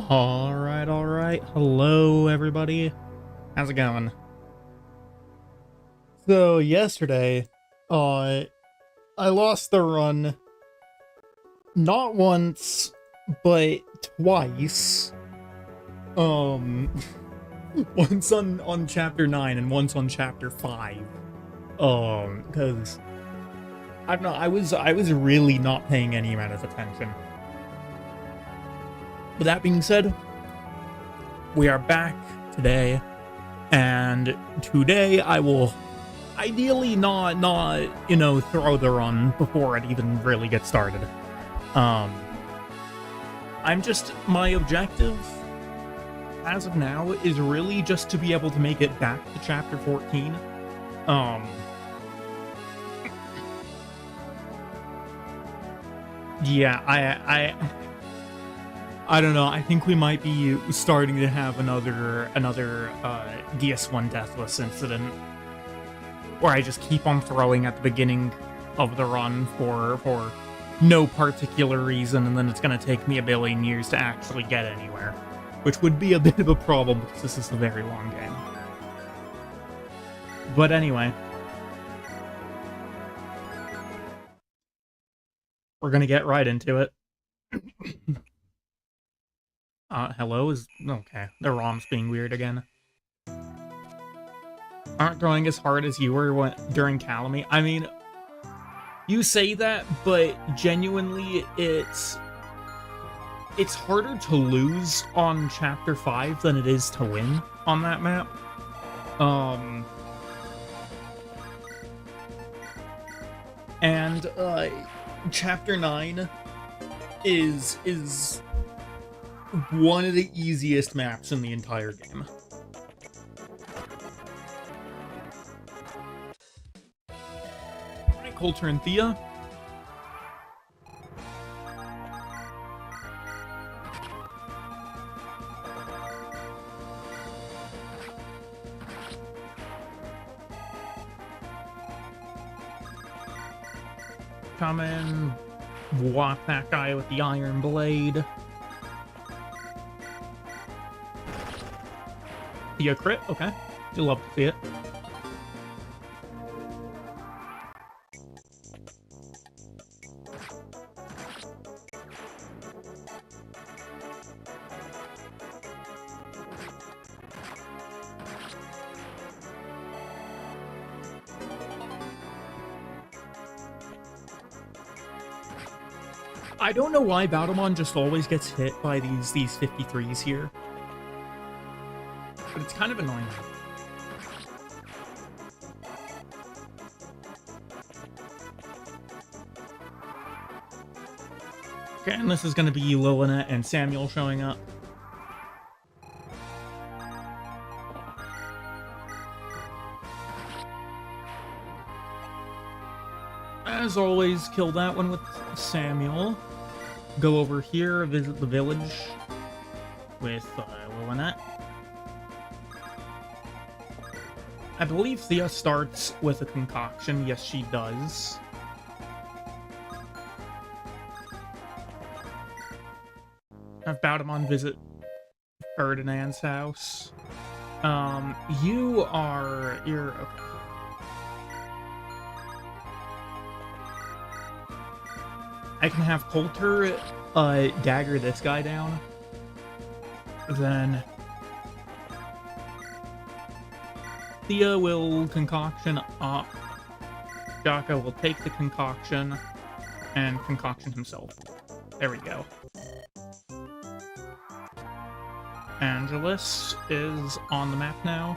Alright. Hello, everybody. How's it going? So, yesterday, I lost the run not once, but twice. Um, once on chapter 9 and once on chapter 5. Because I don't know, I was really not paying any amount of attention. But that being said, we are back today, and today I will ideally not throw the run before it even really gets started. My objective as of now is really just to be able to make it back to chapter 14. Yeah, I don't know. I think we might be starting to have another DS1 Deathless incident, where I just keep on throwing at the beginning of the run for no particular reason, and then it's going to take me a billion years to actually get anywhere, which would be a bit of a problem because this is a very long game. But anyway, we're going to get right into it. Hello is... okay, the ROM's being weird again. Aren't throwing as hard as you were during Calamy. I mean, you say that, but genuinely, it's harder to lose on Chapter 5 than it is to win on that map. And, Chapter 9 is one of the easiest maps in the entire game. Alright, Coulter and Thea. Come in, walk that guy with the iron blade. Thea crit? Okay. You'll love to see it. I don't know why Battlemon just always gets hit by these 53s here. But it's kind of annoying. Okay, and this is going to be Lilina and Samuel showing up. As always, kill that one with Samuel. Go over here, visit the village with Lilina. I believe Thea starts with a concoction. Yes, she does. Have Baudemont visit Ferdinand's house. You're okay. I can have Coulter dagger this guy down. Then Thea will concoction up. Jaka will take the concoction and concoction himself. There we go. Angelus is on the map now.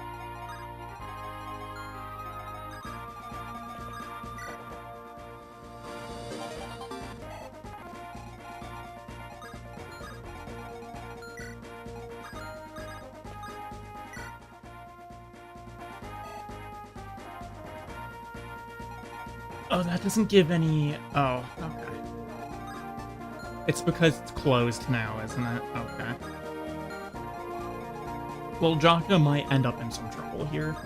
Oh, that doesn't give any... oh, okay. It's because it's closed now, isn't it? Okay. Well, Jaka might end up in some trouble here.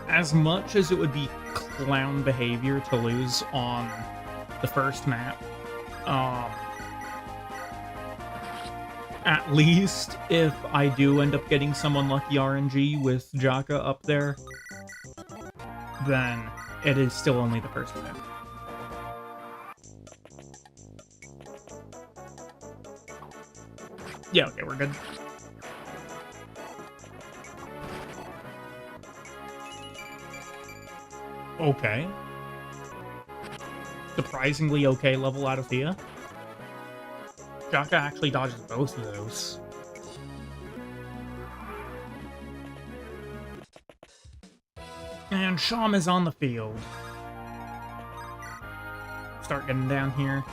as much as it would be clown behavior to lose on the first map, at least if I do end up getting some unlucky RNG with Jaka up there, then it is still only the first map. Yeah, okay, we're good. Okay. Surprisingly okay level out of Thea. Jaka actually dodges both of those. And Sham is on the field. Start getting down here.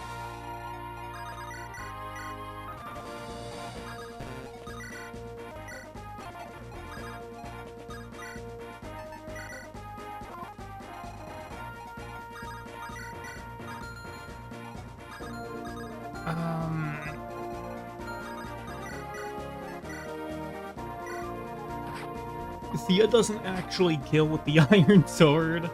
Thea doesn't actually kill with the Iron Sword.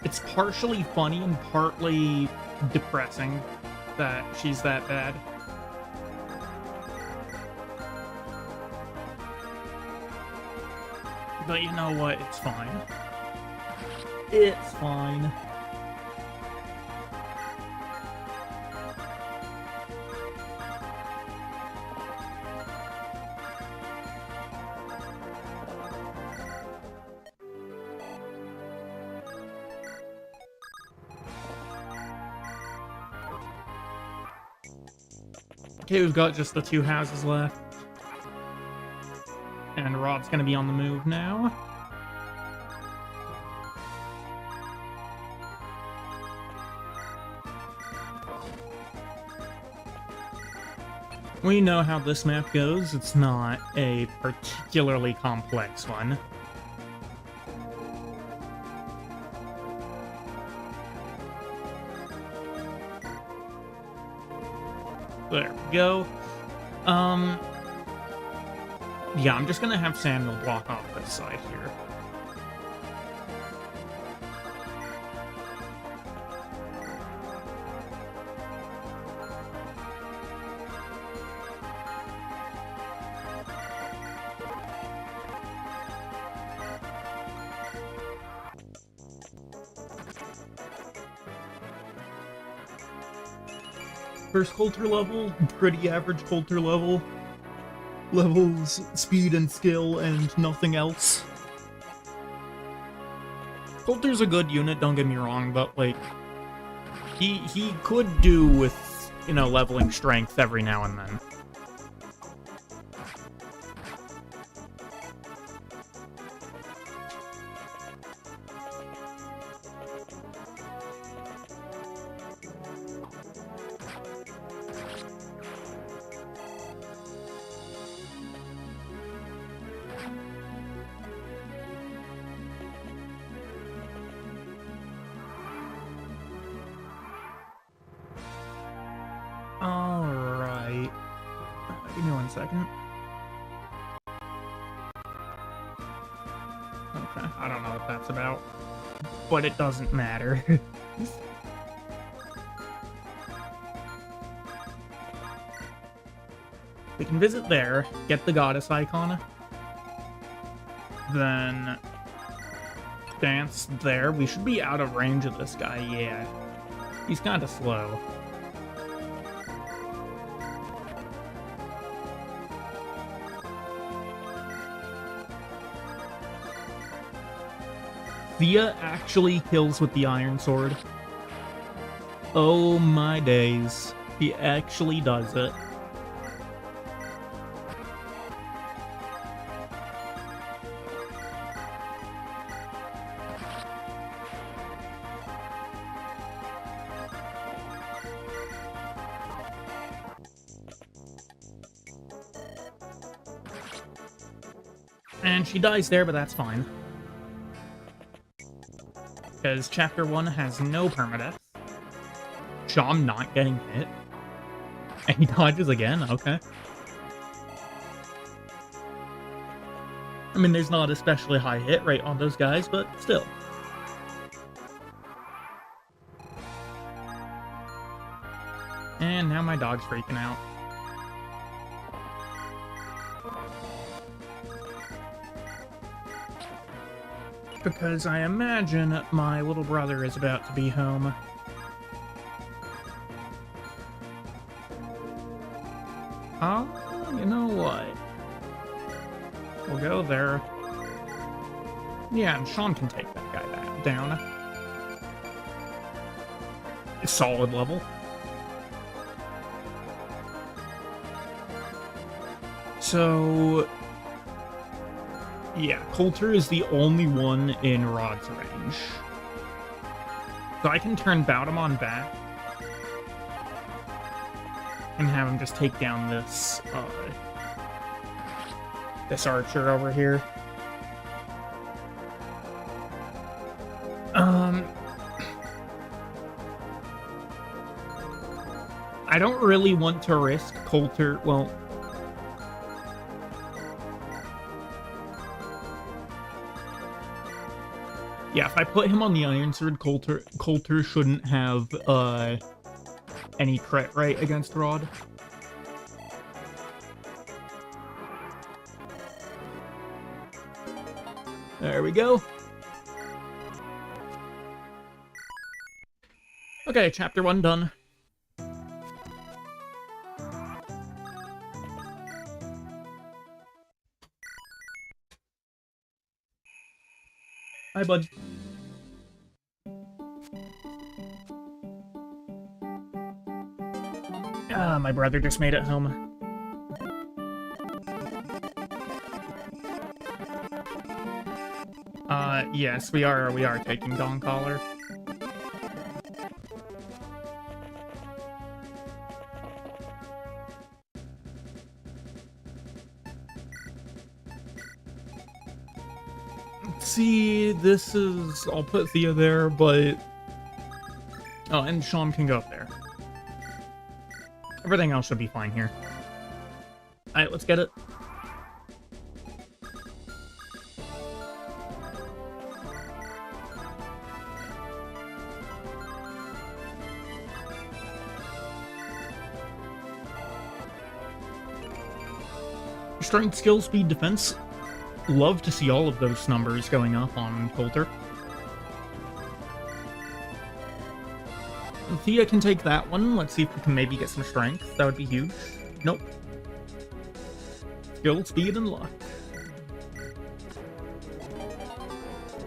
It's partially funny and partly depressing that she's that bad. But you know what? It's fine. It's fine. Okay, we've got just the two houses left. And Rod's gonna be on the move now. We know how this map goes. It's not a particularly complex one. There we go. Yeah, I'm just gonna have Samuel block off this side here. First Coulter level, pretty average Coulter level. Levels, speed and skill, and nothing else. Coulter's a good unit, don't get me wrong, but, like, he could do with, you know, leveling strength every now and then. Alright. Give me 1 second. Okay, I don't know what that's about, but it doesn't matter. We can visit there, get the goddess icon, then dance there. We should be out of range of this guy, yeah. He's kind of slow. Thea actually kills with the Iron Sword. Oh my days. He actually does it. And she dies there, but that's fine. Because Chapter 1 has no permadeath. Sham not getting hit. And he dodges again, okay. I mean, there's not especially high hit rate on those guys, but still. And now my dog's freaking out. Because I imagine my little brother is about to be home. You know what? We'll go there. Yeah, and Sean can take that guy back down. Solid level. So... yeah, Coulter is the only one in Rod's range. So I can turn Baudemont back and have him just take down this, this archer over here. I don't really want to risk Coulter, well... yeah, if I put him on the Iron Sword, Coulter shouldn't have, any crit rate against Rod. There we go. Okay, chapter 1 done. Hi, bud. My brother just made it home. Yes, we are taking Dawn Caller. See, this is... I'll put Thea there, but... oh, and Sean can go up there. Everything else should be fine here. Alright, let's get it. Strength, skill, speed, defense. Love to see all of those numbers going up on Coulter. Thea can take that one. Let's see if we can maybe get some strength. That would be huge. Nope. Skill, speed, and luck.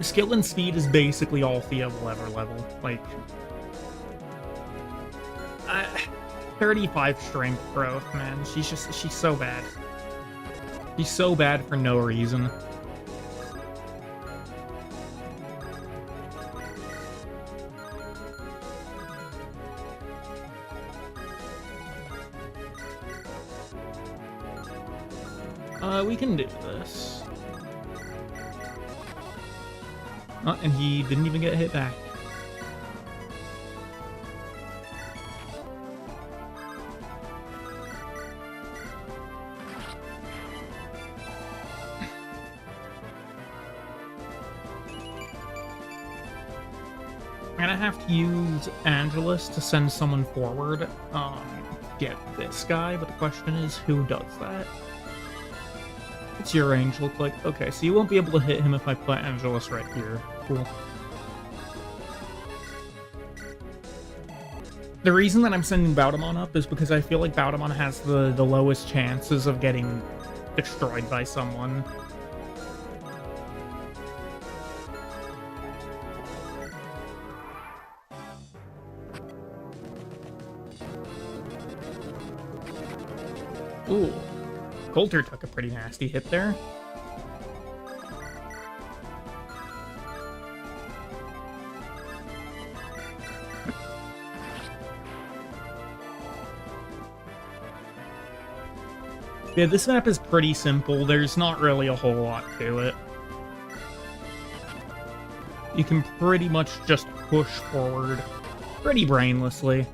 Skill and speed is basically all Thea will ever level. Like... 35 strength growth, man. She's so bad. She's so bad for no reason. We can do this. Oh, and he didn't even get hit back. I'm gonna have to use Angelus to send someone forward, get this guy, but the question is, who does that? What's your range look like? Okay, so you won't be able to hit him if I put Angelus right here. Cool. The reason that I'm sending Baudemont up is because I feel like Baudemont has the lowest chances of getting destroyed by someone. Ooh. Coulter took a pretty nasty hit there. Yeah, this map is pretty simple. There's not really a whole lot to it. You can pretty much just push forward pretty brainlessly.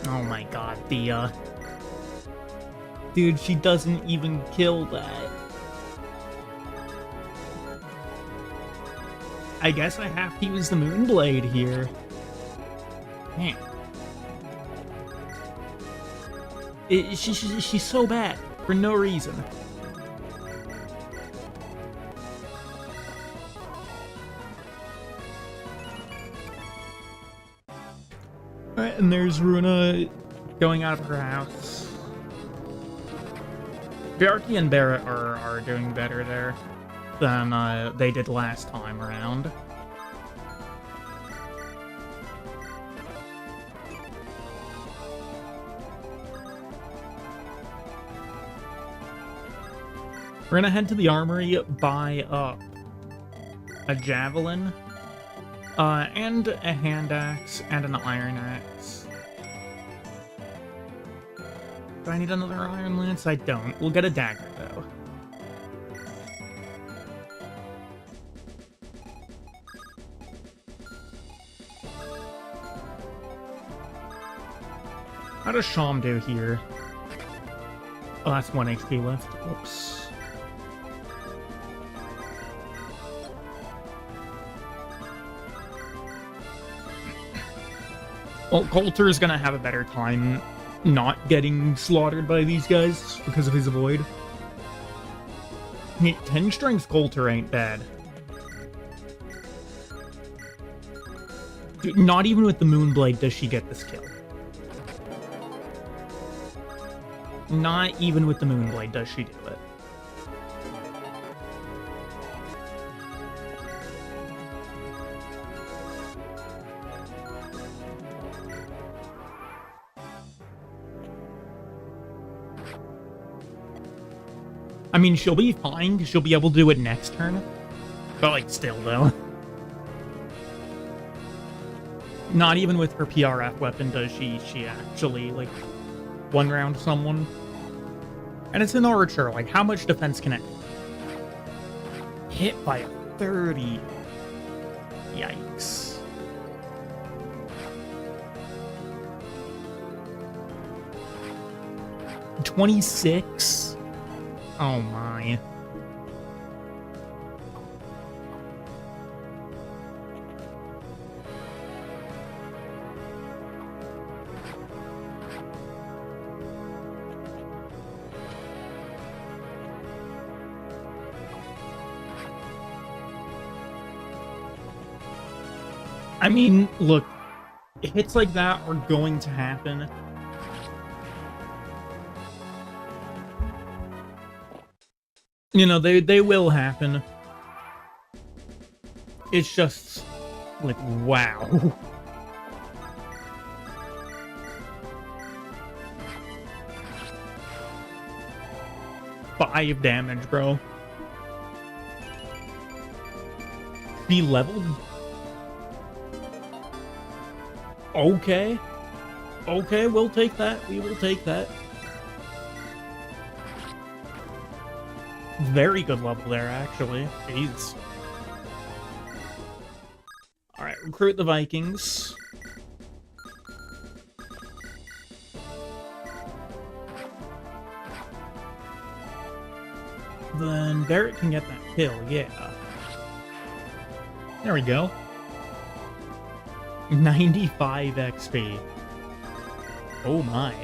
Oh my god, Thea. Dude, she doesn't even kill that. I guess I have to use the Moonblade here. Man. She's so bad for no reason. Alright, and there's Runa going out of her house. Bjarki and Barrett are doing better there than they did last time around. We're gonna head to the armory, buy up a javelin, and a hand axe, and an iron axe. Do I need another iron lance? I don't. We'll get a dagger, though. How does Sham do here? Oh, that's 1 HP left. Whoops. Well, Coulter is gonna have a better time not getting slaughtered by these guys because of his avoid. I mean, 10 strength Coulter ain't bad. Dude, not even with the Moonblade does she get this kill. Not even with the Moonblade does she do it. I mean, she'll be fine, because she'll be able to do it next turn. But, like, still, though. Not even with her PRF weapon does she actually, like, one-round someone. And it's an archer, like, how much defense can it hit by a 30? Yikes. $26? Oh my. I mean, look, hits like that are going to happen. You know, they will happen. It's just, like, wow. Five damage, bro. Be leveled? Okay. Okay, we'll take that. We will take that. Very good level there, actually. Jeez. Alright, recruit the Vikings. Then Barrett can get that kill, yeah. There we go. 95 XP. Oh my.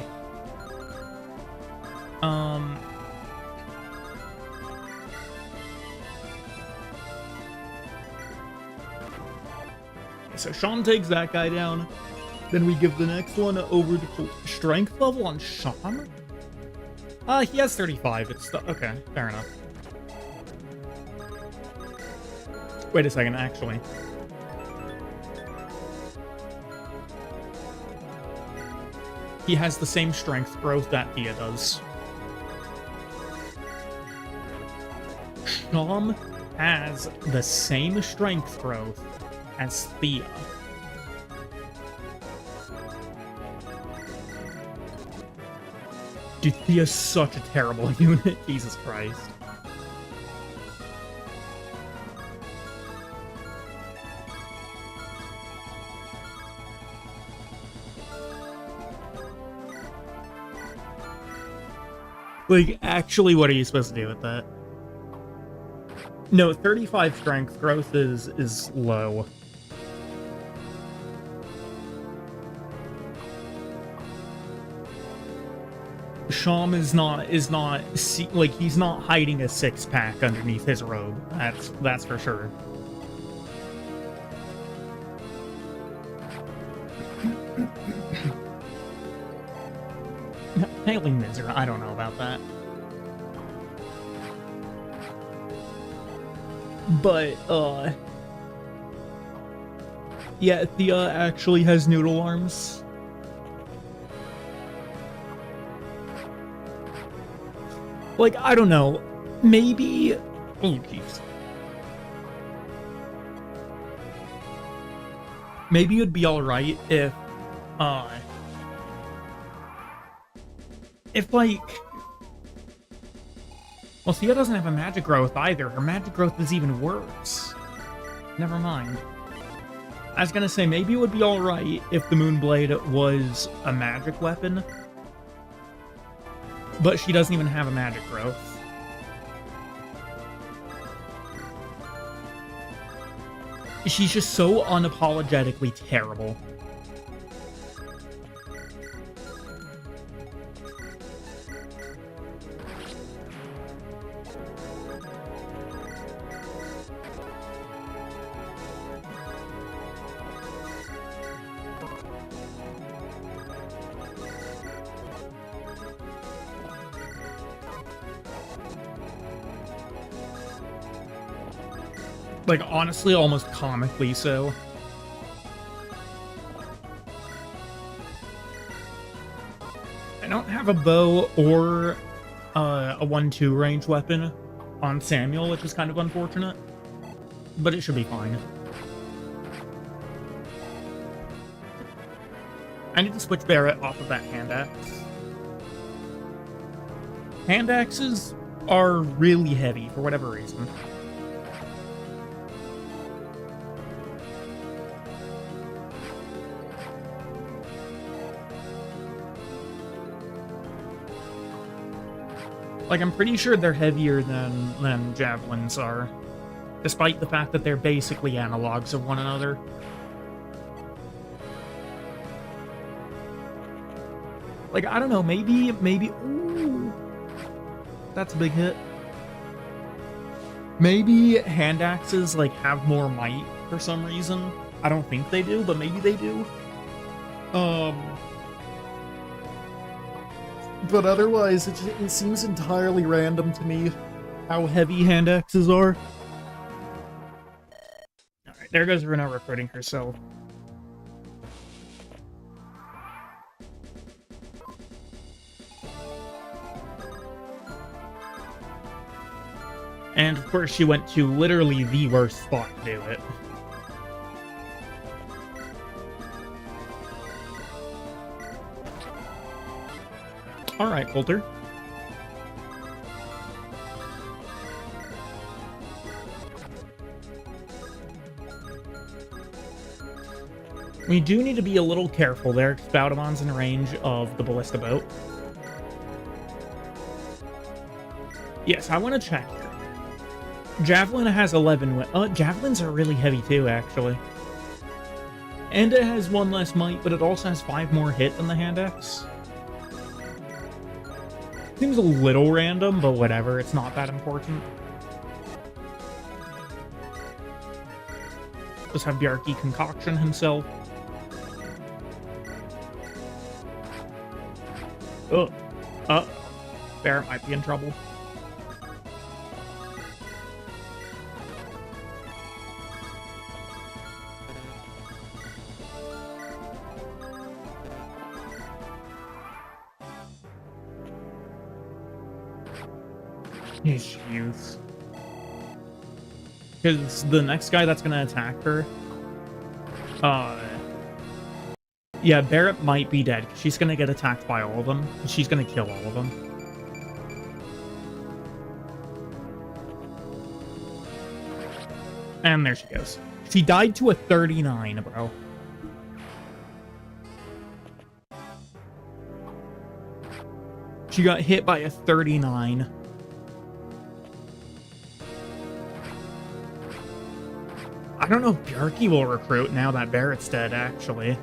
So Sean takes that guy down. Then we give the next one over to Colt. Strength level on Sean? He has 35. It's okay, fair enough. Wait a second, actually. He has the same strength growth that Thea does. Sham has the same strength growth as Thea. Dude, Thea's such a terrible unit. Jesus Christ. Like, actually, what are you supposed to do with that? No, 35 strength growth is low. Sham is not like, he's not hiding a six-pack underneath his robe. That's for sure. Hailing Miser, I don't know about that. But, yeah, Thea actually has noodle arms. Like, I don't know. Maybe... Oh, jeez. Maybe it'd be alright if, like... Well, Thea doesn't have a magic growth either. Her magic growth is even worse. Never mind. I was gonna say, maybe it would be alright if the Moonblade was a magic weapon. But she doesn't even have a magic growth. She's just so unapologetically terrible. Like, honestly, almost comically so. I don't have a bow or a 1-2 range weapon on Samuel, which is kind of unfortunate. But it should be fine. I need to switch Barrett off of that hand axe. Hand axes are really heavy for whatever reason. Like, I'm pretty sure they're heavier than javelins are, despite the fact that they're basically analogs of one another. Like, I don't know, maybe, ooh, that's a big hit. Maybe hand axes, like, have more might for some reason. I don't think they do, but maybe they do. But otherwise, it seems entirely random to me how heavy hand axes are. Alright, there goes Runa recruiting herself. And of course, she went to literally the worst spot to do it. Alright, Coulter. We do need to be a little careful there, because Baudemon's in range of the ballista boat. Yes, I want to check here. Javelin has 11... javelins are really heavy too, actually. And it has 1 less might, but it also has 5 more hit than the hand axe. Seems a little random, but whatever, it's not that important. Just have Bjarki concoction himself. Ugh. Barrett might be in trouble. His youth. Because the next guy that's gonna attack her, yeah, Barrett might be dead. She's gonna get attacked by all of them. She's gonna kill all of them. And there she goes. She died to a 39, bro. She got hit by a 39. I don't know if Bjarki will recruit now that Barrett's dead, actually.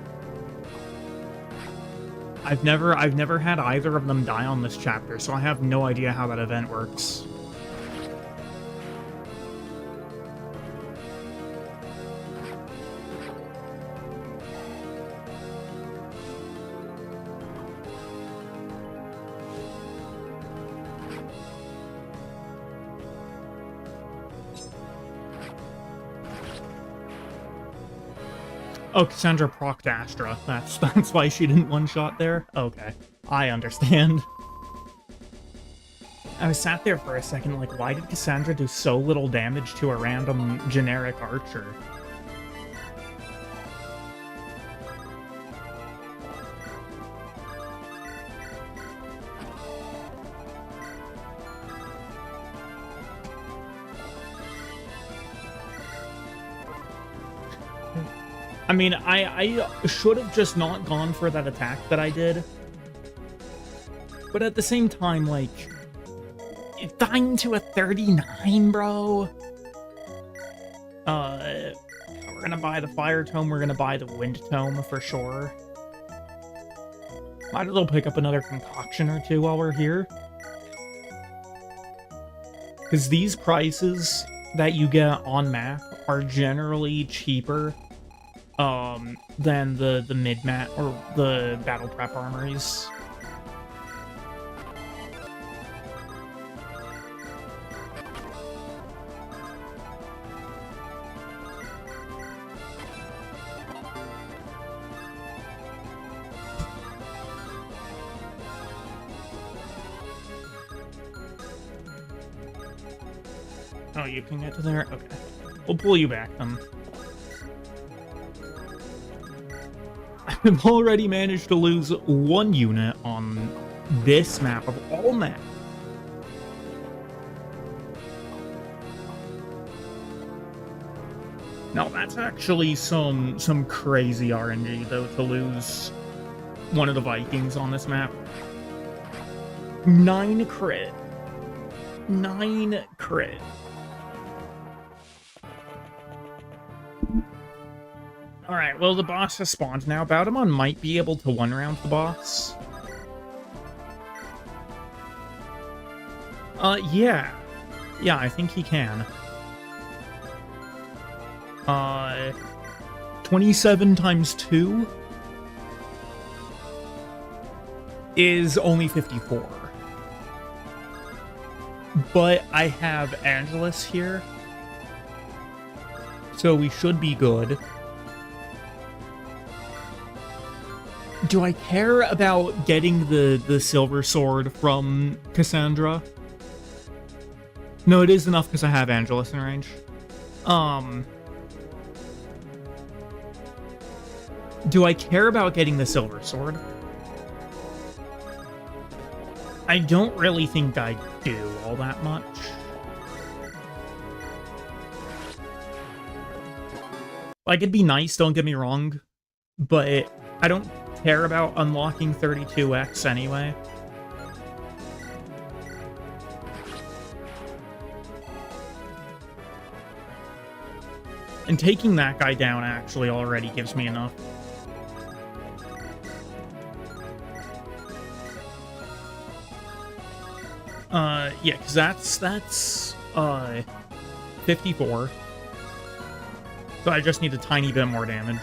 I've never had either of them die on this chapter, so I have no idea how that event works. Oh, Cassandra procced Astra. That's why she didn't one-shot there? Okay. I understand. I was sat there for a second like, why did Cassandra do so little damage to a random generic archer? I mean, I should have just not gone for that attack that I did. But at the same time, like, dying to a 39, bro. We're gonna buy the Fire Tome, we're gonna buy the Wind Tome for sure. Might as well pick up another concoction or two while we're here. Because these prices that you get on map are generally cheaper than the mid-mat or the battle prep armories. Oh, you can get to there? Okay. We'll pull you back then. I've already managed to lose one unit on this map of all maps. Now that's actually some crazy RNG though, to lose one of the Vikings on this map. 9 crit. 9 crit. Alright, well, the boss has spawned now. Baudemon might be able to one-round the boss. Yeah. Yeah, I think he can. 27 times 2 is only 54. But I have Angelus here, so we should be good. Do I care about getting the silver sword from Cassandra? No, it is enough because I have Angelus in range. Do I care about getting the silver sword? I don't really think I do all that much. Like, it'd be nice, don't get me wrong, but I don't care about unlocking 32x anyway. And taking that guy down actually already gives me enough. Yeah, because that's 54. So I just need a tiny bit more damage.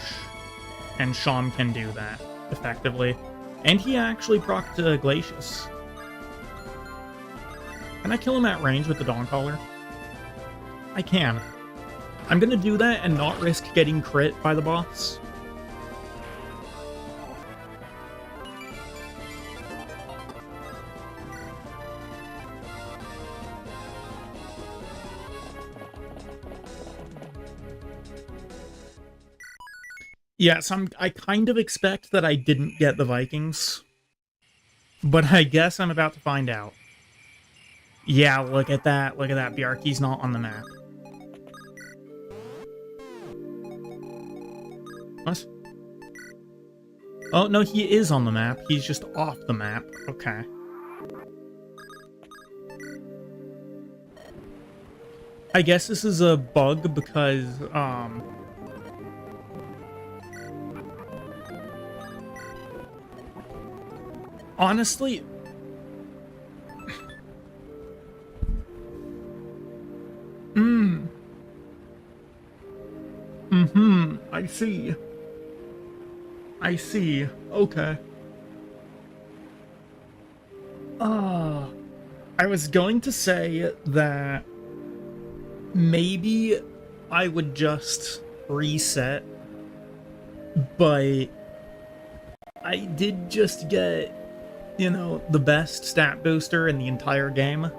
And Sham can do that effectively. And he actually procced Glacius. Can I kill him at range with the Dawncaller? I can. I'm gonna do that and not risk getting crit by the boss. Yes, I kind of expect that I didn't get the Vikings. But I guess I'm about to find out. Yeah, look at that. Look at that. Bjarki's not on the map. What? Oh, no, he is on the map. He's just off the map. Okay. I guess this is a bug because, honestly, I see. I see. Okay. I was going to say that maybe I would just reset, but I did just get, you know, the best stat booster in the entire game.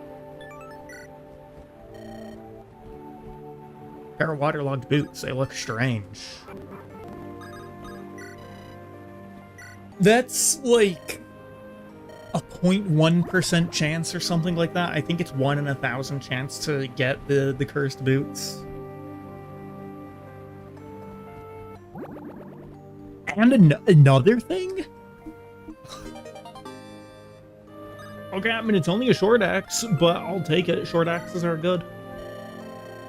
Pair of waterlogged boots, they look strange. That's like a 0.1% chance or something like that. I think it's 1 in 1,000 chance to get the cursed boots. And another thing? Okay, I mean, it's only a short axe, but I'll take it. Short axes are good.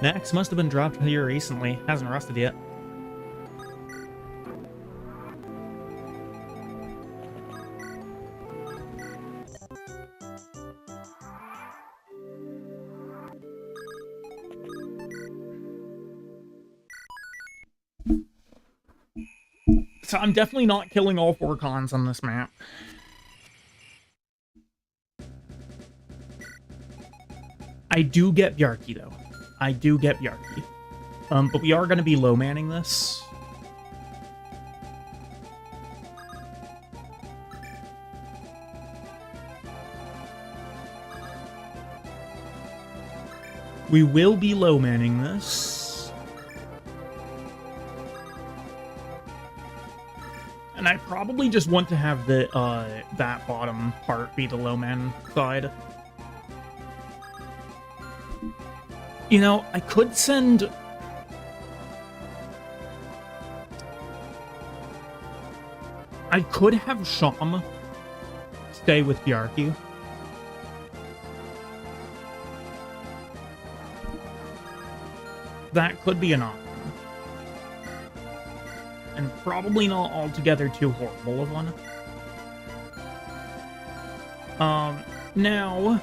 The axe must have been dropped here recently. Hasn't rusted yet. So I'm definitely not killing all 4 cons on this map. I do get Bjarki, though. I do get Bjarki. But we are going to be low-manning this. We will be low-manning this. And I probably just want to have the that bottom part be the low-man side. You know, I could send... I could have Sham stay with Bjarki. That could be an option. And probably not altogether too horrible of one. Now...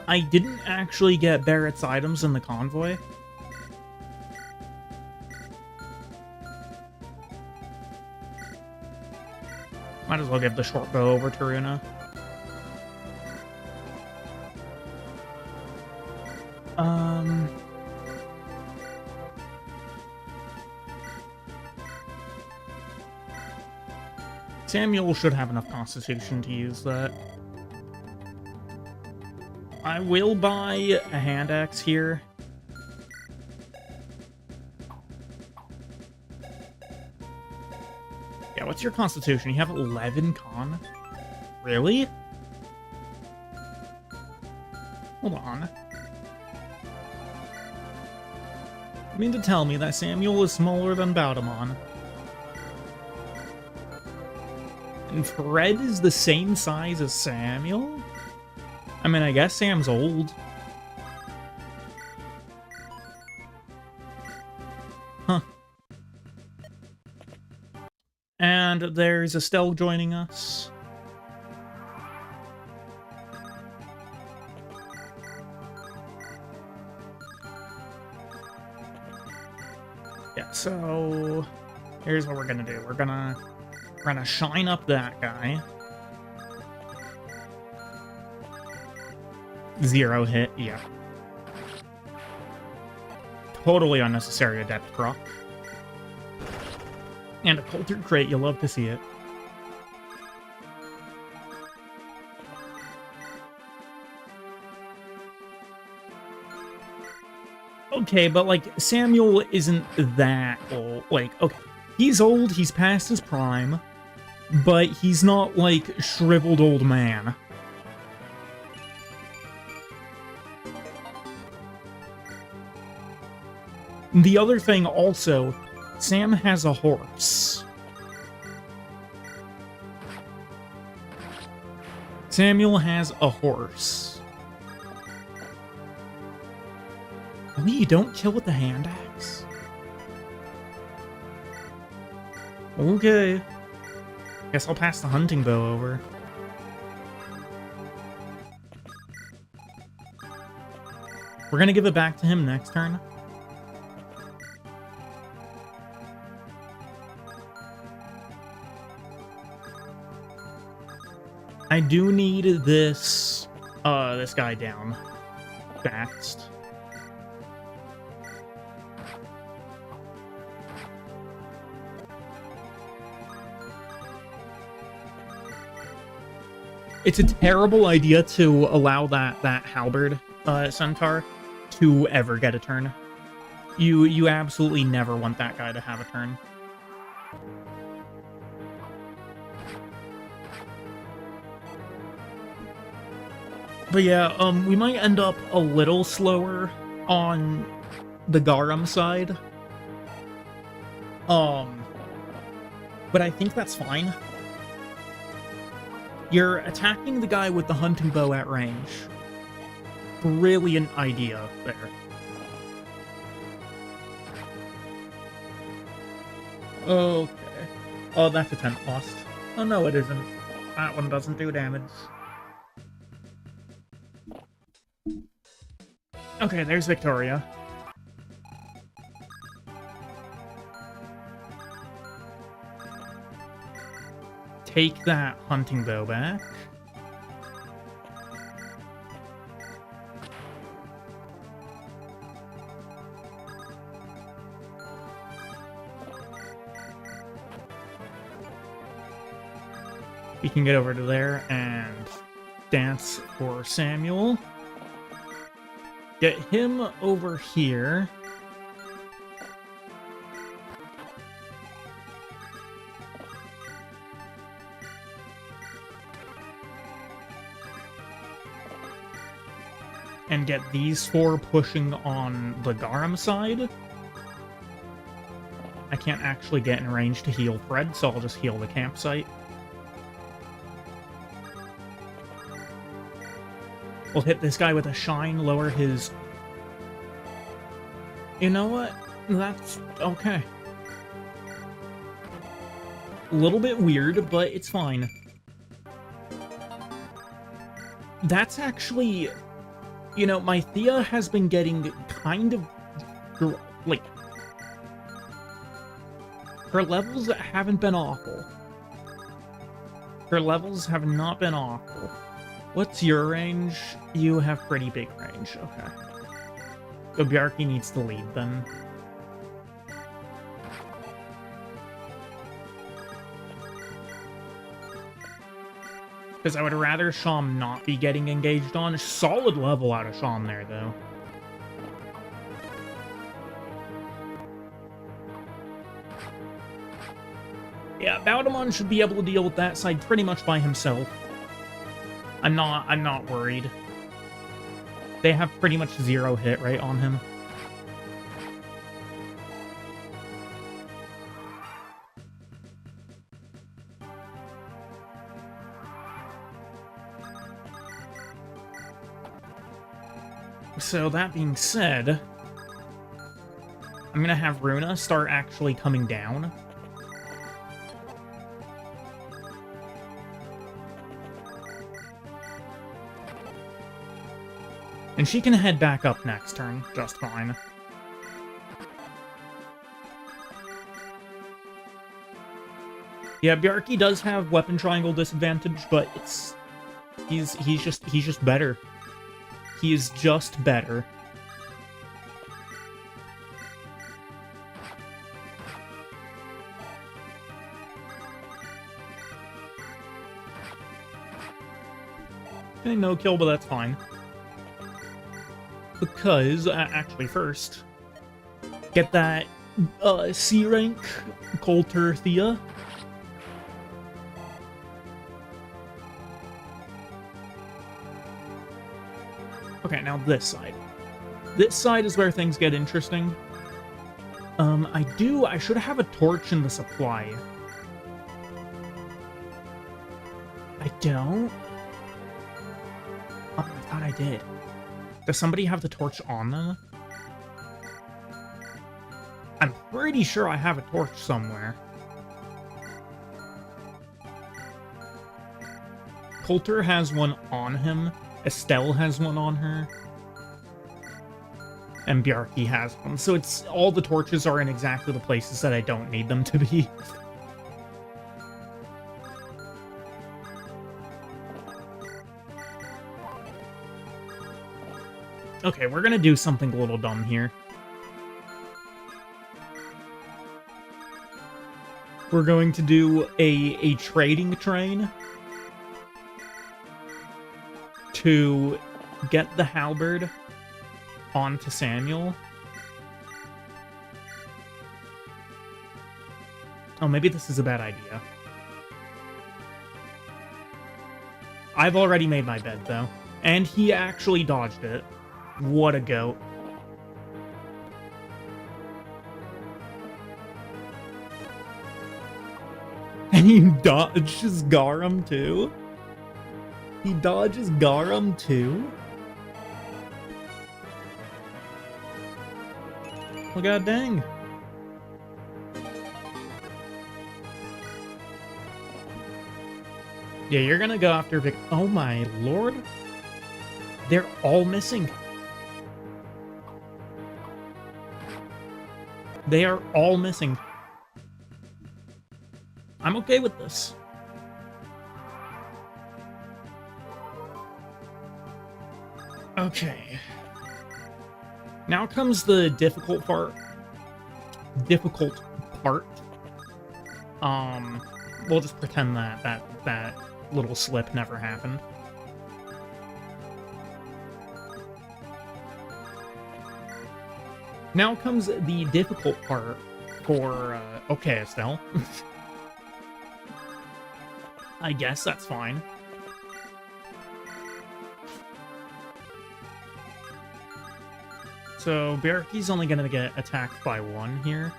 I didn't actually get Barrett's items in the convoy. Might as well give the short bow over to Runa. Samuel should have enough constitution to use that. I will buy a hand axe here. Yeah, what's your constitution? You have 11 con? Really? Hold on. You mean to tell me that Samuel is smaller than Baudemont? And Fred is the same size as Samuel? I mean, I guess Sam's old. Huh. And there's Estelle joining us. Yeah, so here's what we're gonna do. We're gonna shine up that guy. 0 hit, yeah. Totally unnecessary adept proc. And a Coulter crate, you'll love to see it. Okay, but like, Samuel isn't that old. Like, okay, he's old, he's past his prime, but he's not like shriveled old man. The other thing also, Sam has a horse. Samuel has a horse. Really? You don't kill with the hand axe? Okay. Guess I'll pass the hunting bow over. We're gonna give it back to him next turn. I do need this guy down fast. It's a terrible idea to allow that halberd centaur to ever get a turn. You absolutely never want that guy to have a turn. But yeah, we might end up a little slower on the Garum side. But I think that's fine. You're attacking the guy with the hunting bow at range. Brilliant idea there. Okay. Oh, that's a 10 cost. Oh, no, it isn't. That one doesn't do damage. Okay, there's Victoria. Take that hunting bow back. We can get over to there and dance for Samuel. Get him over here. And get these four pushing on the Garum side. I can't actually get in range to heal Fred, so I'll just heal the campsite. We'll hit this guy with a shine, lower his... You know what? That's okay. A little bit weird, but it's fine. That's actually... You know, my Thea has been getting kind of... like... Her levels haven't been awful. Her levels have not been awful. What's your range? You have pretty big range, okay. So Bjarki needs to lead then. Because I would rather Sham not be getting engaged on. Solid level out of Sham there, though. Yeah, Baudemon should be able to deal with that side pretty much by himself. I'm not worried. They have pretty much 0 hit rate on him. So that being said, I'm gonna have Runa start actually coming down. And she can head back up next turn, just fine. Yeah, Bjarki does have weapon triangle disadvantage, but he's just better. He is just better. Okay, no kill, but that's fine. Because, actually first, get that C rank Coulter Thea. Okay, now this side. This side is where things get interesting. I should have a torch in the supply. I don't? Oh, I thought I did. Does somebody have the torch on them? I'm pretty sure I have a torch somewhere. Coulter has one on him. Estelle has one on her. And Bjarki has one. So it's all the torches are in exactly the places that I don't need them to be. Okay, we're gonna do something a little dumb here. We're going to do a trading train to get the halberd onto Samuel. Oh, maybe this is a bad idea. I've already made my bed, though. And he actually dodged it. What a goat. And he dodges Garum, too? He dodges Garum, too? Well, god dang. Yeah, you're gonna go after Vic. Oh my lord. They're all missing. They are all missing. I'm okay with this. Okay. Now comes the difficult part. We'll just pretend that little slip never happened. Now comes the difficult part for, okay, Estelle. I guess that's fine. So, Bjarki's only gonna get attacked by 1 here.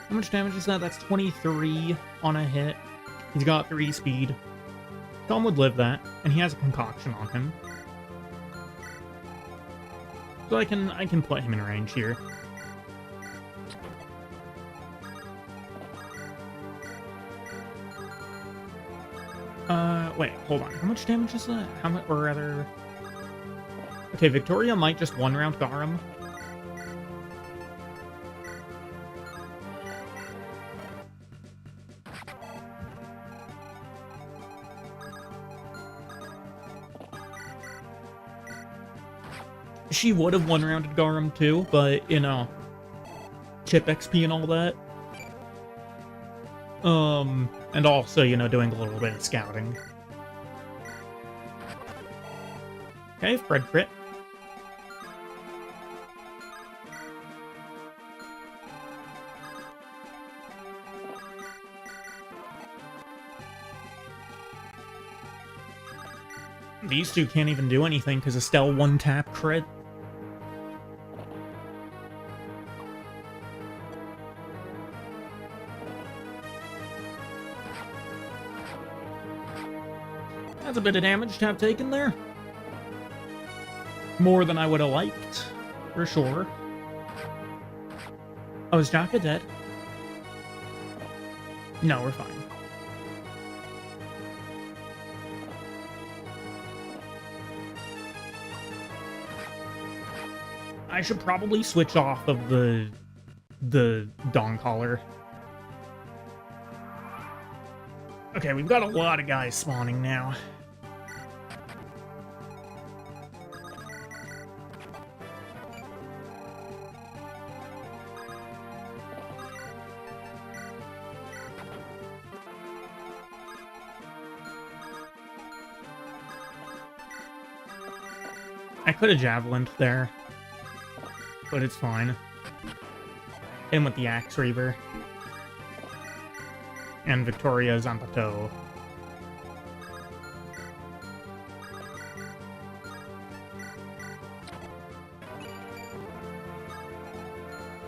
How much damage is that? That's 23 on a hit. He's got 3 speed. Tom would live that, and he has a concoction on him. So I can put him in range here. Wait, hold on. How much damage is that? How much, or rather... Okay, Victoria might just one-round Garum. She would have one-rounded Garum too, but, you know, chip XP and all that. And also, you know, doing a little bit of scouting. Okay, Fred crit. These two can't even do anything because Estelle one-tap crit. That's a bit of damage to have taken there. More than I would have liked, for sure. Oh, is Jaka dead? No, we're fine. I should probably switch off of the Dawn Caller. Okay, we've got a lot of guys spawning now. I could have javelined there, but it's fine. In with the Axe Reaver. And Victoria Zampato.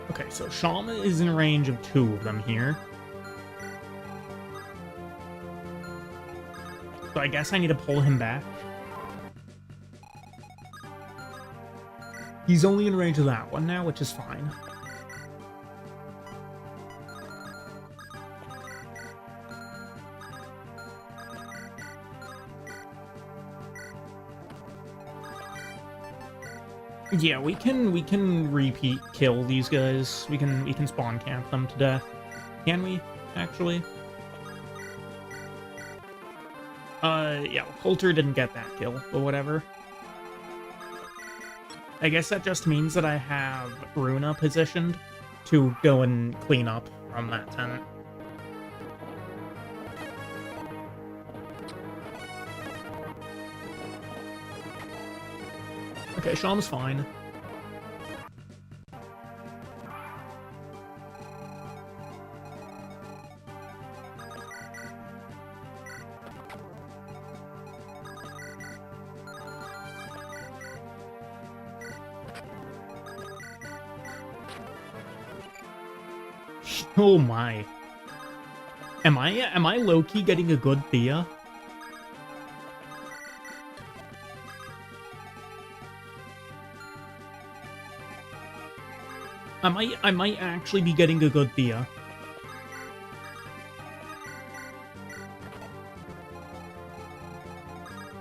Okay, so Shama is in range of 2 of them here. So I guess I need to pull him back. He's only in range of that one now, which is fine. Yeah, we can repeat kill these guys. We can spawn camp them to death. Can we, actually? Yeah, Coulter didn't get that kill, but whatever. I guess that just means that I have Runa positioned to go and clean up from that tent. Okay, Sham's fine. Oh my. Am I low-key getting a good Thea? I might actually be getting a good Thea.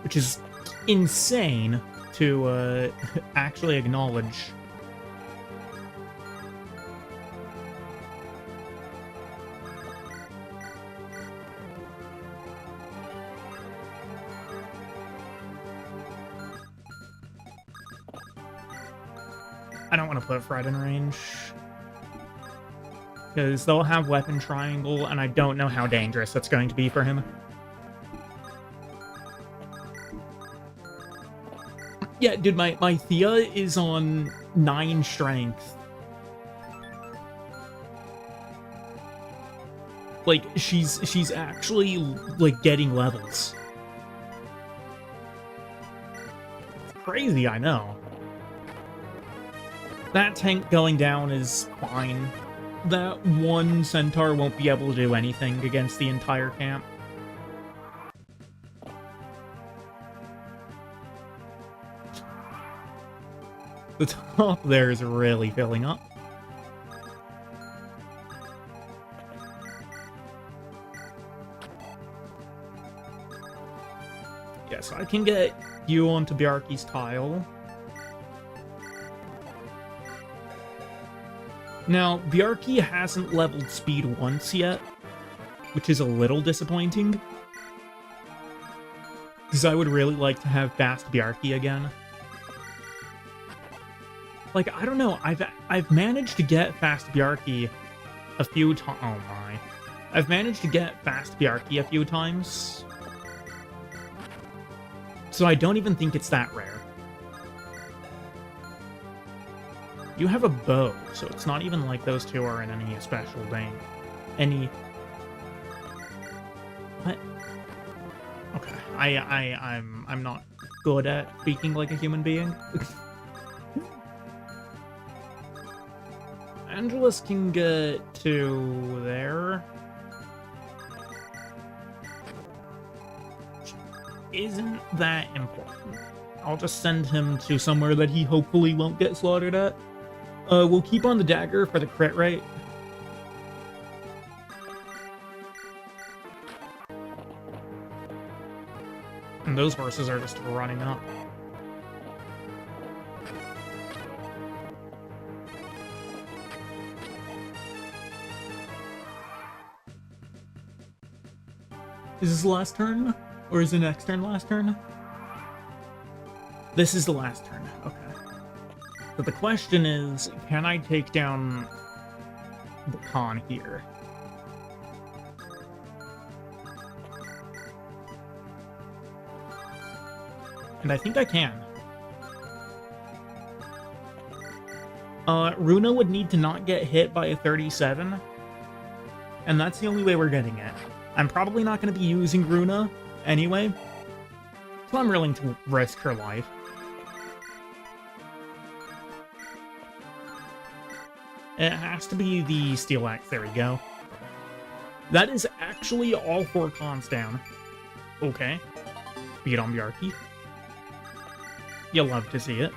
Which is insane to actually acknowledge. I don't want to put Fred in range. Because they'll have weapon triangle, and I don't know how dangerous that's going to be for him. Yeah, dude, my Thea is on 9 strength. Like, she's actually, like, getting levels. It's crazy, I know. That tank going down is fine. That one centaur won't be able to do anything against the entire camp. The top there is really filling up. Yeah, so I can get you onto Bjarki's tile. Now, Bjarki hasn't leveled speed once yet, which is a little disappointing. Because I would really like to have fast Bjarki again. Like, I don't know, I've managed to get fast Bjarki a few times. Oh my. I've managed to get fast Bjarki a few times. So I don't even think it's that rare. You have a bow, so it's not even like those two are in any special vein. What? Okay, I'm not good at speaking like a human being. Angelus can get to there. Isn't that important? I'll just send him to somewhere that he hopefully won't get slaughtered at. We'll keep on the dagger for the crit rate. And those horses are just running up. Is this the last turn? Or is the next turn last turn? This is the last turn, okay. But the question is, can I take down the Khan here? And I think I can. Runa would need to not get hit by a 37. And that's the only way we're getting it. I'm probably not going to be using Runa anyway. So I'm willing to risk her life. It has to be the Steel Axe. There we go. That is actually all 4 cons down. Okay. Beat on Bjarki. You'll love to see it.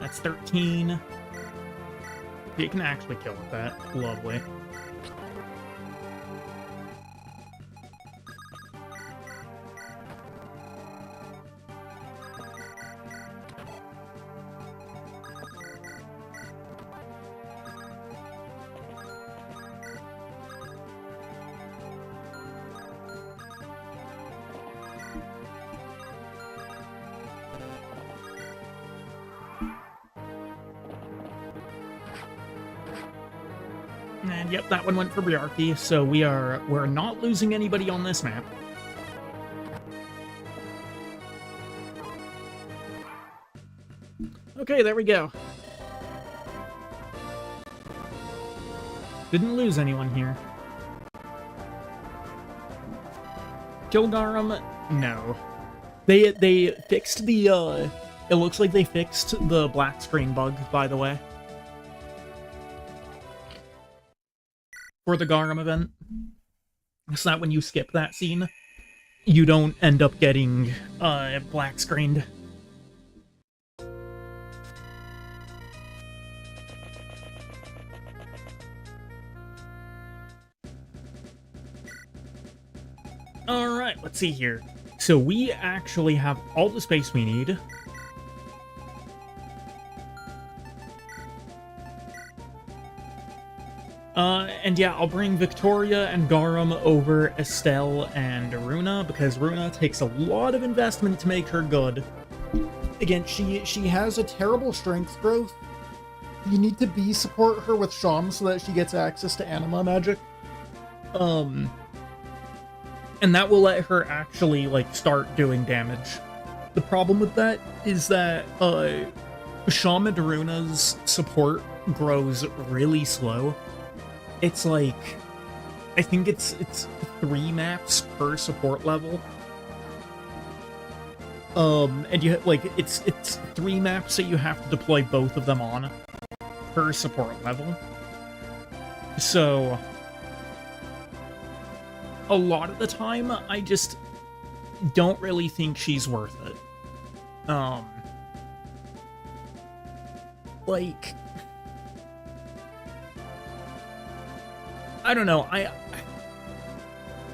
That's 13. You can actually kill with that. Lovely. And yep, that one went for Briarchy, so we're not losing anybody on this map. Okay, there we go. Didn't lose anyone here. Kilgarum, no. They fixed the it looks like they fixed the black screen bug, by the way. For the Garum event. It's not when you skip that scene, you don't end up getting black screened. Alright, let's see here. So we actually have all the space we need. And yeah, I'll bring Victoria and Garum over Estelle and Runa, because Runa takes a lot of investment to make her good. Again, she has a terrible strength growth. You need to support her with Sham so that she gets access to anima magic. And that will let her actually, like, start doing damage. The problem with that is that, Sham and Runa's support grows really slow. It's like, I think it's 3 maps per support level. And you like it's 3 maps that you have to deploy both of them on per support level. So a lot of the time, I just don't really think she's worth it. Like, I don't know,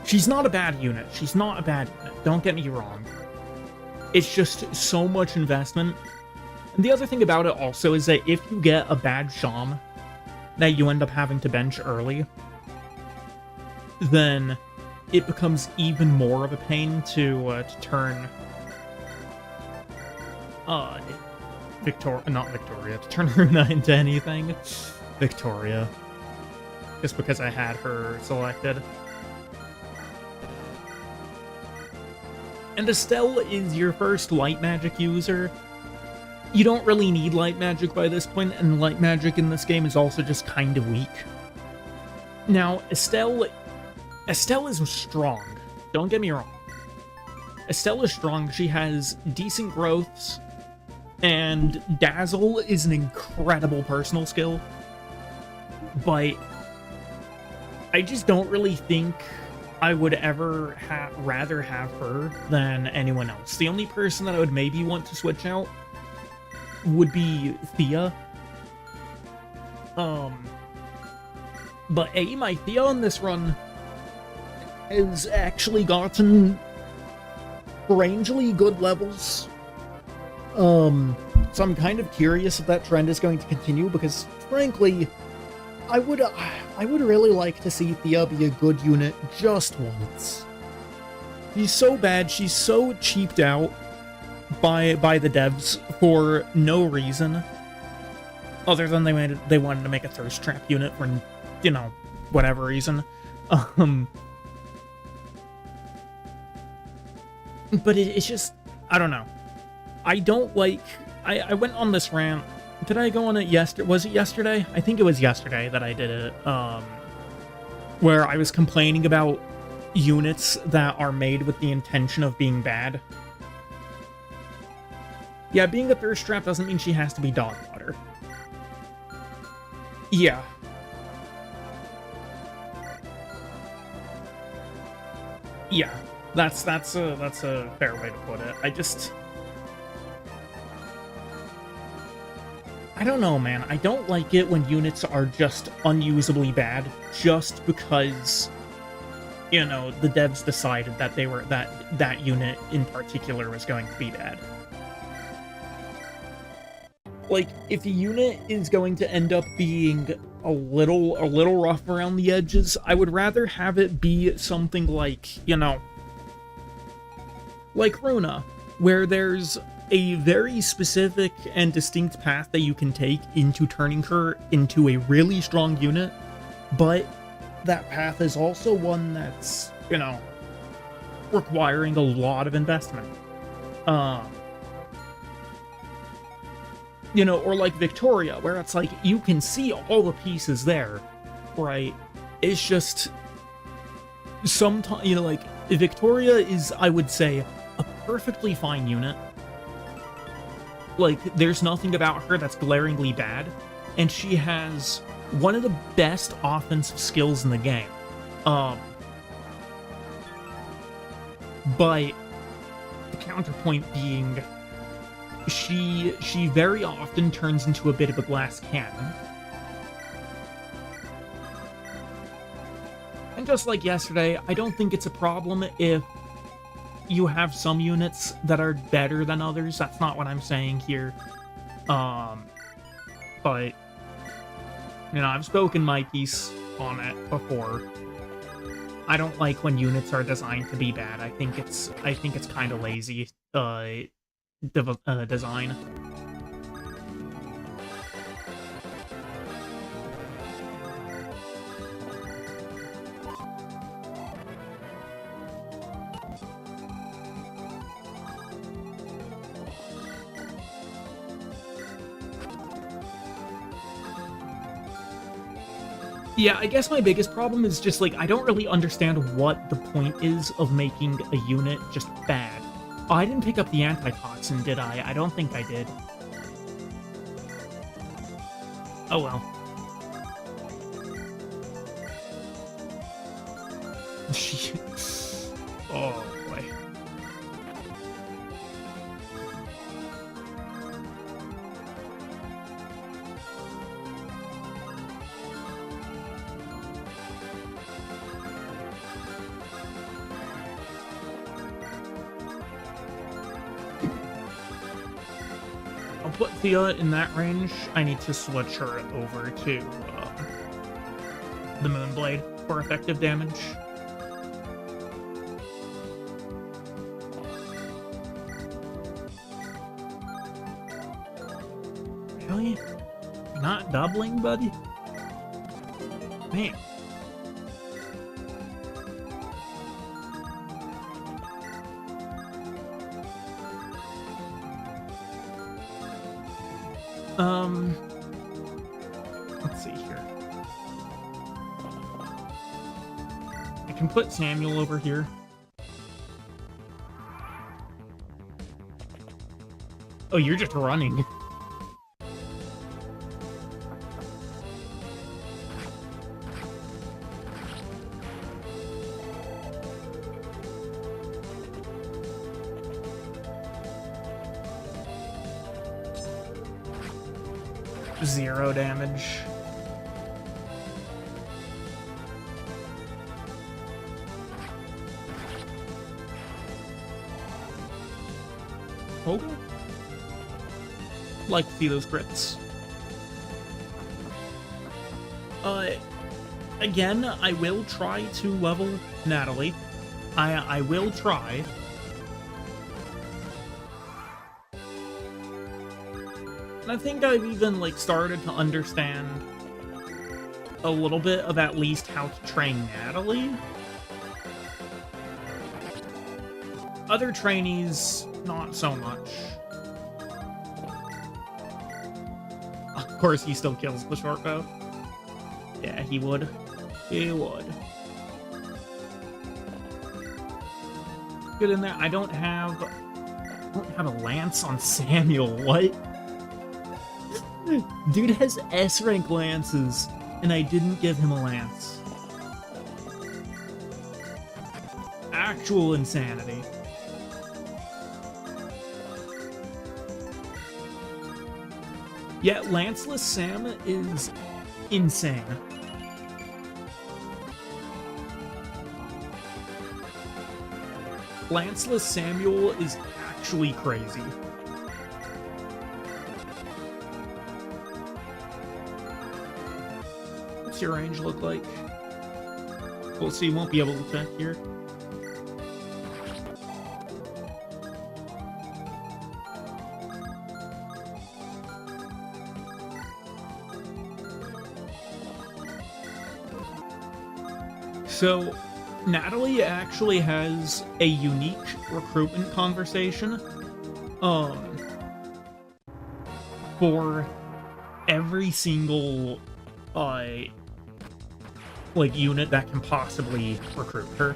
she's not a bad unit. She's not a bad unit. Don't get me wrong. It's just so much investment. And the other thing about it also is that if you get a bad Sham that you end up having to bench early, then it becomes even more of a pain to turn not Victoria, to turn Runa into anything. Victoria. Just because I had her selected. And Estelle is your first light magic user. You don't really need light magic by this point, and light magic in this game is also just kind of weak. Now, Estelle is strong. Don't get me wrong. Estelle is strong. She has decent growths, and Dazzle is an incredible personal skill. But I just don't really think I would ever rather have her than anyone else. The only person that I would maybe want to switch out would be Thea. But my Thea on this run has actually gotten strangely good levels. So I'm kind of curious if that trend is going to continue, because frankly, I would really like to see Thea be a good unit just once. She's so bad, she's so cheaped out by the devs for no reason, other than they wanted to make a thirst trap unit for, you know, whatever reason. But it's just, I don't know. I don't like, I went on this rant. Did I go on it yesterday? Was it yesterday? I think it was yesterday that I did it, where I was complaining about units that are made with the intention of being bad. Yeah, being a thirst trap doesn't mean she has to be dog water. Yeah. Yeah, that's a fair way to put it. I don't know, man. I don't like it when units are just unusably bad just because, you know, the devs decided that that unit in particular was going to be bad. Like, if a unit is going to end up being a little rough around the edges, I would rather have it be something like, you know, like Runa, where there's a very specific and distinct path that you can take into turning her into a really strong unit, but that path is also one that's, you know, requiring a lot of investment. You know, or like Victoria, where it's like, you can see all the pieces there, right? It's just, sometimes, you know, like, Victoria is, I would say, a perfectly fine unit. Like, there's nothing about her that's glaringly bad, and she has one of the best offensive skills in the game. But the counterpoint being, she very often turns into a bit of a glass cannon. And just like yesterday, I don't think it's a problem if you have some units that are better than others. That's not what I'm saying here. But, you know, I've spoken my piece on it before. I don't like when units are designed to be bad. I think it's kind of lazy, design. Yeah, I guess my biggest problem is just, like, I don't really understand what the point is of making a unit just bad. Oh, I didn't pick up the antitoxin, did I? I don't think I did. Oh well. Oh boy. I'll put Thea in that range. I need to switch her over to the Moonblade for effective damage. Really? Not doubling, buddy? Man. Let's see here. I can put Samuel over here. Oh, you're just running. Zero damage. Okay. Like to see those crits. Again, I will try to level Natalie. I will try. And I think I've even, like, started to understand a little bit of at least how to train Natalie. Other trainees, not so much. Of course, he still kills the short bow. Yeah, he would. He would. Get in there. I don't have a lance on Samuel. What? Dude has S-rank lances, and I didn't give him a lance. Actual insanity. Yeah, Lanceless Sam is insane. Lanceless Samuel is actually crazy. What's your range look like? Well, so you won't be able to attack here. So, Natalie actually has a unique recruitment conversation, for every single, like, unit that can possibly recruit her.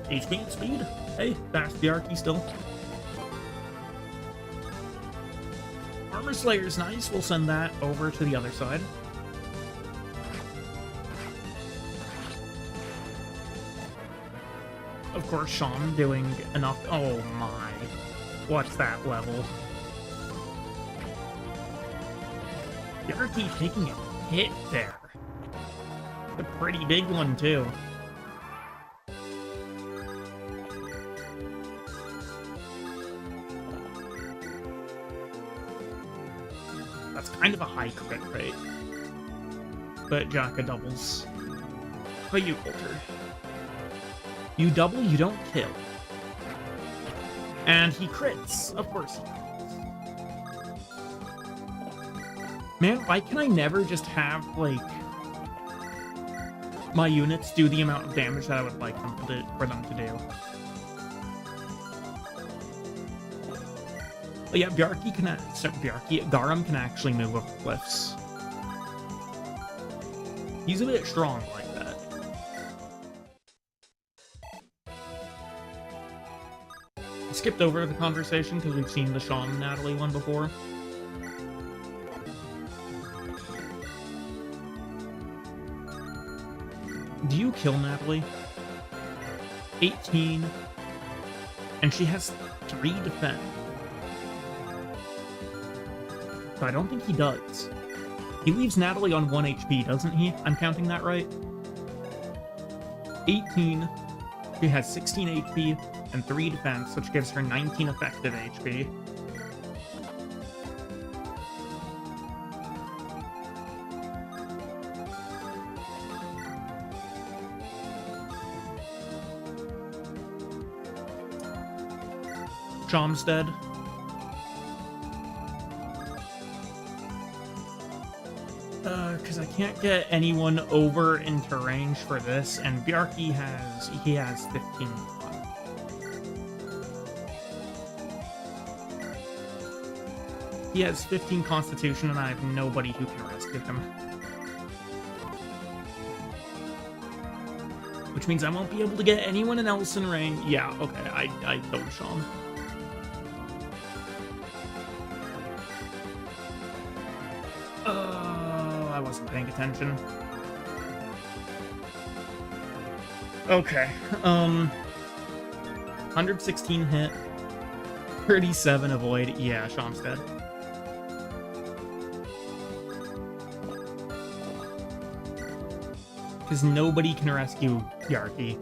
HP and speed. Hey, fast Bjarki still. Armor Slayer's nice. We'll send that over to the other side. Of course, Sean doing enough. Oh my. What's that level? Bjarki taking a hit there. A pretty big one, too. That's kind of a high crit rate. But Jaka doubles. But you alter. You double, you don't kill. And he crits. Of course he crits. Man, why can I never just have, like, my units do the amount of damage that I would like them to, for them to do? But yeah, Bjarki can... Garum can actually move over cliffs. He's a bit strong like that. I skipped over the conversation because we've seen the Sean and Natalie one before. Do you kill Natalie? 18. And she has 3 defense. So I don't think he does. He leaves Natalie on 1 HP, doesn't he? I'm counting that right? 18. She has 16 HP and 3 defense, which gives her 19 effective HP. Jom's dead. Because I can't get anyone over into range for this, and Bjarki has 15. He has 15 Constitution, and I have nobody who can rescue him. Which means I won't be able to get anyone else in range. Yeah, okay, I killed Sean. I wasn't paying attention. Okay, 116 hit, 37 avoid. Yeah, Sean's dead. Because nobody can rescue Bjarki.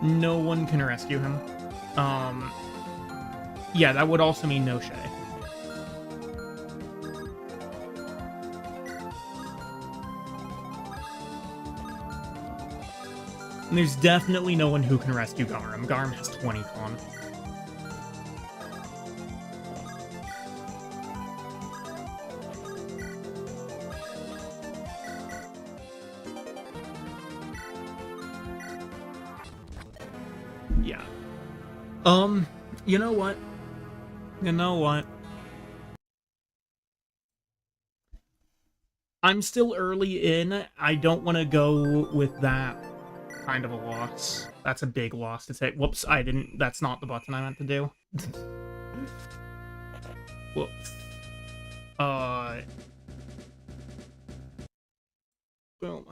No one can rescue him. Yeah, that would also mean no Shay. And there's definitely no one who can rescue Garum. Garum has 20 con. Yeah. You know what? You know what? I'm still early in. I don't want to go with that kind of a loss. That's a big loss to take. Whoops, I didn't. That's not the button I meant to do. Whoops. Boom.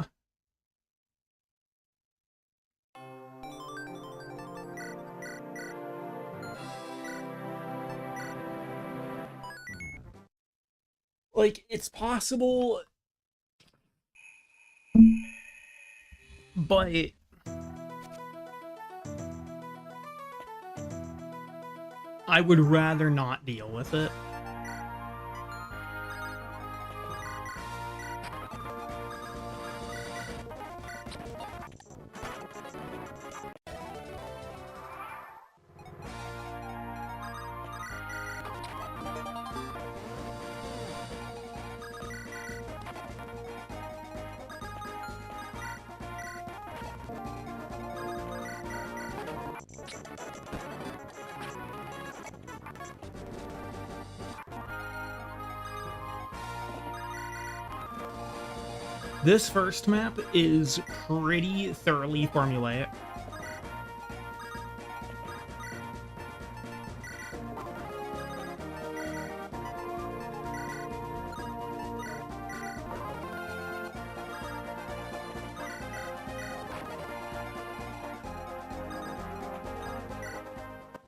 Like, it's possible, but I would rather not deal with it. This first map is pretty thoroughly formulaic.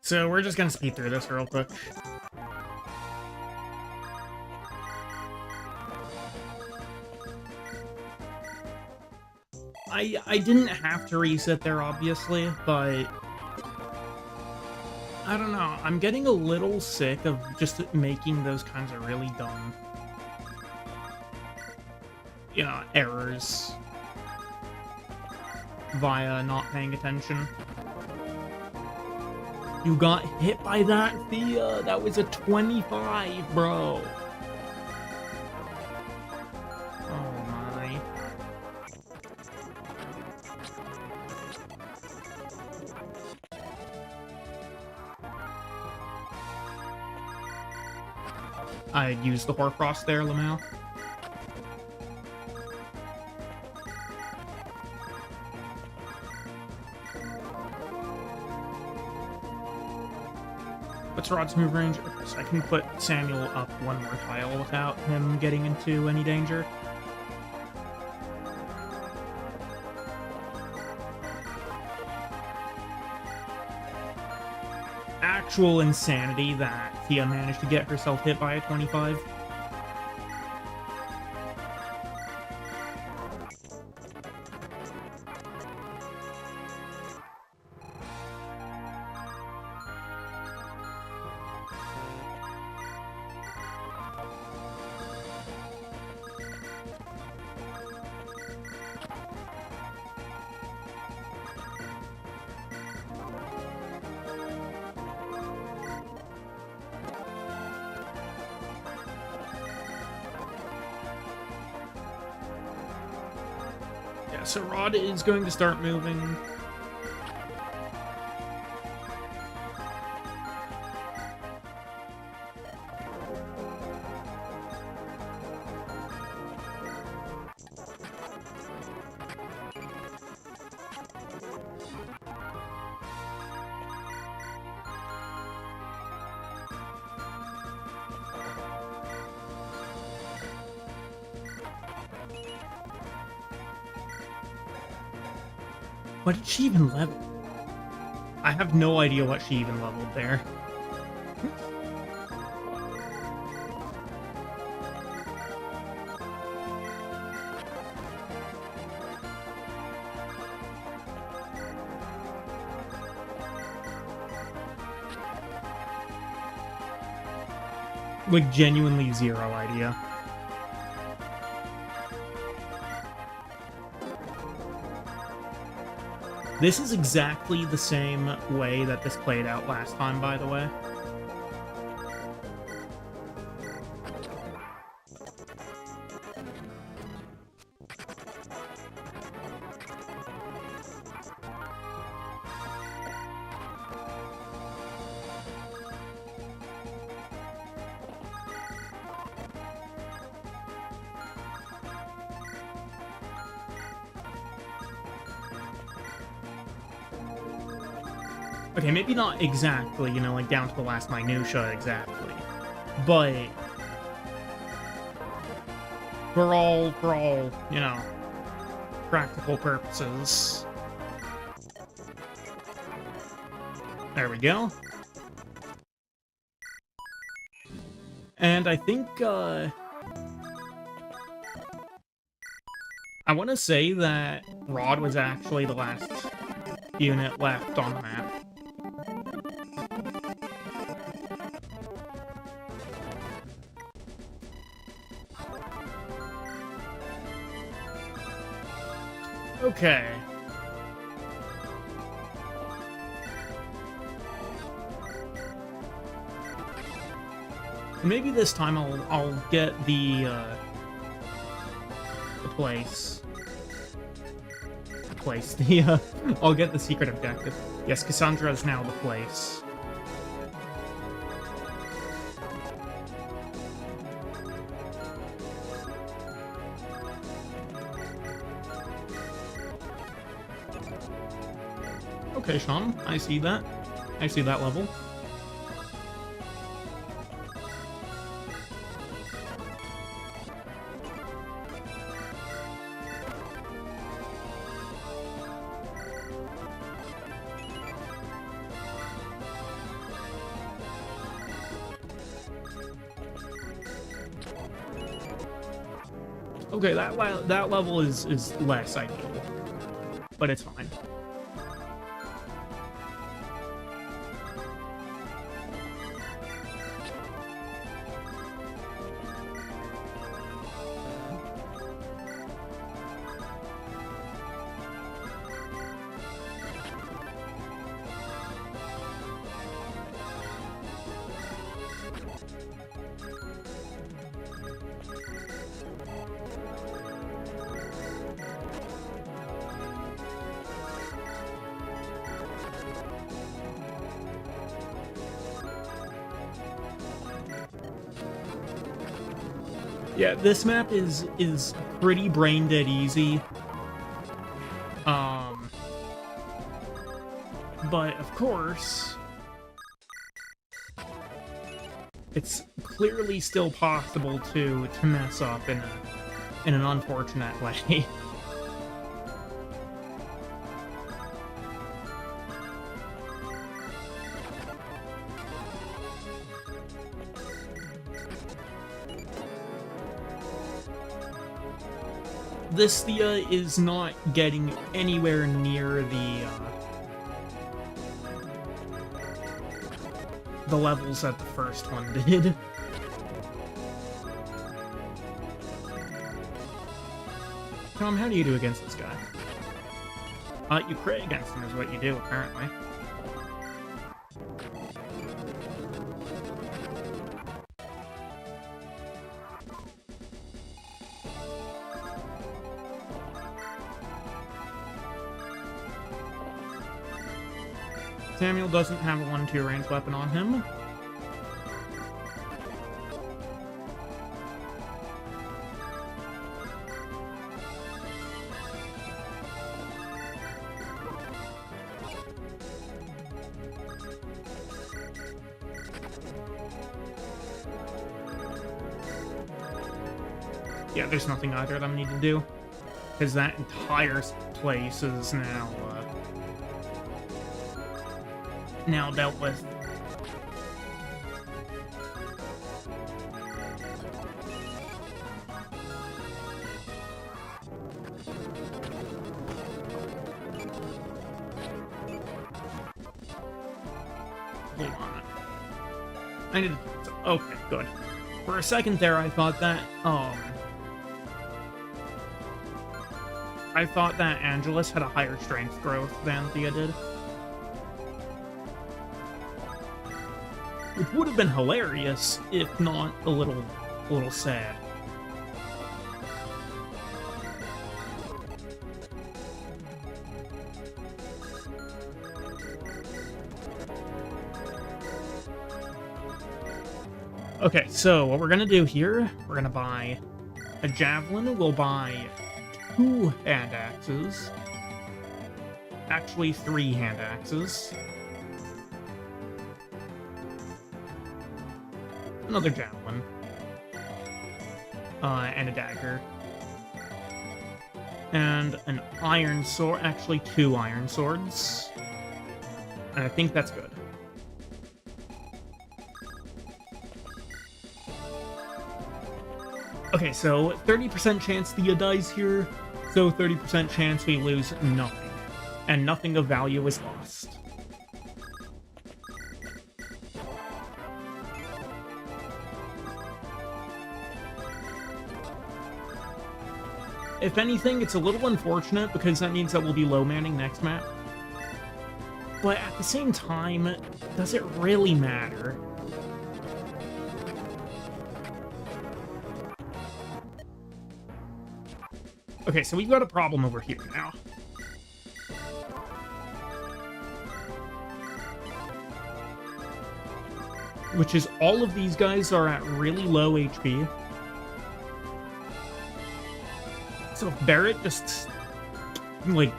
So we're just gonna speed through this real quick. I didn't have to reset there, obviously, but I don't know. I'm getting a little sick of just making those kinds of really dumb, you know, errors via not paying attention. You got hit by that, Thea? That was a 25, bro. Oh my. I used the Hoarfrost there, Lamau. What's Rod's move range? So I can put Samuel up one more tile without him getting into any danger. Actual insanity that Thea managed to get herself hit by a 25. Yeah, so Rod is going to start moving. What did she even level? I have no idea what she even leveled there. Like, genuinely zero idea. This is exactly the same way that this played out last time, by the way. Okay, maybe not exactly, you know, like down to the last minutia exactly, but for all, you know, practical purposes. There we go. And I think, I want to say that Rod was actually the last unit left on the map. Okay. Maybe this time I'll get the place. I'll get the secret objective. Yes, Cassandra is now the place. Okay, Sean, I see that. I see that level. Okay, that level is less ideal, but it's fine. Yeah, this map is pretty brain dead easy. But of course, it's clearly still possible to mess up in an unfortunate way. This Thea is not getting anywhere near the levels that the first one did. Tom, how do you do against this guy? You pray against him is what you do, apparently. Samuel doesn't have a 1-2 range weapon on him. Yeah, there's nothing either of them need to do, because that entire place is now dealt with. Hold on. I need to... Okay, good. For a second there, I thought that, Angelus had a higher strength growth than Thea did. Which would have been hilarious, if not a little sad. Okay, so what we're gonna do here, we're gonna buy a javelin, we'll buy 2 hand axes. Actually, 3 hand axes. Another javelin. And a dagger. And an iron sword, actually 2 iron swords. And I think that's good. Okay, so 30% chance Thea dies here. So 30% chance we lose nothing. And nothing of value is lost. If anything, it's a little unfortunate because that means that we'll be low manning next map. But at the same time, does it really matter? Okay, so we've got a problem over here now. Which is all of these guys are at really low HP. So if Barrett just, like,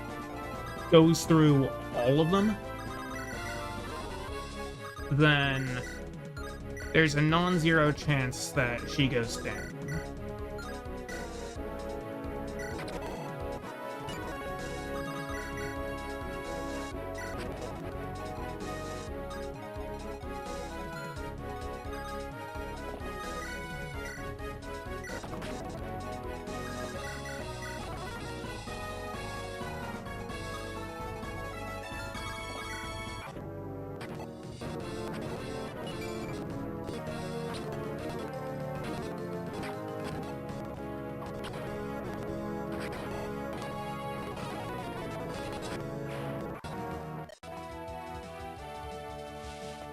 goes through all of them, then there's a non-zero chance that she goes down.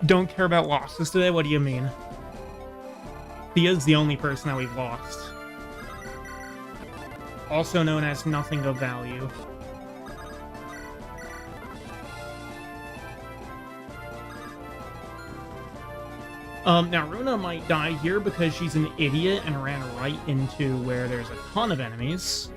Don't care about losses today? What do you mean? Thea's the only person that we've lost. Also known as nothing of value. Now Runa might die here because she's an idiot and ran right into where there's a ton of enemies.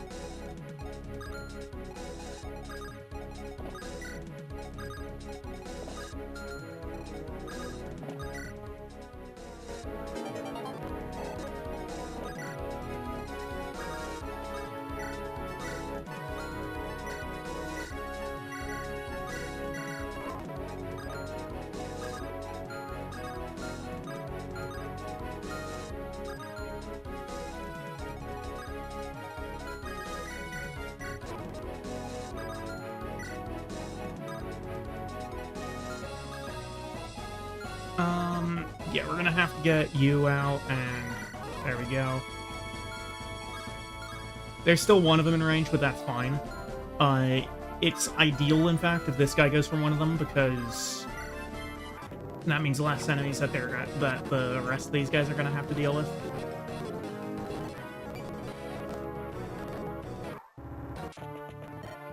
Yeah, we're gonna have to get you out, and there we go. There's still one of them in range, but that's fine. It's ideal, in fact, if this guy goes for one of them, because that means less enemies that the rest of these guys are gonna have to deal with.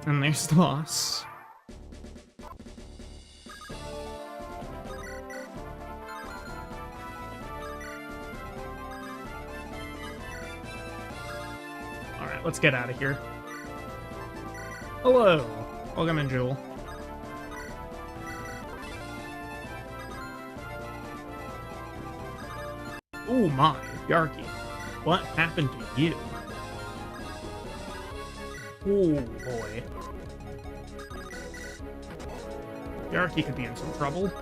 And there's the boss. Let's get out of here. Hello. Welcome in, Jewel. Oh my, Yarky. What happened to you? Oh boy. Yarky could be in some trouble.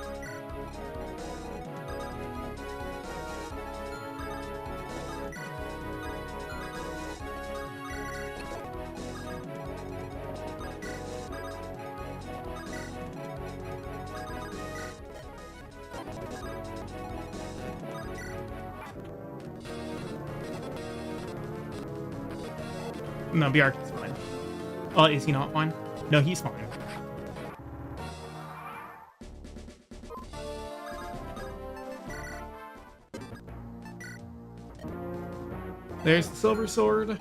No, Bjarki's fine. Oh, is he not fine? No, he's fine. There's the silver sword.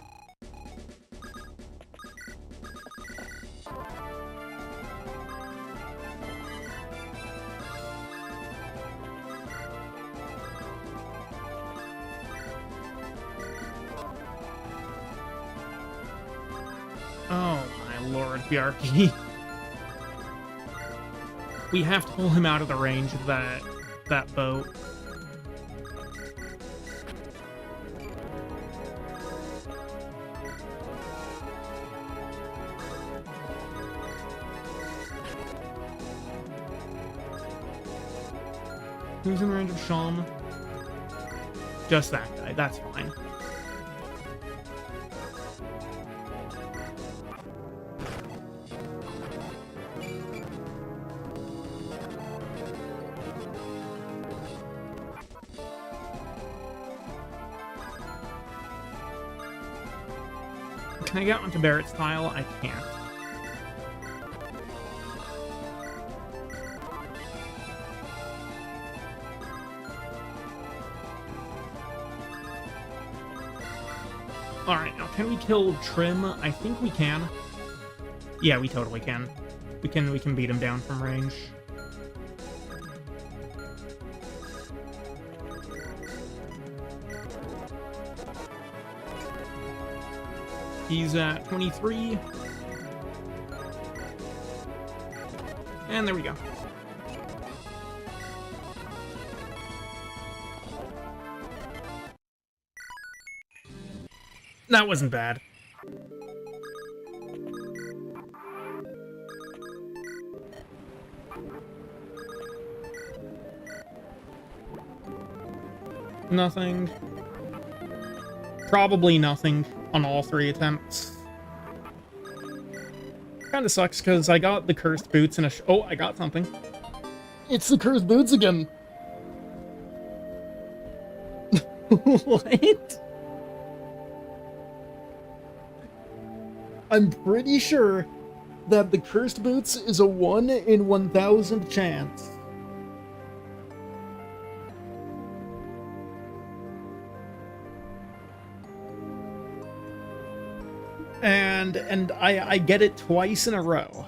Oh my lord, Bjarki. We have to pull him out of the range of that boat. Who's in range of Sham? Just that guy, that's fine. Can I get onto Barrett's tile? I can't. Alright, now can we kill Trim? I think we can. Yeah, we totally can. We can beat him down from range. He's at 23. And there we go. That wasn't bad. Nothing. Probably nothing on all 3 attempts. Kinda sucks, because I got the cursed boots and a oh, I got something. It's the cursed boots again! What? I'm pretty sure that the cursed boots is a 1 in 1,000 chance. And I get it twice in a row.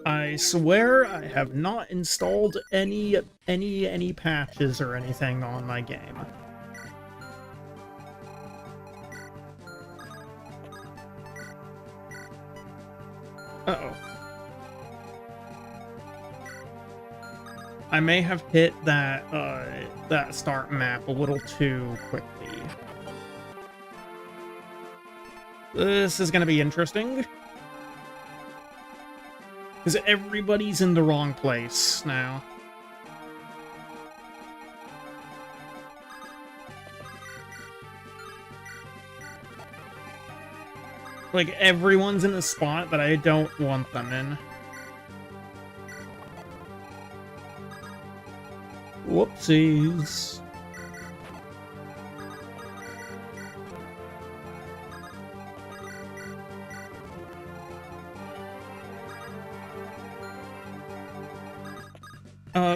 I swear I have not installed any patches or anything on my game. Uh-oh. I may have hit that that start map a little too quickly. This is gonna be interesting. Because everybody's in the wrong place now. Like, everyone's in a spot that I don't want them in. Whoopsies.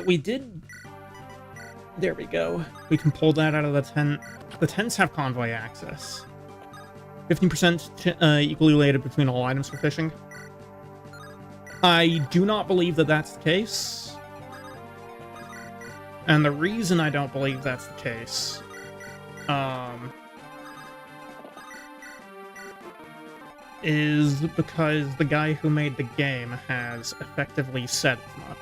We did... There we go. We can pull that out of the tent. The tents have convoy access. 15% equally related between all items for fishing. I do not believe that that's the case. And the reason I don't believe that's the case, is because the guy who made the game has effectively said as much.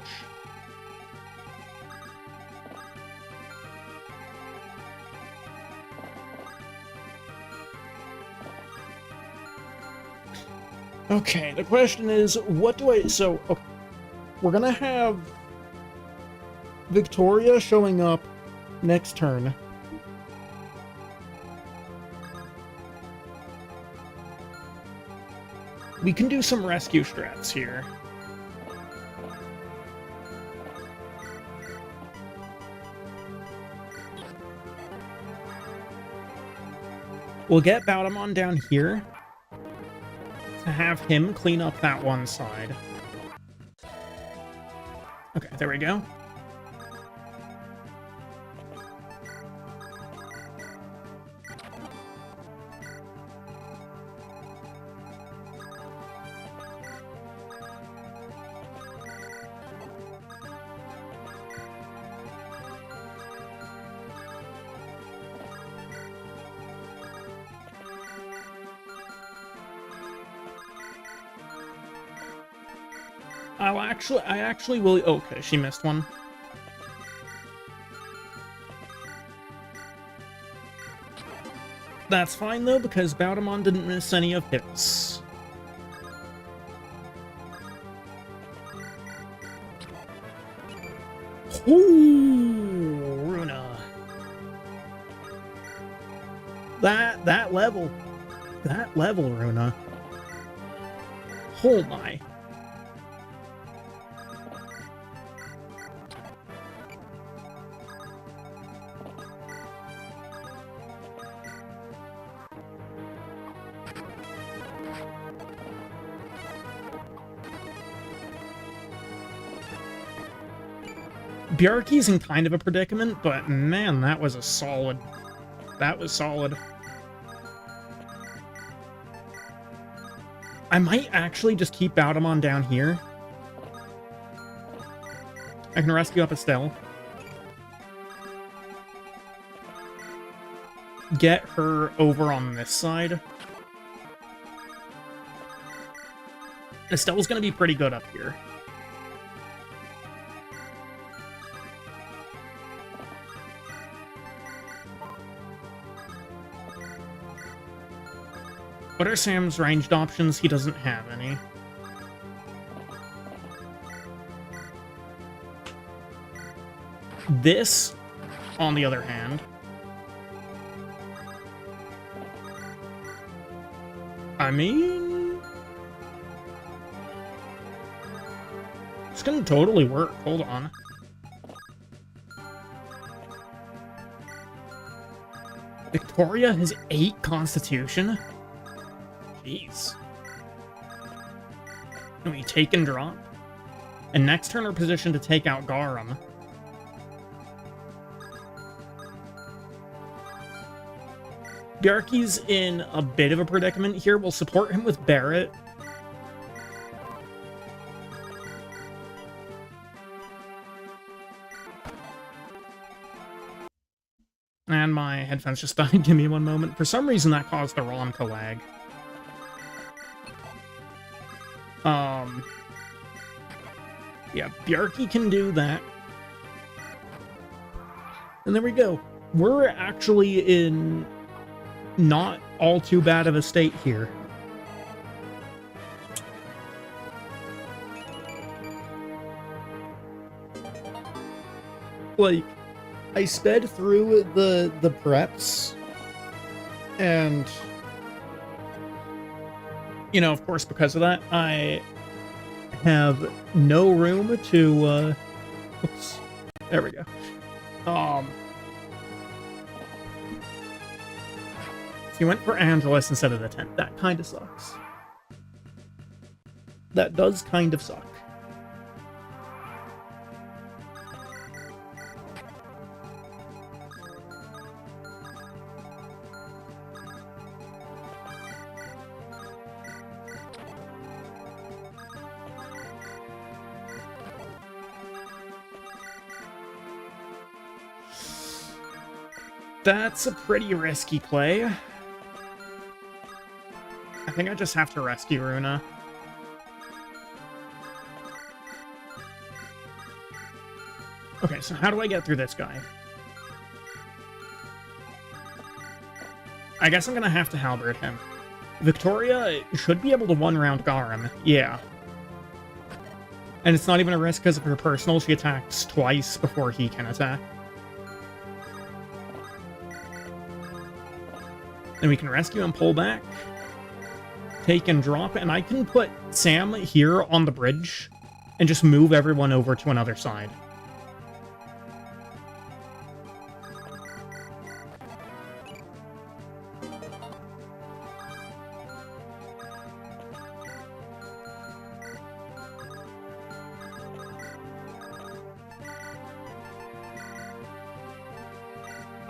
Okay, the question is, what do I... So, okay, we're gonna have Victoria showing up next turn. We can do some rescue strats here. We'll get Baudemont down here to have him clean up that one side. Okay, there we go. I actually will... Okay, she missed one. That's fine, though, because Baudemont didn't miss any of his. Ooh, Runa. That level, Runa. Oh my. Bjarki's in kind of a predicament, but man, that was a solid... That was solid. I might actually just keep Bautamon down here. I can rescue up Estelle. Get her over on this side. Estelle's gonna be pretty good up here. What are Sam's ranged options? He doesn't have any. This, on the other hand... I mean... It's gonna totally work. Hold on. Victoria has 8 Constitution? Jeez. And we take and drop. And next turn, our position to take out Garum. Bjarki's in a bit of a predicament here. We'll support him with Barret. And my headphones just died. Give me one moment. For some reason, that caused the ROM to lag. Yeah, Bjarki can do that. And there we go. We're actually in not all too bad of a state here. Like, I sped through the preps, and, you know, of course, because of that, I have no room to, oops, there we go. He went for Angelus instead of the tent. That kind of sucks. That does kind of suck. That's a pretty risky play. I think I just have to rescue Runa. Okay, so how do I get through this guy? I guess I'm gonna have to halberd him. Victoria should be able to one-round Garum. Yeah. And it's not even a risk because of her personal. She attacks twice before he can attack. Then we can rescue and pull back. Take and drop, and I can put Sam here on the bridge and just move everyone over to another side.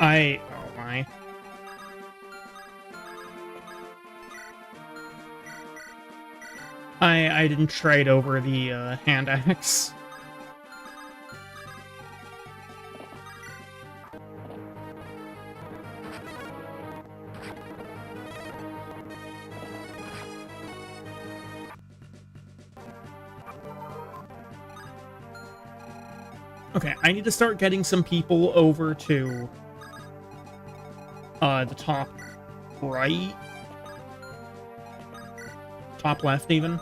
Oh my. I didn't trade over the hand axe. Okay, I need to start getting some people over to the top right. Top left, even.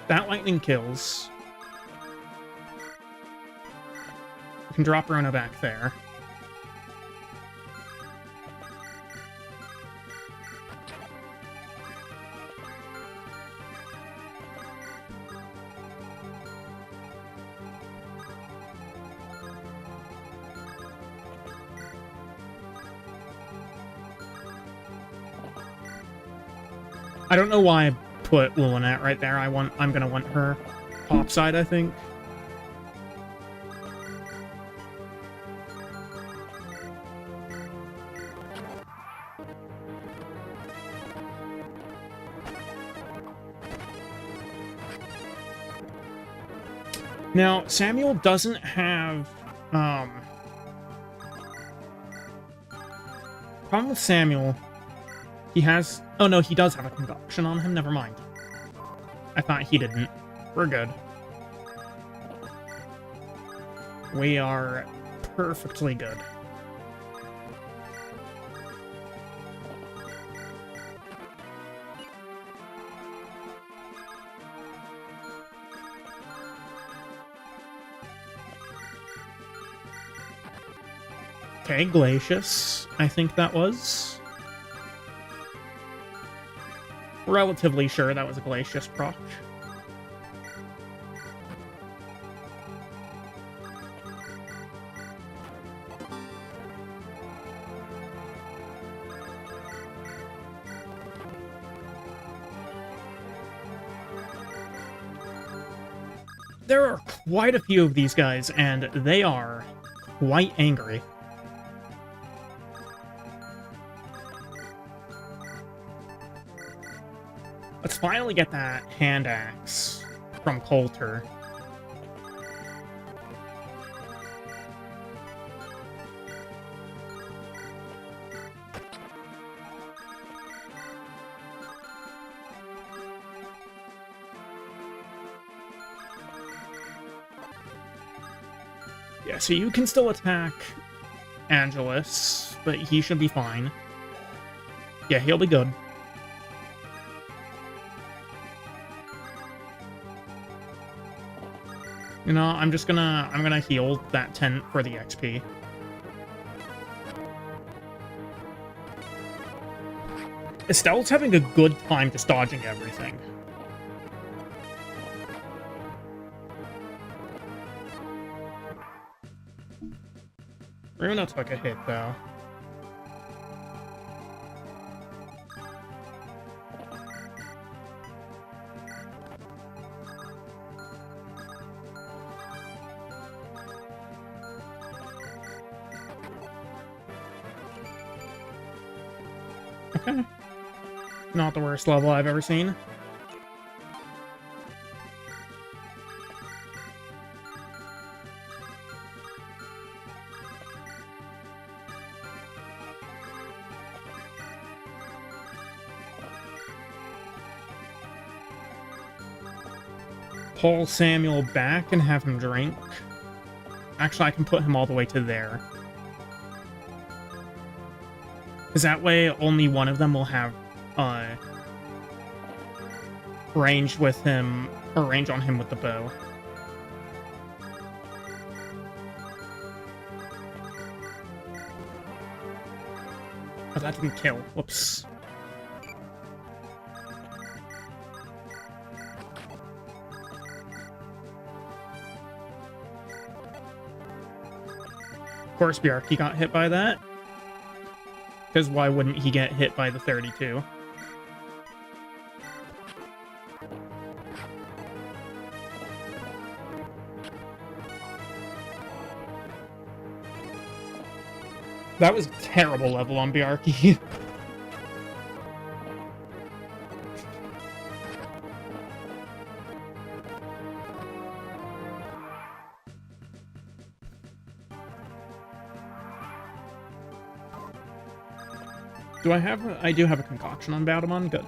That lightning kills. We can drop Rona back there. I don't know why I put Lunatic right there. I'm gonna want her topside, I think. Now, Samuel doesn't have, problem with Samuel, he has, oh no, he does have a concoction on him, never mind. I thought he didn't. We're good. We are perfectly good. Okay, Glacius, I think that was. Relatively sure that was a Glacius proc. There are quite a few of these guys, and they are quite angry. Let's finally get that hand axe from Coulter. Yeah, so you can still attack Angelus, but he should be fine. Yeah, he'll be good. You know, I'm gonna heal that 10 for the XP. Estelle's having a good time just dodging everything. Runa took a hit, though. Okay. Not the worst level I've ever seen. Pull Samuel back and have him drink. Actually, I can put him all the way to there. Because that way, only one of them will have range with him, or range on him with the bow. Oh, that didn't kill. Whoops. Of course, Bjarki got hit by that. Because why wouldn't he get hit by the 32? That was a terrible level on Bjarki. I do have a concoction on Baudemon? Good.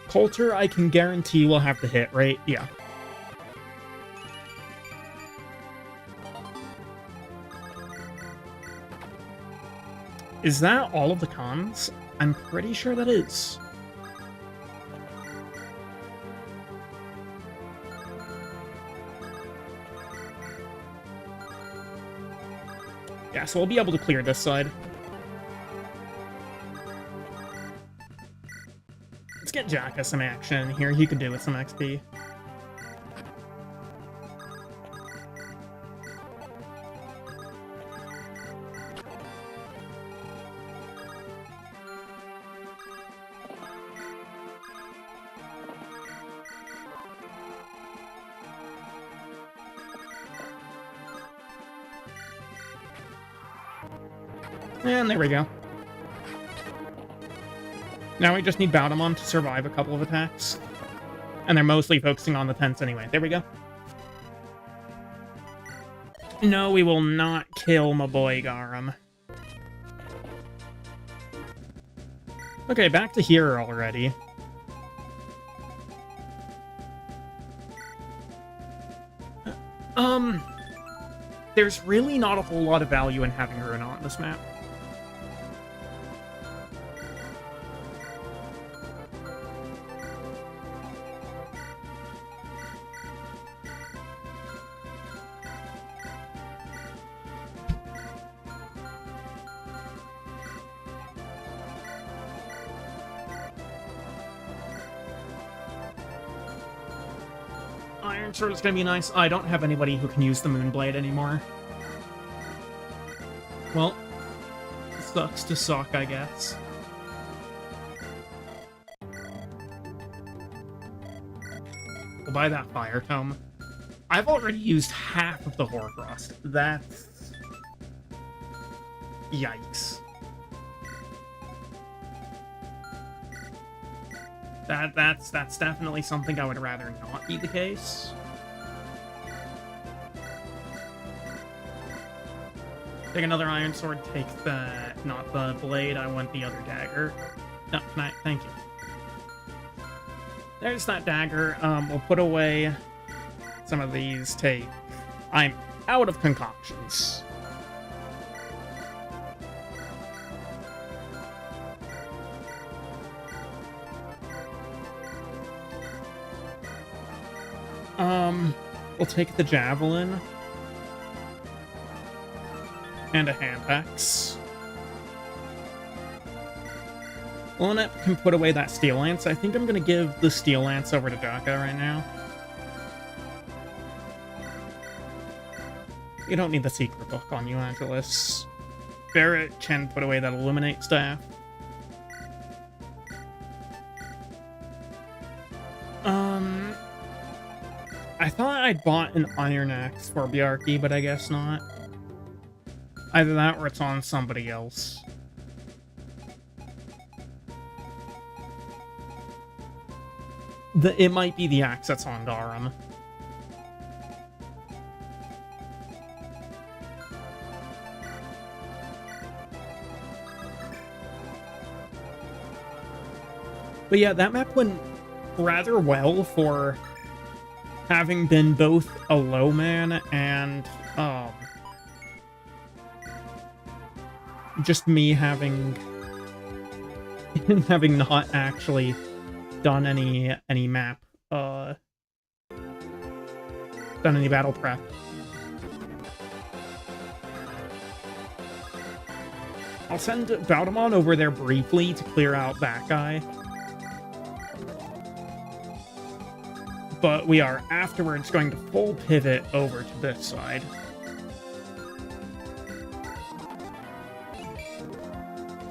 Coulter, I can guarantee will have the hit rate. Yeah. Is that all of the cons? I'm pretty sure that is. Yeah, so we'll be able to clear this side. Let's get Jacka some action here. He could do with some XP. And there we go. Now we just need Baudemont to survive a couple of attacks. And they're mostly focusing on the tents anyway. There we go. No, we will not kill my boy Garum. Okay, back to here already. There's really not a whole lot of value in having Runa on this map. Iron Sword is going to be nice. I don't have anybody who can use the Moonblade anymore. Well, sucks to suck, I guess. We'll buy that Fire Tome. I've already used half of the Hoarfrost. That's... yikes. That's definitely something I would rather not be the case. Take another Iron Sword, take the... not the blade, I want the other dagger. No, can I... thank you. There's that dagger. We'll put away some of these, take... I'm out of concoctions. We'll take the Javelin. And a hand axe. Lunatic can put away that Steel Lance. I think I'm going to give the Steel Lance over to Jaka right now. You don't need the secret book on you, Angelus. Barrett can put away that Illuminate Staff. I thought I'd bought an Iron Axe for Bjarki, but I guess not. Either that or it's on somebody else. It might be the axe that's on Garum. But yeah, that map went rather well for having been both a low man and just me having not actually done any map done any battle prep. I'll send Baudemont over there briefly to clear out that guy. But we are afterwards going to full pivot over to this side.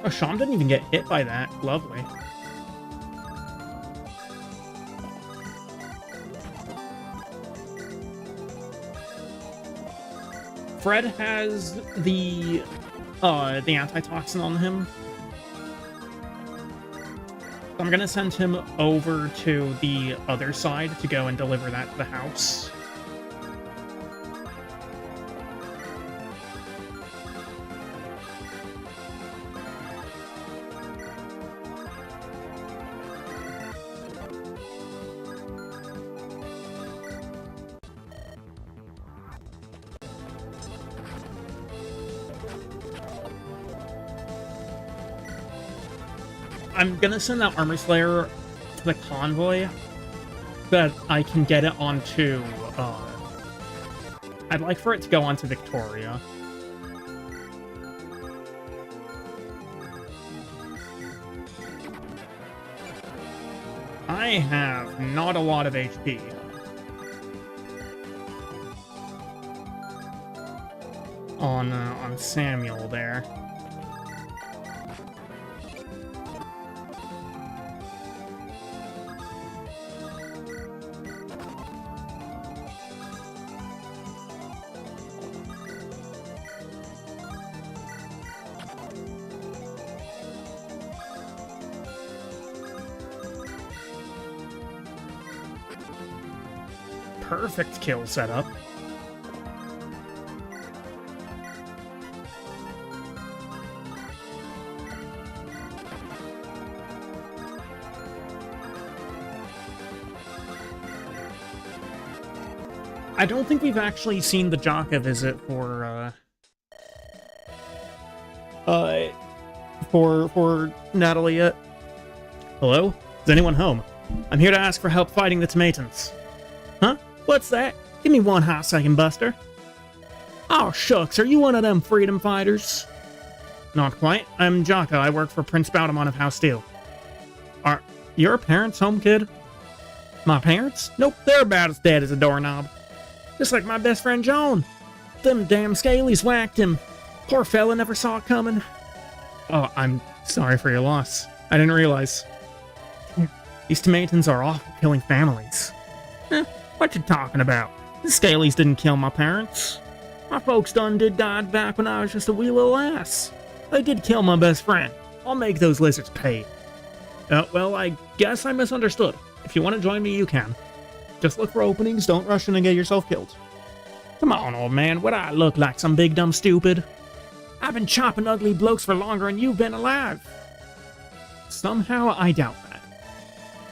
Oh, Sham didn't even get hit by that. Lovely. Fred has the antitoxin on him. I'm gonna send him over to the other side to go and deliver that to the house. I'm gonna send that Armor Slayer to the convoy so that I can get it onto, I'd like for it to go onto Victoria. I have not a lot of HP. On Samuel there. Perfect kill setup. I don't think we've actually seen the Jaka visit for Natalie yet. Hello? Is anyone home? I'm here to ask for help fighting the Tomatans. Huh? What's that? Give me one hot second, Buster. Oh, shucks, are you one of them freedom fighters? Not quite. I'm Jaka. I work for Prince Baudemont of House Steel. Are your parents home, kid? My parents? Nope, they're about as dead as a doorknob. Just like my best friend John. Them damn scalies whacked him. Poor fella never saw it coming. Oh, I'm sorry for your loss. I didn't realize. These Tomatans are awful, killing families. What you talking about? The scalies didn't kill my parents. My folks done did died back when I was just a wee little ass. They did kill my best friend. I'll make those lizards pay. Well, I guess I misunderstood. If you want to join me, you can. Just look for openings, don't rush in and get yourself killed. Come on, old man, what I look like, some big dumb stupid? I've been chopping ugly blokes for longer than you've been alive. Somehow, I doubt that.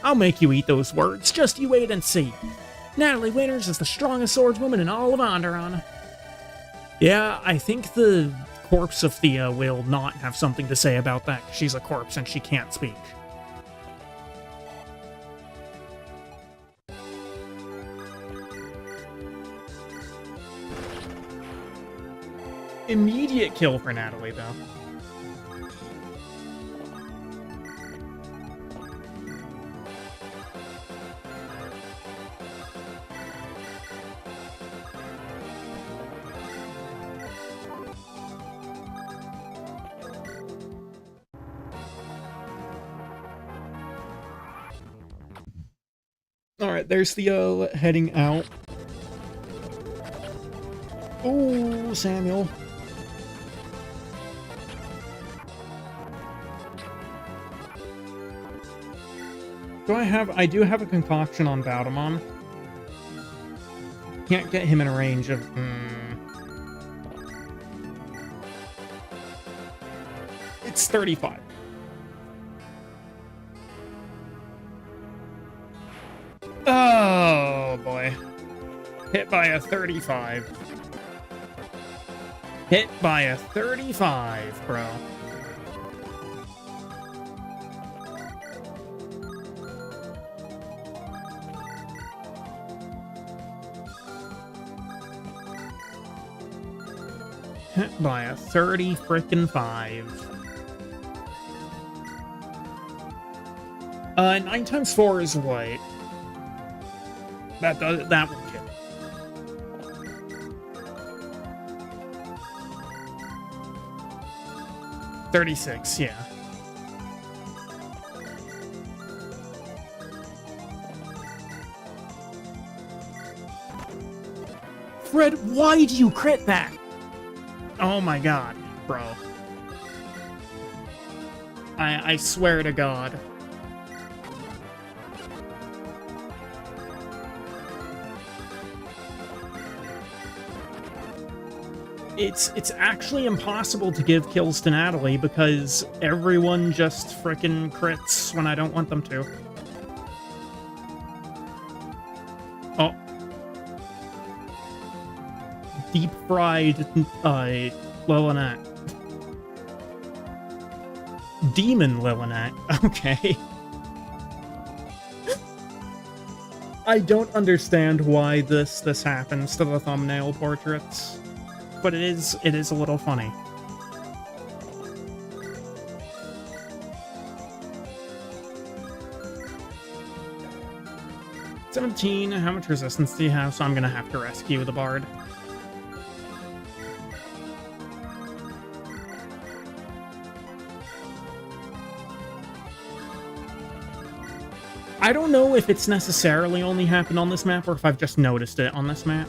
I'll make you eat those words, just you wait and see. Natalie Winters is the strongest swordswoman in all of Andaron. Yeah, I think the corpse of Thea will not have something to say about that. She's a corpse and she can't speak. Immediate kill for Natalie, though. Alright, there's Theo heading out. Oh, Samuel. I do have a concoction on Baudemont. Can't get him in a range of... It's 35. Oh, boy. Hit by a 35. Hit by a 35, bro. Hit by a 30 frickin' 5. 9 times 4 is what? That will kill. $36, yeah. Fred, why do you crit that? Oh my god, bro. I swear to God. It's actually impossible to give kills to Natalie because everyone just frickin' crits when I don't want them to. Oh. Deep fried, Lilinet. Demon Lilinet. Okay. I don't understand why this happens to the thumbnail portraits, but it is a little funny. 17. How much resistance do you have? So I'm gonna have to rescue the bard. I don't know if it's necessarily only happened on this map or if I've just noticed it on this map.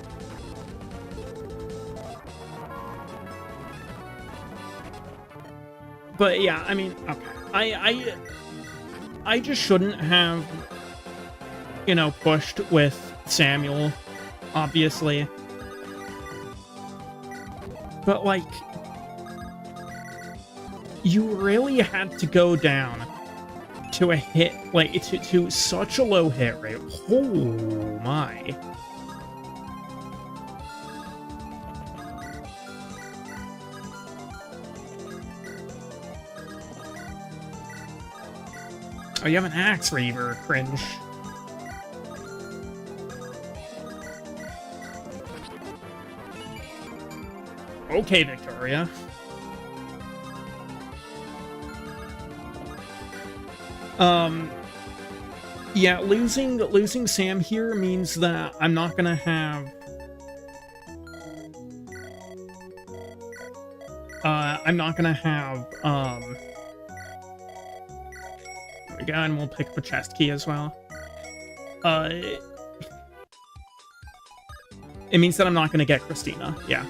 But yeah, I mean, okay. I just shouldn't have, you know, pushed with Samuel, obviously. But, like, you really had to go down to a hit, like, to such a low hit rate. Oh, my. Oh, you have an Axe Reaver. Cringe. Okay, Victoria. Yeah, losing Sam here means that I'm not gonna have... I'm not gonna have, Again, we'll pick the chest key as well. It means that I'm not gonna get Christina, yeah.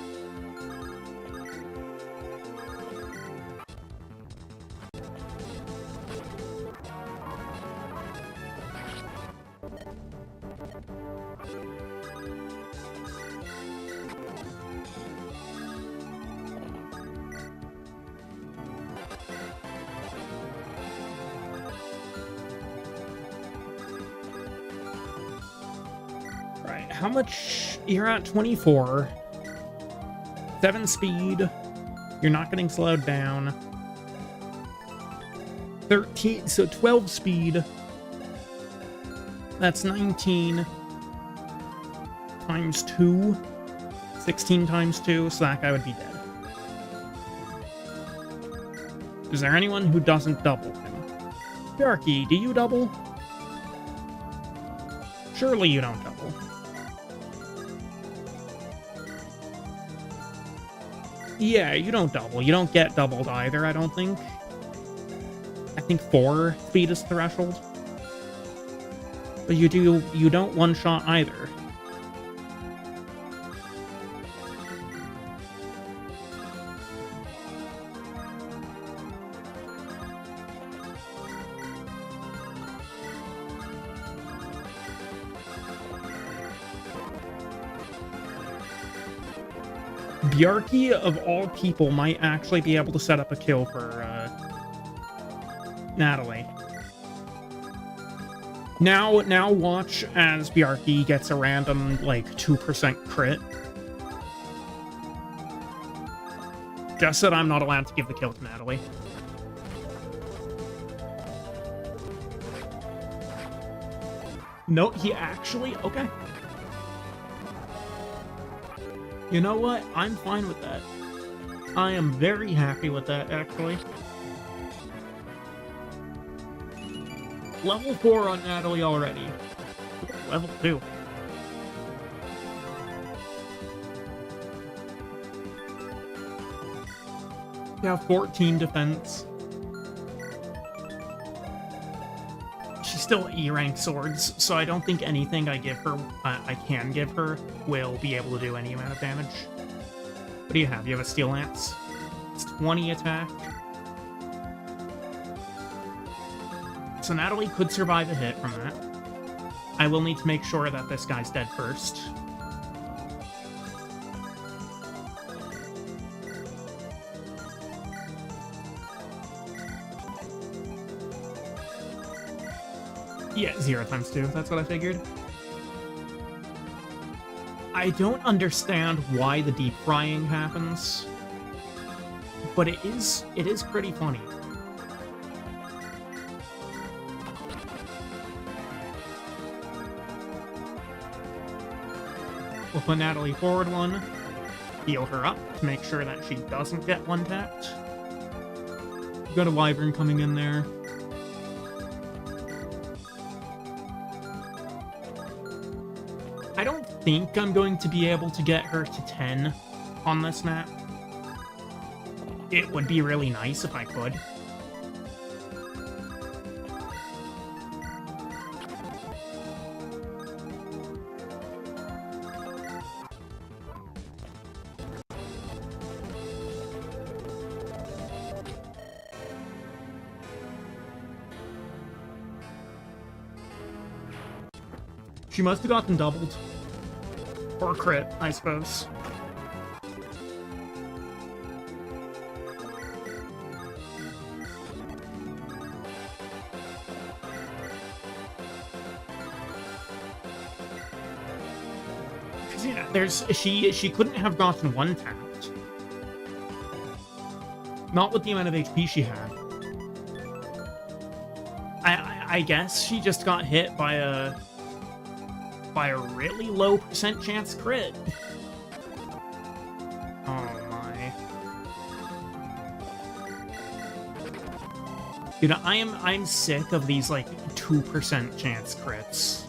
How much? You're at 24. 7 speed. You're not getting slowed down. 13, so 12 speed. That's 19 times 2. 16 times 2, so that guy would be dead. Is there anyone who doesn't double him? Bjarki, do you double? Surely you don't double. Yeah, you don't double. You don't get doubled either, I don't think. I think 4 speed is threshold. But you don't one-shot either. Bjarki, of all people, might actually be able to set up a kill for Natalie. Now watch as Bjarki gets a random, like, 2% crit. Just that I'm not allowed to give the kill to Natalie. No, he actually... Okay. You know what? I'm fine with that. I am very happy with that, actually. Level 4 on Natalie already. Level 2. You have 14 defense. She's still E-rank swords, so I don't think anything I give her, I can give her, will be able to do any amount of damage. What do you have? You have a Steel Lance. It's 20 attack. So Natalie could survive a hit from that. I will need to make sure that this guy's dead first. Yeah, 0 times 2. That's what I figured. I don't understand why the deep frying happens, but it is pretty funny. We'll put Natalie forward 1, heal her up to make sure that she doesn't get one-tapped. Got a Wyvern coming in there. think I'm going to be able to get her to 10 on this map. It would be really nice if I could. She must have gotten doubled. Or crit, I suppose. Because yeah, she couldn't have gotten one tapped. Not with the amount of HP she had. I guess she just got hit by a really low percent chance crit. Oh my. Dude, I'm sick of these like 2% chance crits.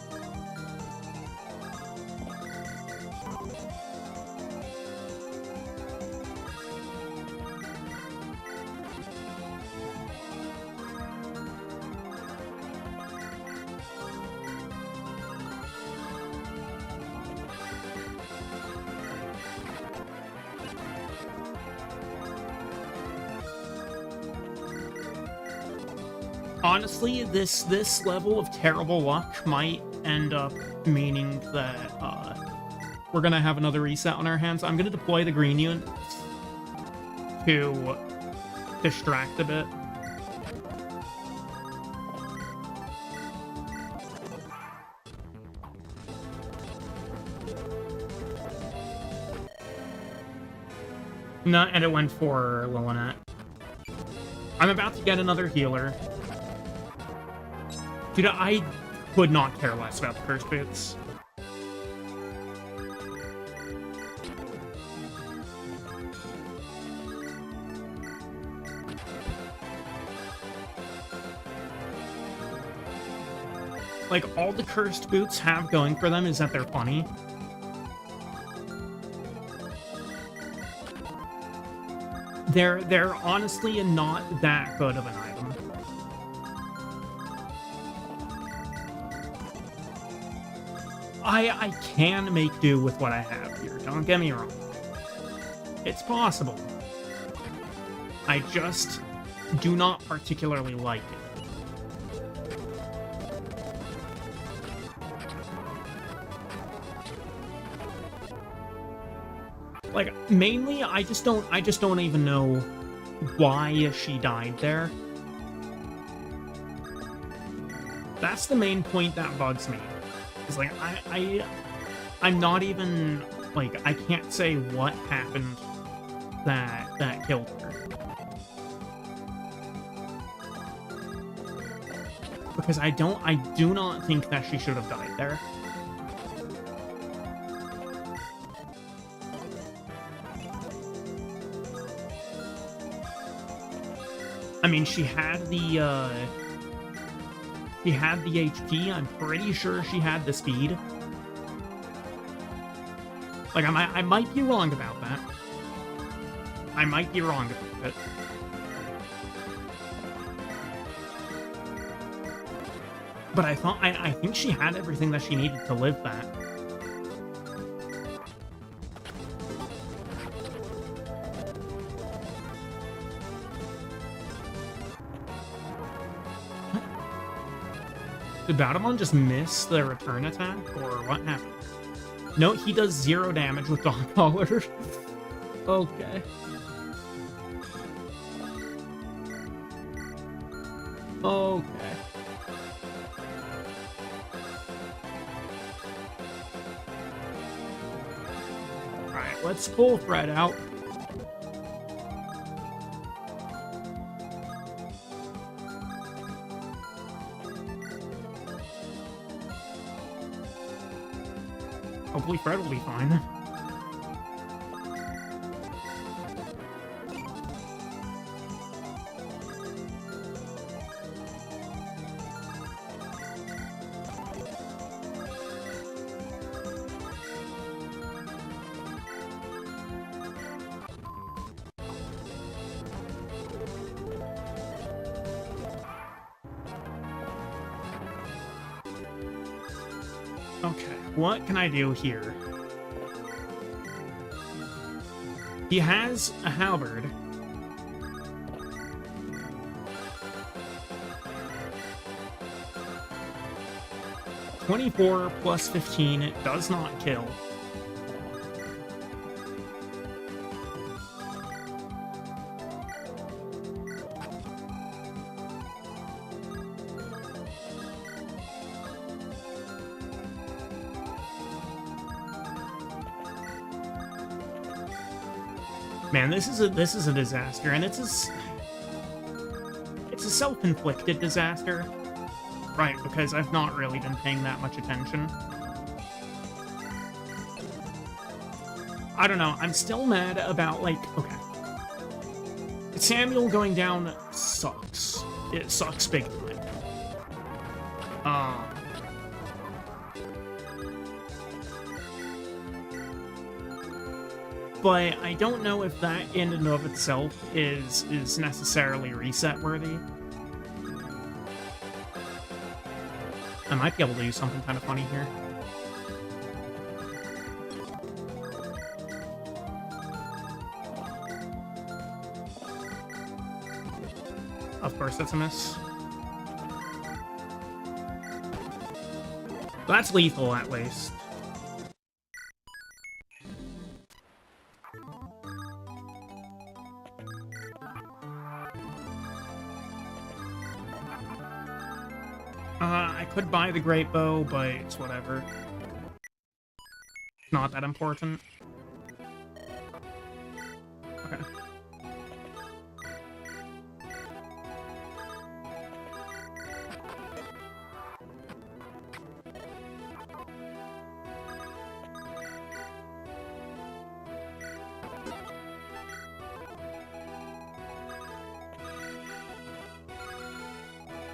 Honestly, this level of terrible luck might end up meaning that we're gonna have another reset on our hands. I'm gonna deploy the green unit to distract a bit. No, and it went for Lunatic. I'm about to get another healer. Dude, I could not care less about the cursed boots. Like, all the cursed boots have going for them is that they're funny. They're honestly not that good of an item. I can make do with what I have here, don't get me wrong. It's possible. I just do not particularly like it. Like, mainly, I just don't even know why she died there. That's the main point that bugs me. It's like, I'm not even, like, I can't say what happened that killed her. Because I do not think that she should have died there. I mean, she had the HP. I'm pretty sure she had the speed. Like, I might be wrong about that. I might be wrong about it. But I think she had everything that she needed to live that. Did Battlemon just miss the return attack, or what happened? No, he does 0 damage with Dog Collar. Okay. Okay. Alright, let's pull Fred out. Hopefully Fred will be fine. Okay, what can I do here? He has a halberd. (24 plus 15) it does not kill. Man, this is a disaster, and it's a self-inflicted disaster. Right, because I've not really been paying that much attention. I don't know, I'm still mad about, like, okay. Samuel going down sucks. It sucks big time. But I don't know if that in and of itself is necessarily reset worthy. I might be able to do something kind of funny here. Of course, that's a miss. That's lethal, at least. I could buy the great bow, but it's whatever. Not that important. Okay.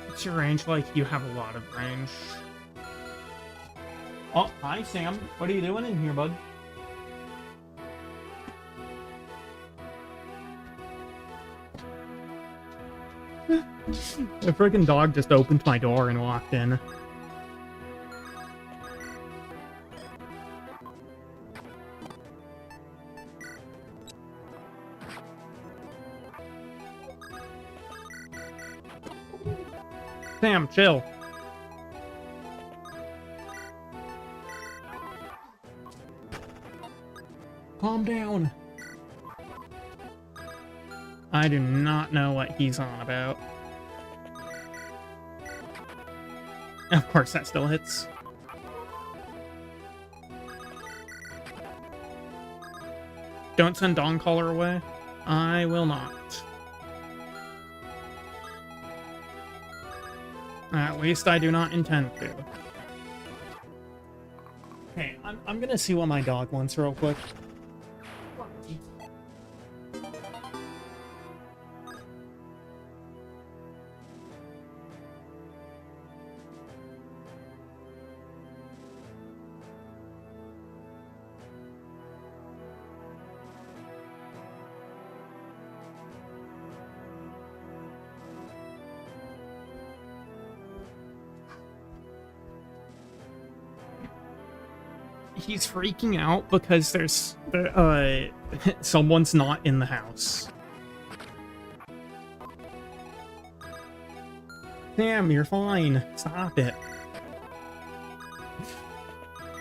What's your range like? You have a lot of range. Oh, hi, Sam. What are you doing in here, bud? The friggin' dog just opened my door and walked in. Sam, chill. Calm down. I do not know what he's on about. Of course, that still hits. Don't send Dawn Caller away. I will not. At least I do not intend to. Hey, I'm gonna see what my dog wants real quick. He's freaking out because there's someone's not in the house. Sam, you're fine. Stop it.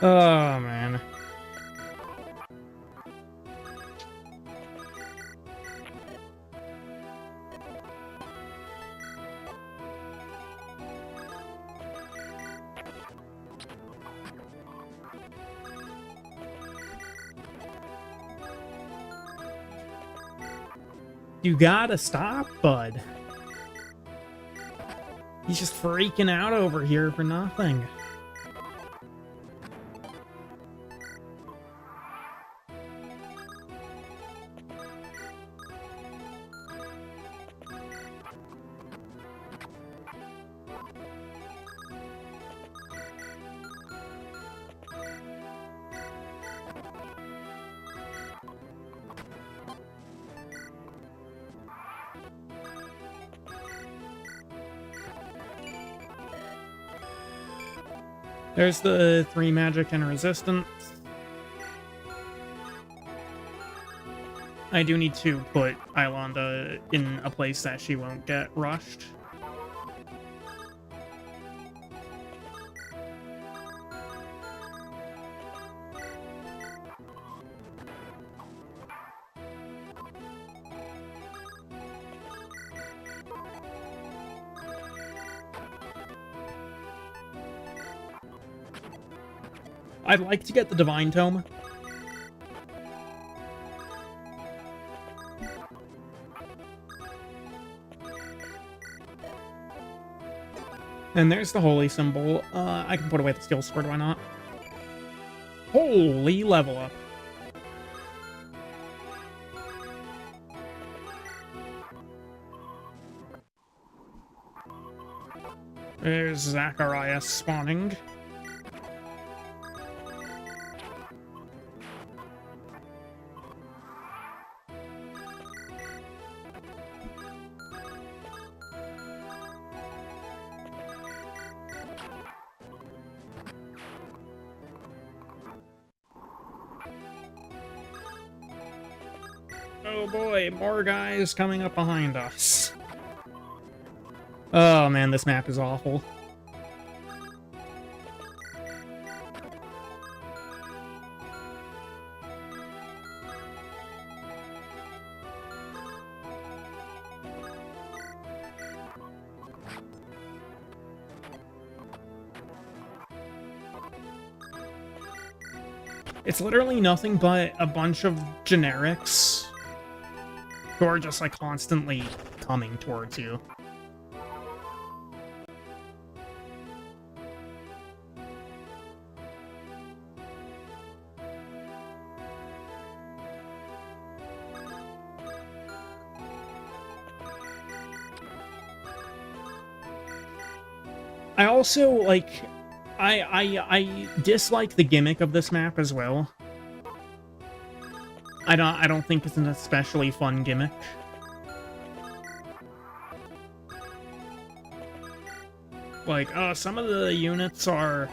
Oh, man. You gotta stop, bud. He's just freaking out over here for nothing. There's the 3 magic and resistance. I do need to put Ilonda in a place that she won't get rushed. I'd like to get the Divine Tome. And there's the Holy Symbol. I can put away the Steel Sword, why not? Holy level up. There's Zacharias spawning. Oh boy, more guys coming up behind us. Oh man, this map is awful. It's literally nothing but a bunch of generics who are just, like, constantly coming towards you. I also, like, I dislike the gimmick of this map as well. I don't think it's an especially fun gimmick. Like, some of the units are,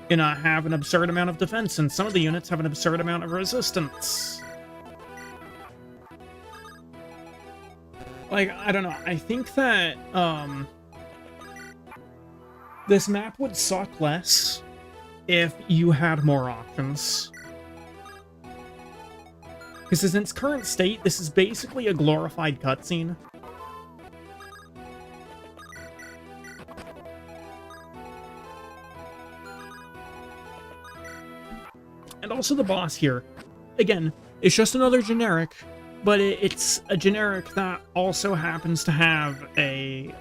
you know, have an absurd amount of defense, and some of the units have an absurd amount of resistance. Like, I don't know, I think that, this map would suck less if you had more options. Because in its current state, this is basically a glorified cutscene. And also the boss here. Again, it's just another generic, but it's a generic that also happens to have a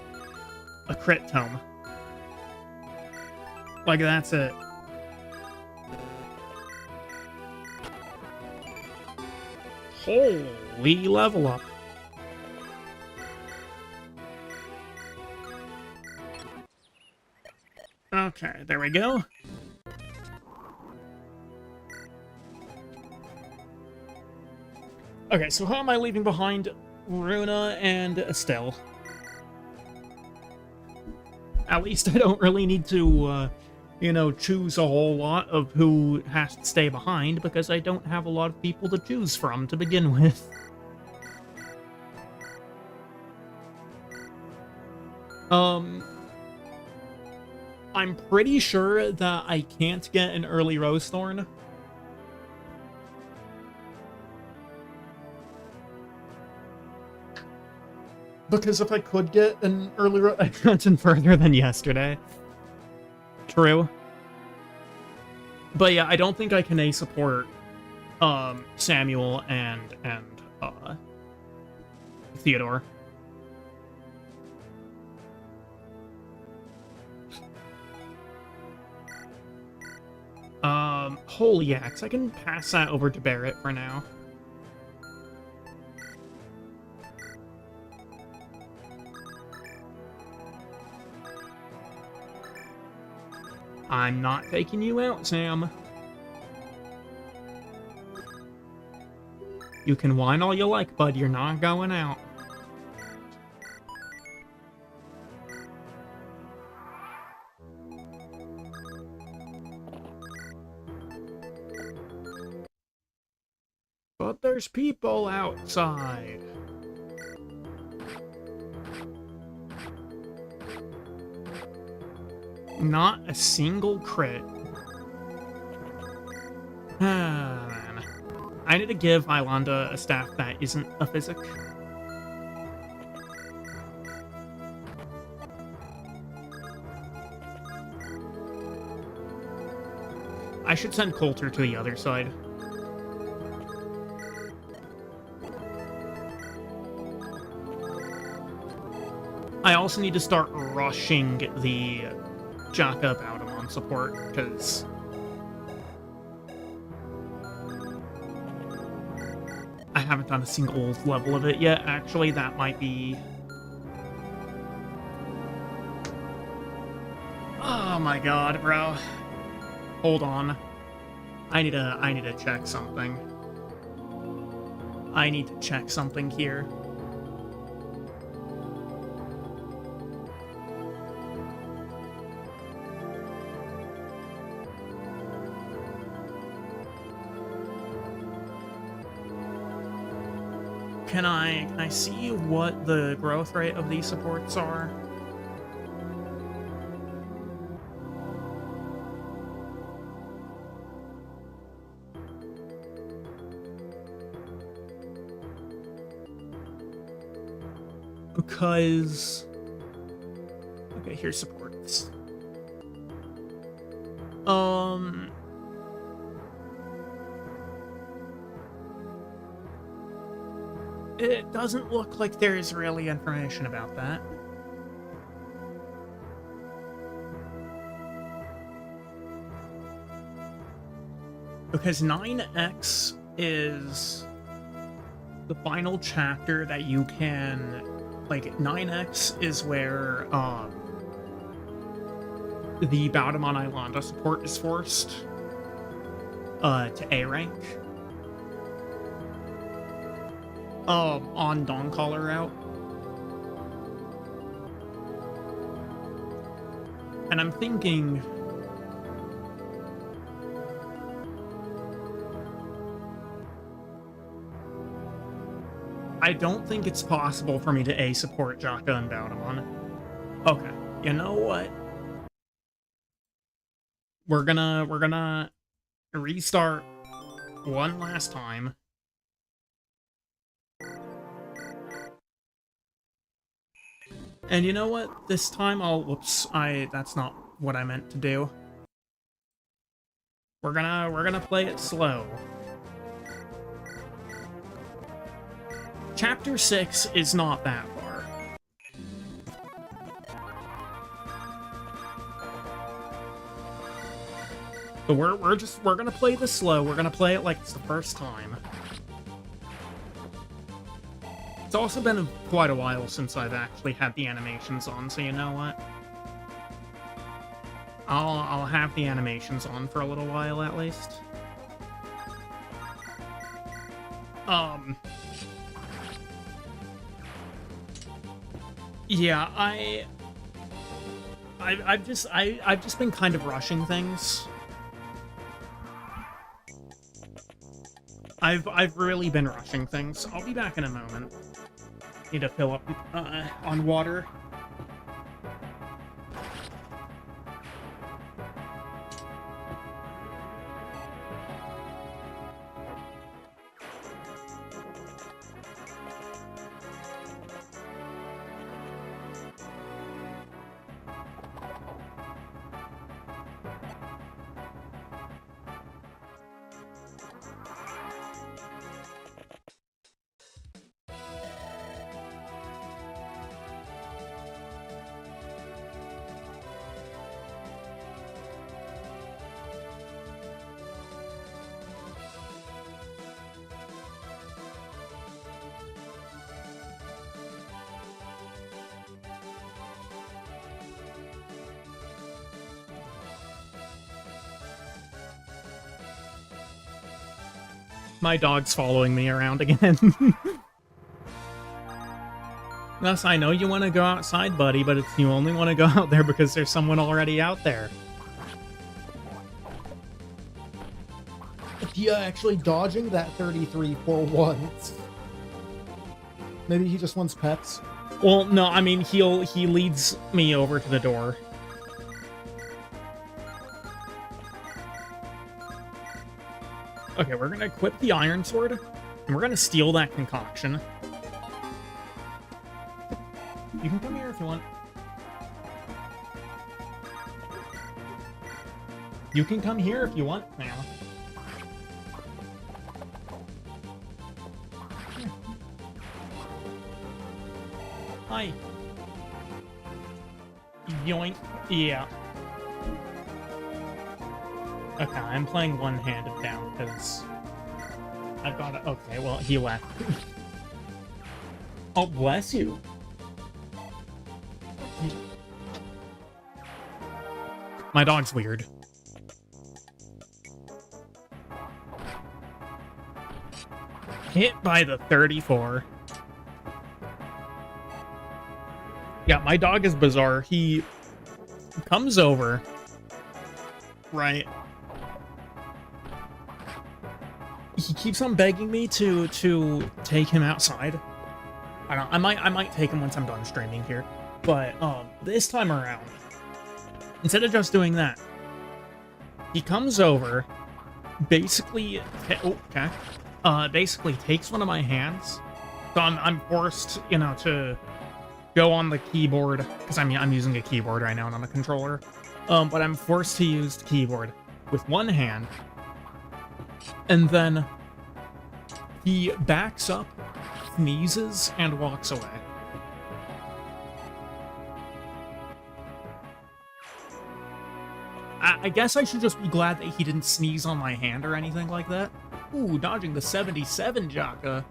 crit tome. Like, that's it. Holy level up. Okay, there we go. Okay, so how am I leaving behind? Runa and Estelle. At least I don't really need to, you know, choose a whole lot of who has to stay behind, because I don't have a lot of people to choose from to begin with. I'm pretty sure that I can't get an early Rose Thorn. Because if I could get an early Rose, I've gotten further than yesterday. True. But yeah, I don't think I can A-support Samuel and Theodore. Holy axe, I can pass that over to Barrett for now. I'm not taking you out, Sam. You can whine all you like, bud. You're not going out. But there's people outside. Not a single crit. Man. I need to give Ilanda a staff that isn't a physic. I should send Coulter to the other side. I also need to start rushing the Jaka Baudemon support, because I haven't done a single level of it yet. Actually, that might be... Oh my god, bro. Hold on. I need to check something. I need to check something here. Can I see what the growth rate of these supports are? Because... Okay, here's supports. It doesn't look like there's really information about that. Because 9X is the final chapter that you can... Like, 9X is where, the Baudemon Ilanda support is forced, to A rank. On Dawncaller route. And I'm thinking... I don't think it's possible for me to A support Jaka and Baudemon. Okay, you know what? We're gonna restart one last time. And you know what? This time whoops, that's not what I meant to do. We're gonna play it slow. Chapter 6 is not that far. But we're gonna play this slow. We're gonna play it like it's the first time. It's also been quite a while since I've actually had the animations on, so you know what? I'll have the animations on for a little while at least. Yeah, I've just been kind of rushing things. I've really been rushing things. I'll be back in a moment. Need to fill up on water. My dog's following me around again. Thus, I know you want to go outside, buddy, but you only want to go out there because there's someone already out there. he actually dodging that 33 for once. Maybe he just wants pets. Well, no, I mean, he leads me over to the door. Okay, we're gonna equip the Iron Sword, and we're gonna steal that concoction. You can come here if you want. You can come here if you want, man. Hi. Yoink. Yeah. Okay, I'm playing one-handed down because I've got it. Okay, well, he left. Oh, bless you. My dog's weird. Hit by the 34. Yeah, my dog is bizarre. He comes over, right? He keeps on begging me to take him outside. I don't know, I might take him once I'm done streaming here. But this time around, instead of just doing that, he comes over, basically basically takes one of my hands. So I'm forced, you know, to go on the keyboard, because I'm using a keyboard right now, not a controller. But I'm forced to use the keyboard with one hand, and then he backs up, sneezes, and walks away. I guess I should just be glad that he didn't sneeze on my hand or anything like that. Ooh, dodging the 77, Jaka.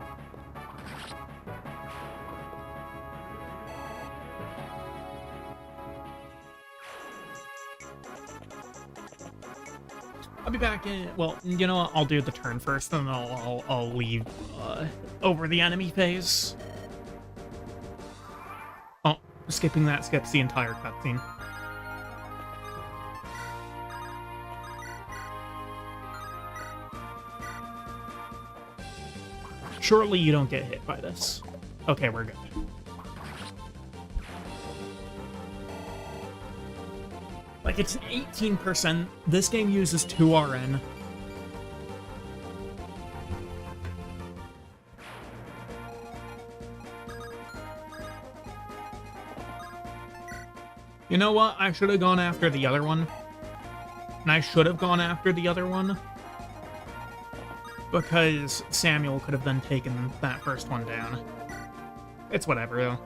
I'll be back in. Well, you know what? I'll do the turn first, and then I'll leave over the enemy phase. Oh, skipping that skips the entire cutscene. Surely you don't get hit by this. Okay, we're good. Like, it's 18%. This game uses 2 RN. You know what? I should have gone after the other one. And I should have gone after the other one, because Samuel could have then taken that first one down. It's whatever, though.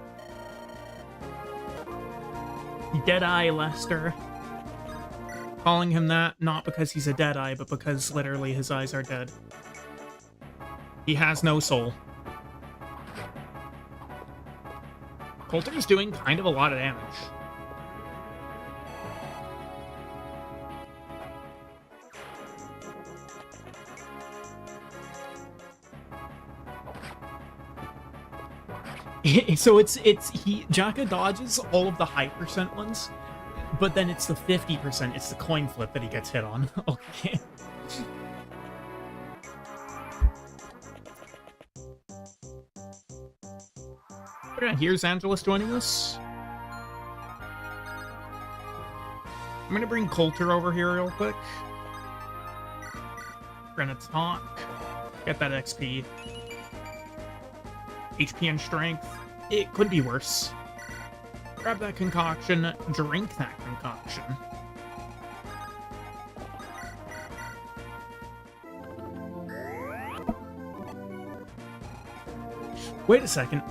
Deadeye Lester. Calling him that, not because he's a Deadeye, but because literally his eyes are dead. He has no soul. Coulter's doing kind of a lot of damage. So Jaka dodges all of the high percent ones, but then it's the 50%, it's the coin flip that he gets hit on. Okay. Okay, here's Angelus joining us. I'm gonna bring Coulter over here real quick. We're gonna talk, get that XP. HP and strength. It could be worse. Grab that concoction, drink that concoction. Wait a second.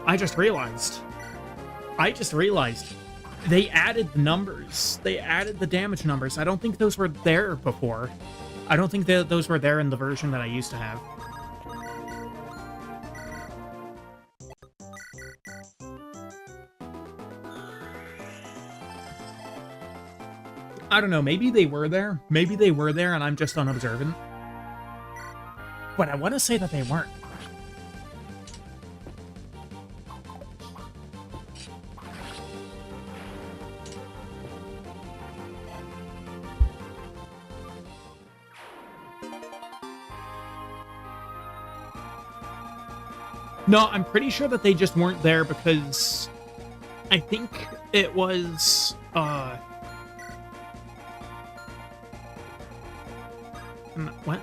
I just realized. They added the numbers. They added the damage numbers. I don't think those were there before. I don't think those were there in the version that I used to have. I don't know, maybe they were there. Maybe they were there and I'm just unobservant. But I want to say that they weren't. No, I'm pretty sure that they just weren't there because I think it was, what?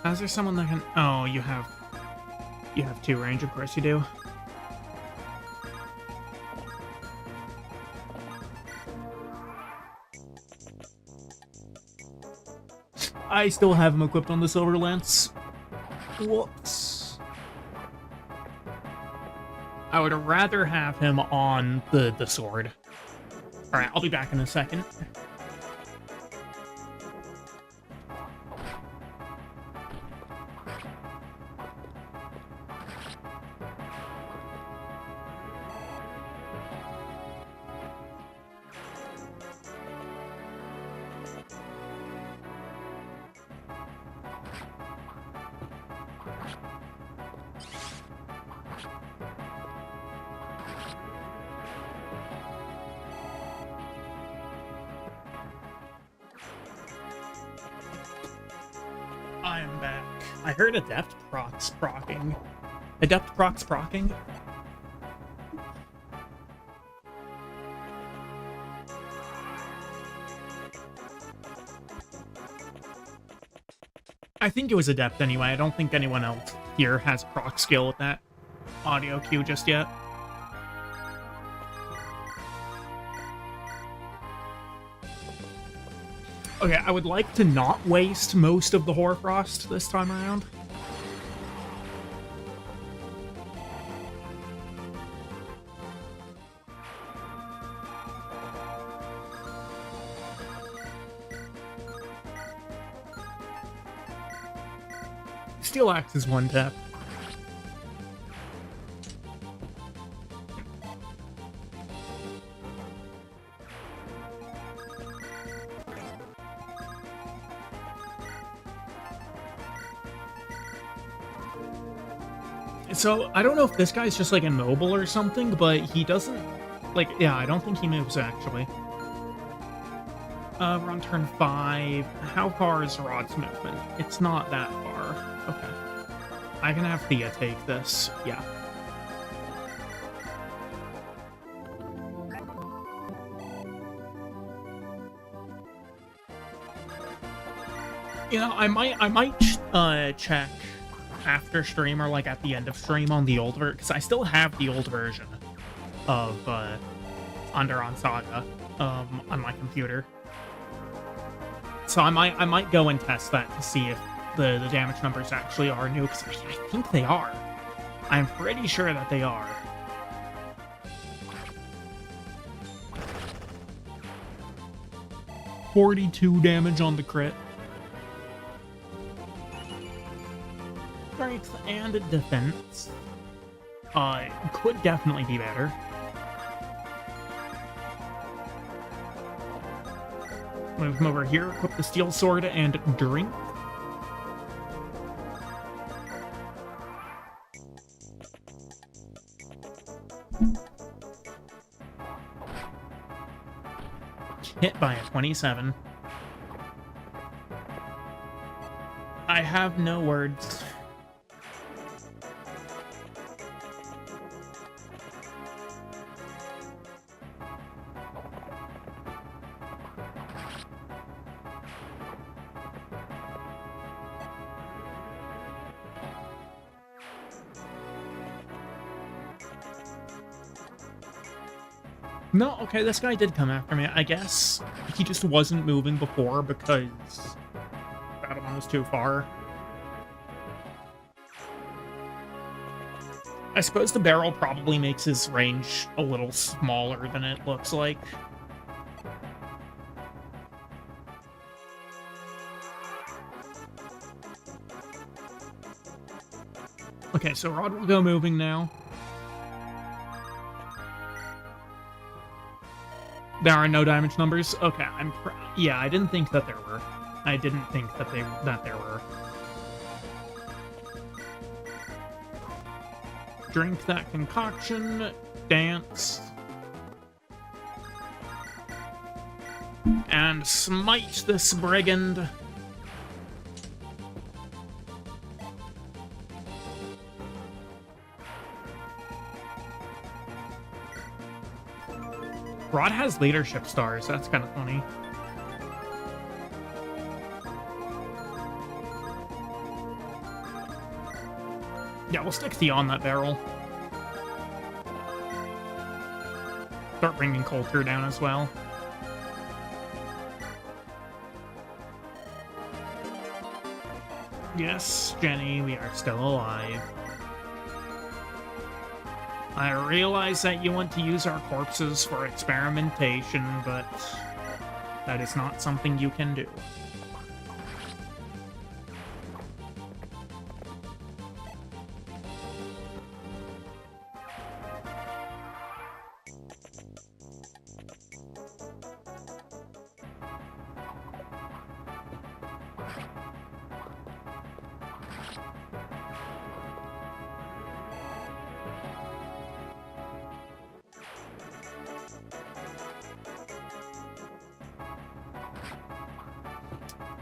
How's there someone that can... Oh, you have 2 range, of course you do. I still have him equipped on the Silver Lance. Whoops. I would rather have him on the sword. Alright, I'll be back in a second. I am back. I heard Adept procs procking. Adept procs procking? I think it was Adept anyway. I don't think anyone else here has proc skill with that audio cue just yet. Okay, I would like to not waste most of the Hoarfrost this time around. Steel Axe is 1 tap. So, I don't know if this guy's just, like, immobile or something, but he doesn't... Like, yeah, I don't think he moves, actually. We're on turn 5. How far is Rod's movement? It's not that far. Okay. I can have Thea take this. Yeah. You know, I might check after stream or like at the end of stream on the old version, because I still have the old version of Andaron Saga on my computer. So I might go and test that to see if the damage numbers actually are new, because I think they are. I'm pretty sure that they are. $42 damage on the crit. Strength and defense could definitely be better. Move him over here, equip the steel sword, and drink. Hit by a 27. I have no words. No, okay, this guy did come after me. I guess he just wasn't moving before because that one was too far. I suppose the barrel probably makes his range a little smaller than it looks like. Okay, so Rod will go moving now. There are no damage numbers? Okay, yeah, I didn't think that there were. I didn't think that there were. Drink that concoction, dance, and smite this brigand. Rod has leadership stars. That's kind of funny. Yeah, we'll stick Thea on that barrel. Start bringing Coulter down as well. Yes, Jenny, we are still alive. I realize that you want to use our corpses for experimentation, but that is not something you can do.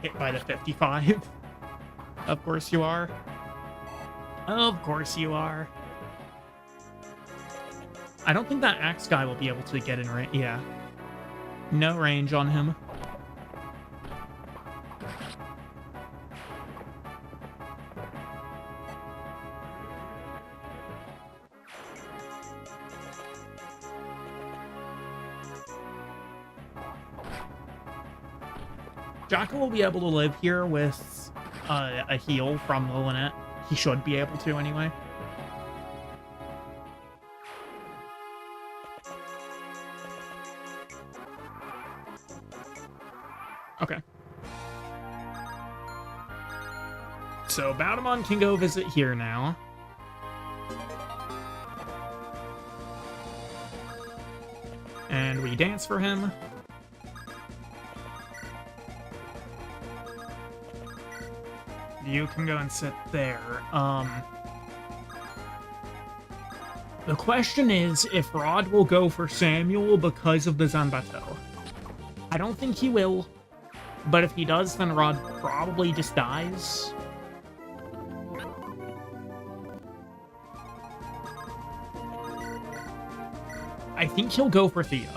Hit by the 55. Of course you are. Of course you are. I don't think that axe guy will be able to get in range. Yeah. No range on him. Jocko will be able to live here with a heal from Lunatic. He should be able to, anyway. Okay. So, Baudemont can go visit here now. And we dance for him. You can go and sit there. The question is if Rod will go for Samuel because of the Zanbato. I don't think he will, but if he does, then Rod probably just dies. I think he'll go for Thea.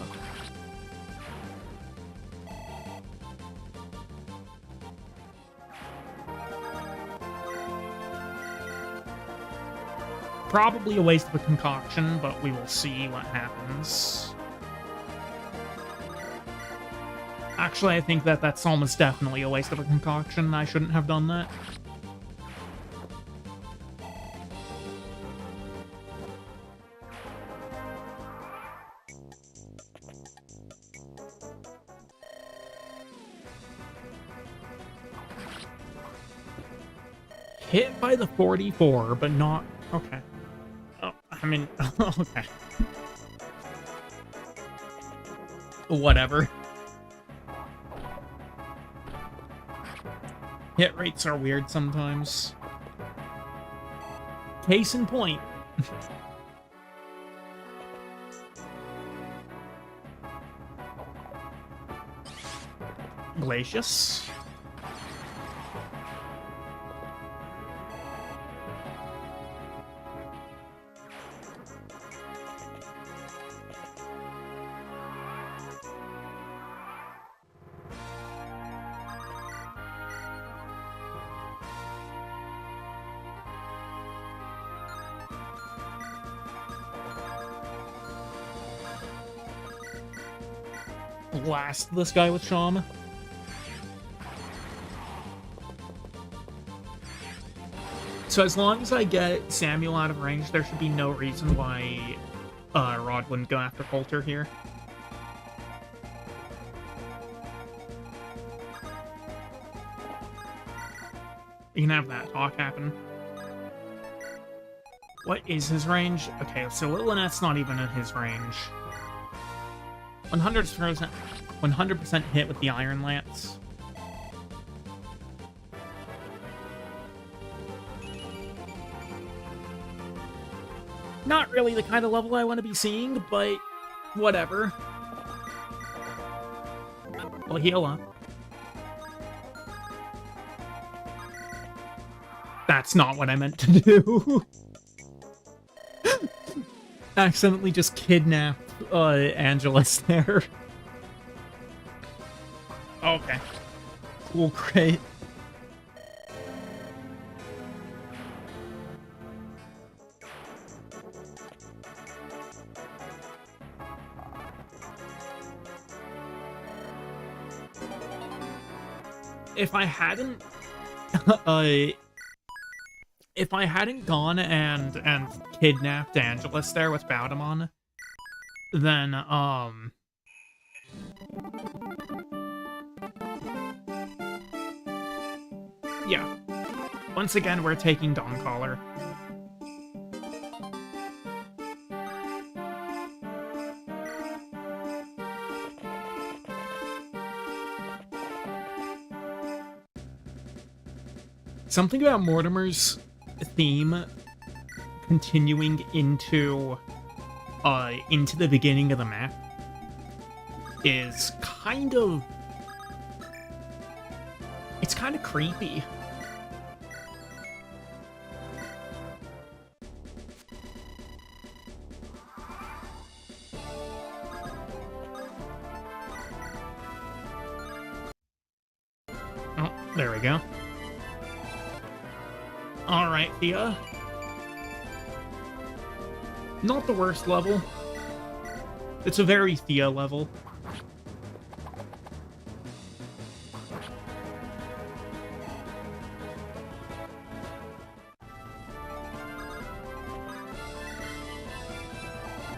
Probably a waste of a concoction, but we will see what happens. Actually, I think that that's almost definitely a waste of a concoction. I shouldn't have done that. Hit by the 44, but not... Okay. Oh, I mean, okay. Whatever. Hit rates are weird sometimes. Case in point. Glacius. Blast this guy with Sham. So as long as I get Samuel out of range, there should be no reason why Rod wouldn't go after Coulter here. You can have that talk happen. What is his range? Okay, so Lillinet's not even in his range. 100% hit with the Iron Lance. Not really the kind of level I want to be seeing, but whatever. We'll heal up. That's not what I meant to do. Accidentally just kidnapped Angelus there. Okay. Cool, great. If I hadn't if I hadn't gone and kidnapped Angelus there with Baudemon, then yeah. Once again, we're taking Dawncaller. Something about Mortimer's theme continuing into the beginning of the map is kind of... it's kind of creepy. Oh, there we go. Alright, Thea. Not the worst level. It's a very Thea level.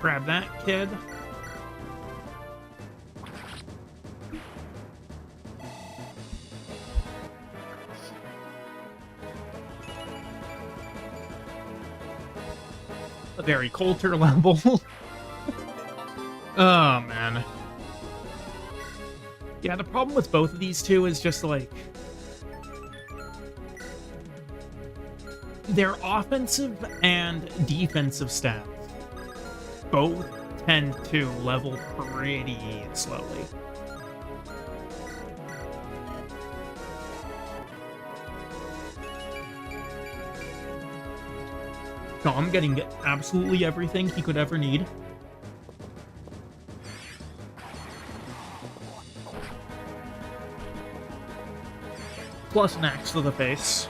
Grab that, kid. A very Coulter level. Oh, man. Yeah, the problem with both of these two is just, like... their offensive and defensive stats both tend to level pretty slowly. Tom getting absolutely everything he could ever need. Plus an axe to the face.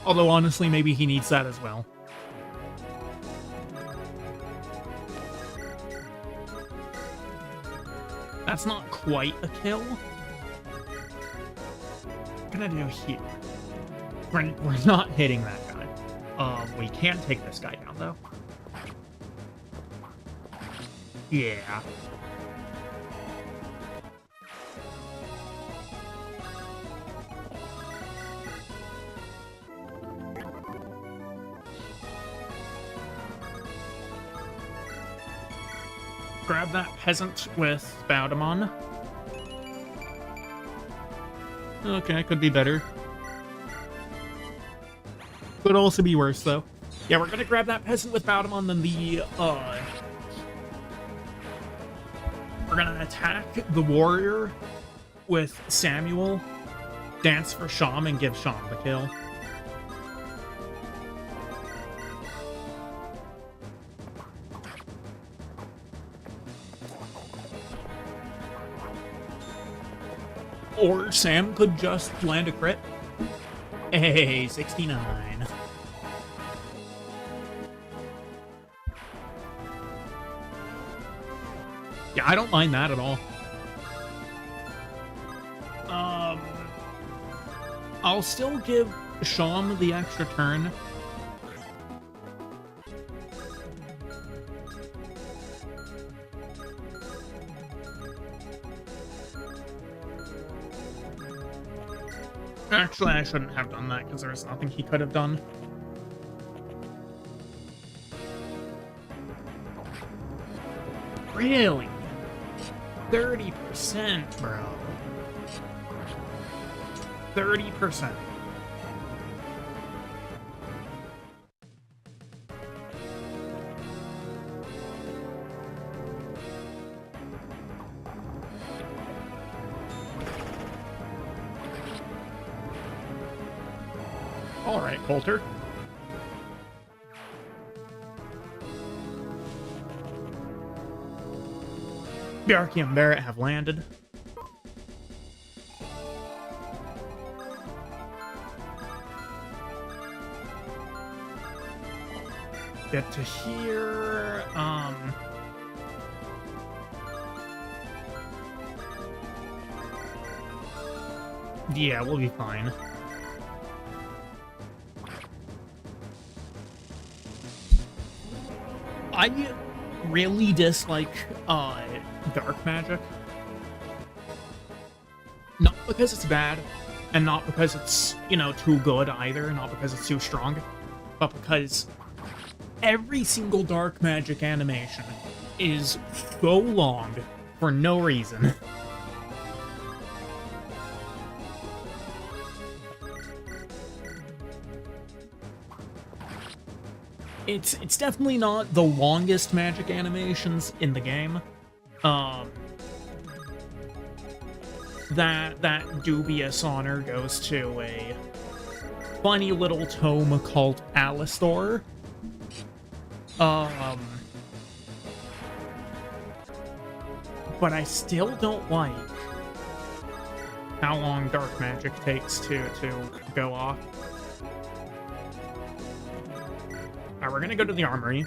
Although, honestly, maybe he needs that as well. That's not quite a kill. What can I do here? We're not hitting that guy. We can take this guy down, though. Yeah. Grab that peasant with Baudemon. Okay, could be better. Could also be worse, though. Yeah, we're gonna grab that peasant with Baudemon, then we're gonna attack the warrior with Samuel, dance for Sham, and give Sham the kill. Or Sam could just land a crit. Hey, 69. Yeah, I don't mind that at all. I'll still give Sham the extra turn. Actually, I shouldn't have done that, because there's nothing he could have done. Really? 30%, bro. 30%. Alright, Coulter. Bjarki and Barrett have landed. Get to here. Yeah, we'll be fine. I really dislike dark magic. Not because it's bad, and not because it's, you know, too good either, not because it's too strong, but because every single dark magic animation is so long for no reason. It's definitely not the longest magic animations in the game. That dubious honor goes to a funny little tome called Alistor. But I still don't like how long dark magic takes to go off. Alright, we're gonna go to the armory.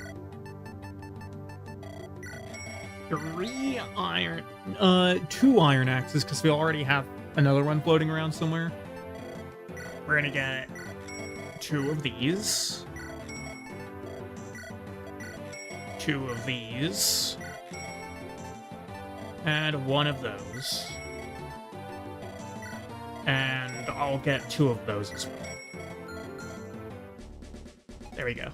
2 iron axes, because we already have another one floating around somewhere. We're gonna get 2 of these. 2 of these. And 1 of those. And I'll get 2 of those as well. There we go.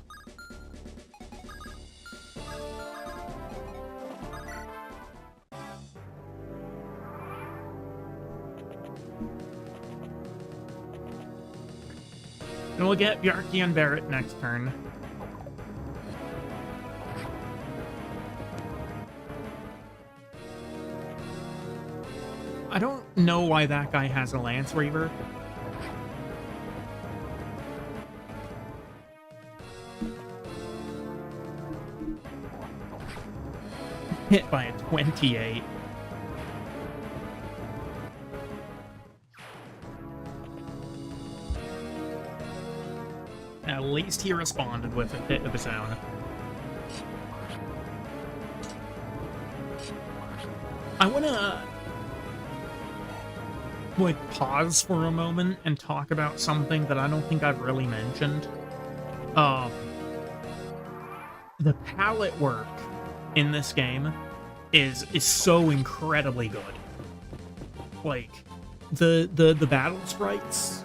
And we'll get Bjarki and Barrett next turn. I don't know why that guy has a Lance Reaver. Hit by a 28. At least he responded with a hit of his own. I wanna pause for a moment and talk about something that I don't think I've really mentioned. The palette work in this game is so incredibly good. Like, the battle sprites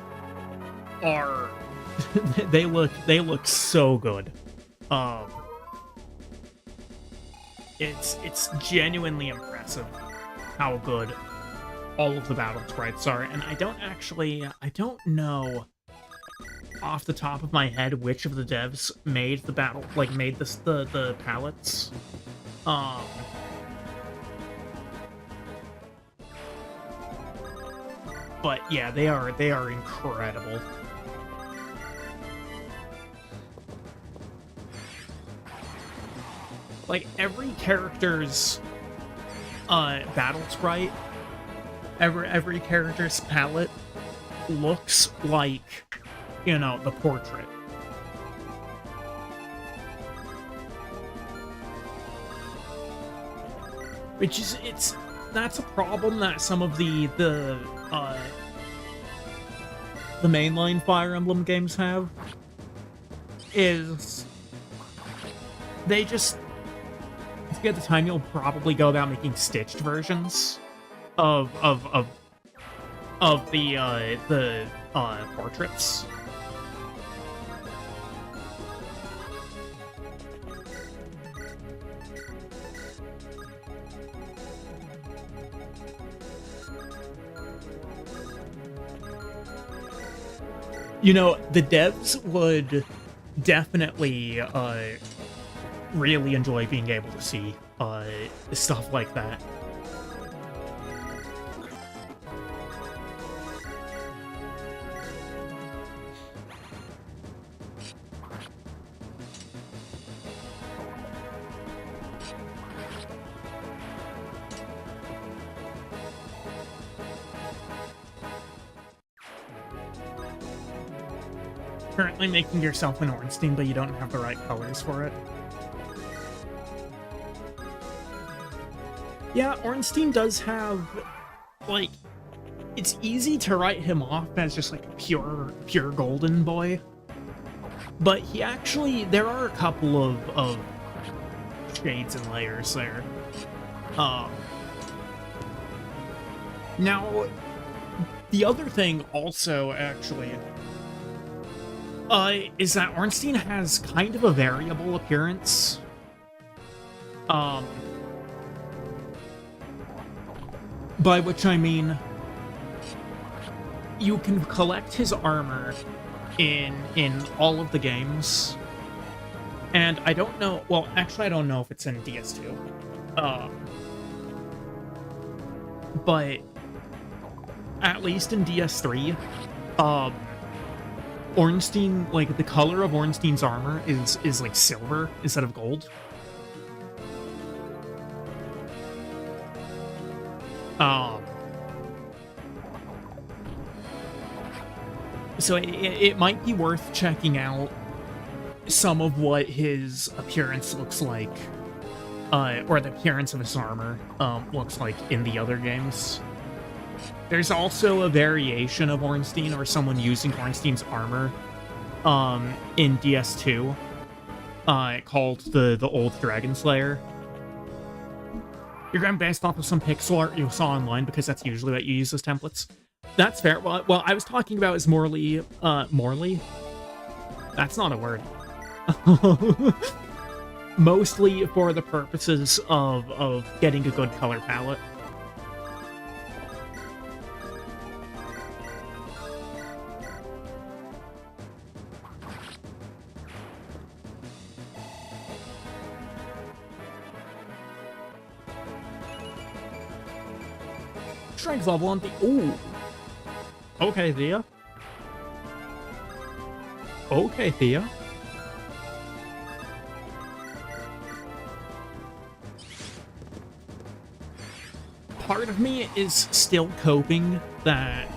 are they look so good. It's genuinely impressive how good all of the battle sprites are, and I don't know off the top of my head which of the devs made the the palettes. But yeah, they are incredible. Like, every character's battle sprite, every character's palette looks like, you know, the portrait. Which is, that's a problem that some of the mainline Fire Emblem games have, is they just, at the time, you'll probably go about making stitched versions of the portraits. You know, the devs would definitely really enjoy being able to see stuff like that. currently making yourself an Ornstein, but you don't have the right colors for it. Yeah, Ornstein does have, like, it's easy to write him off as just, like, pure golden boy. But he actually, there are a couple of shades and layers there. Now, the other thing also, actually, is that Ornstein has kind of a variable appearance. By which I mean, you can collect his armor in all of the games, and I don't know, well, actually I don't know if it's in DS2, but at least in DS3, Ornstein, like, the color of Ornstein's armor is like silver instead of gold. So it might be worth checking out some of what his appearance looks like, or the appearance of his armor looks like in the other games. There's also a variation of Ornstein, or someone using Ornstein's armor, in DS2, called the Old Dragon Slayer. You're going based off of some pixel art you saw online, because that's usually what you use as templates. That's fair. Well, I was talking about is Morley. Morley? That's not a word. Mostly for the purposes of getting a good color palette. Strength level on the... Ooh. Okay, Thea. Okay, Thea. Part of me is still coping that,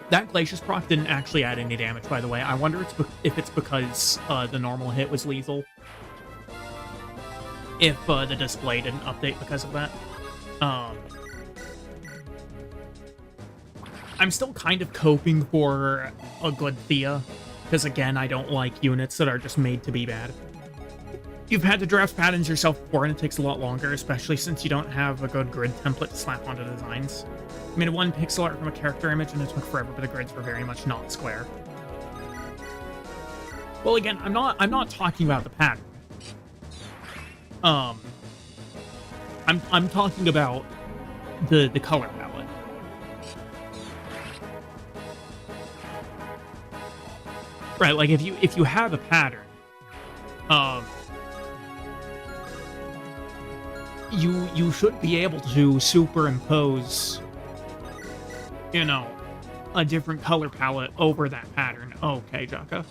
that Glacius proc didn't actually add any damage, by the way. I wonder if it's because, the normal hit was lethal. If, the display didn't update because of that. I'm still kind of coping for a good Thea, because again, I don't like units that are just made to be bad. You've had to draft patterns yourself before, and it takes a lot longer, especially since you don't have a good grid template to slap onto designs. I made one pixel art from a character image, and it took forever, but the grids were very much not square. Well, again, I'm not talking about the pattern. I'm talking about the color palette. Right, like if you have a pattern, you should be able to superimpose, you know, a different color palette over that pattern. Okay, Jaka.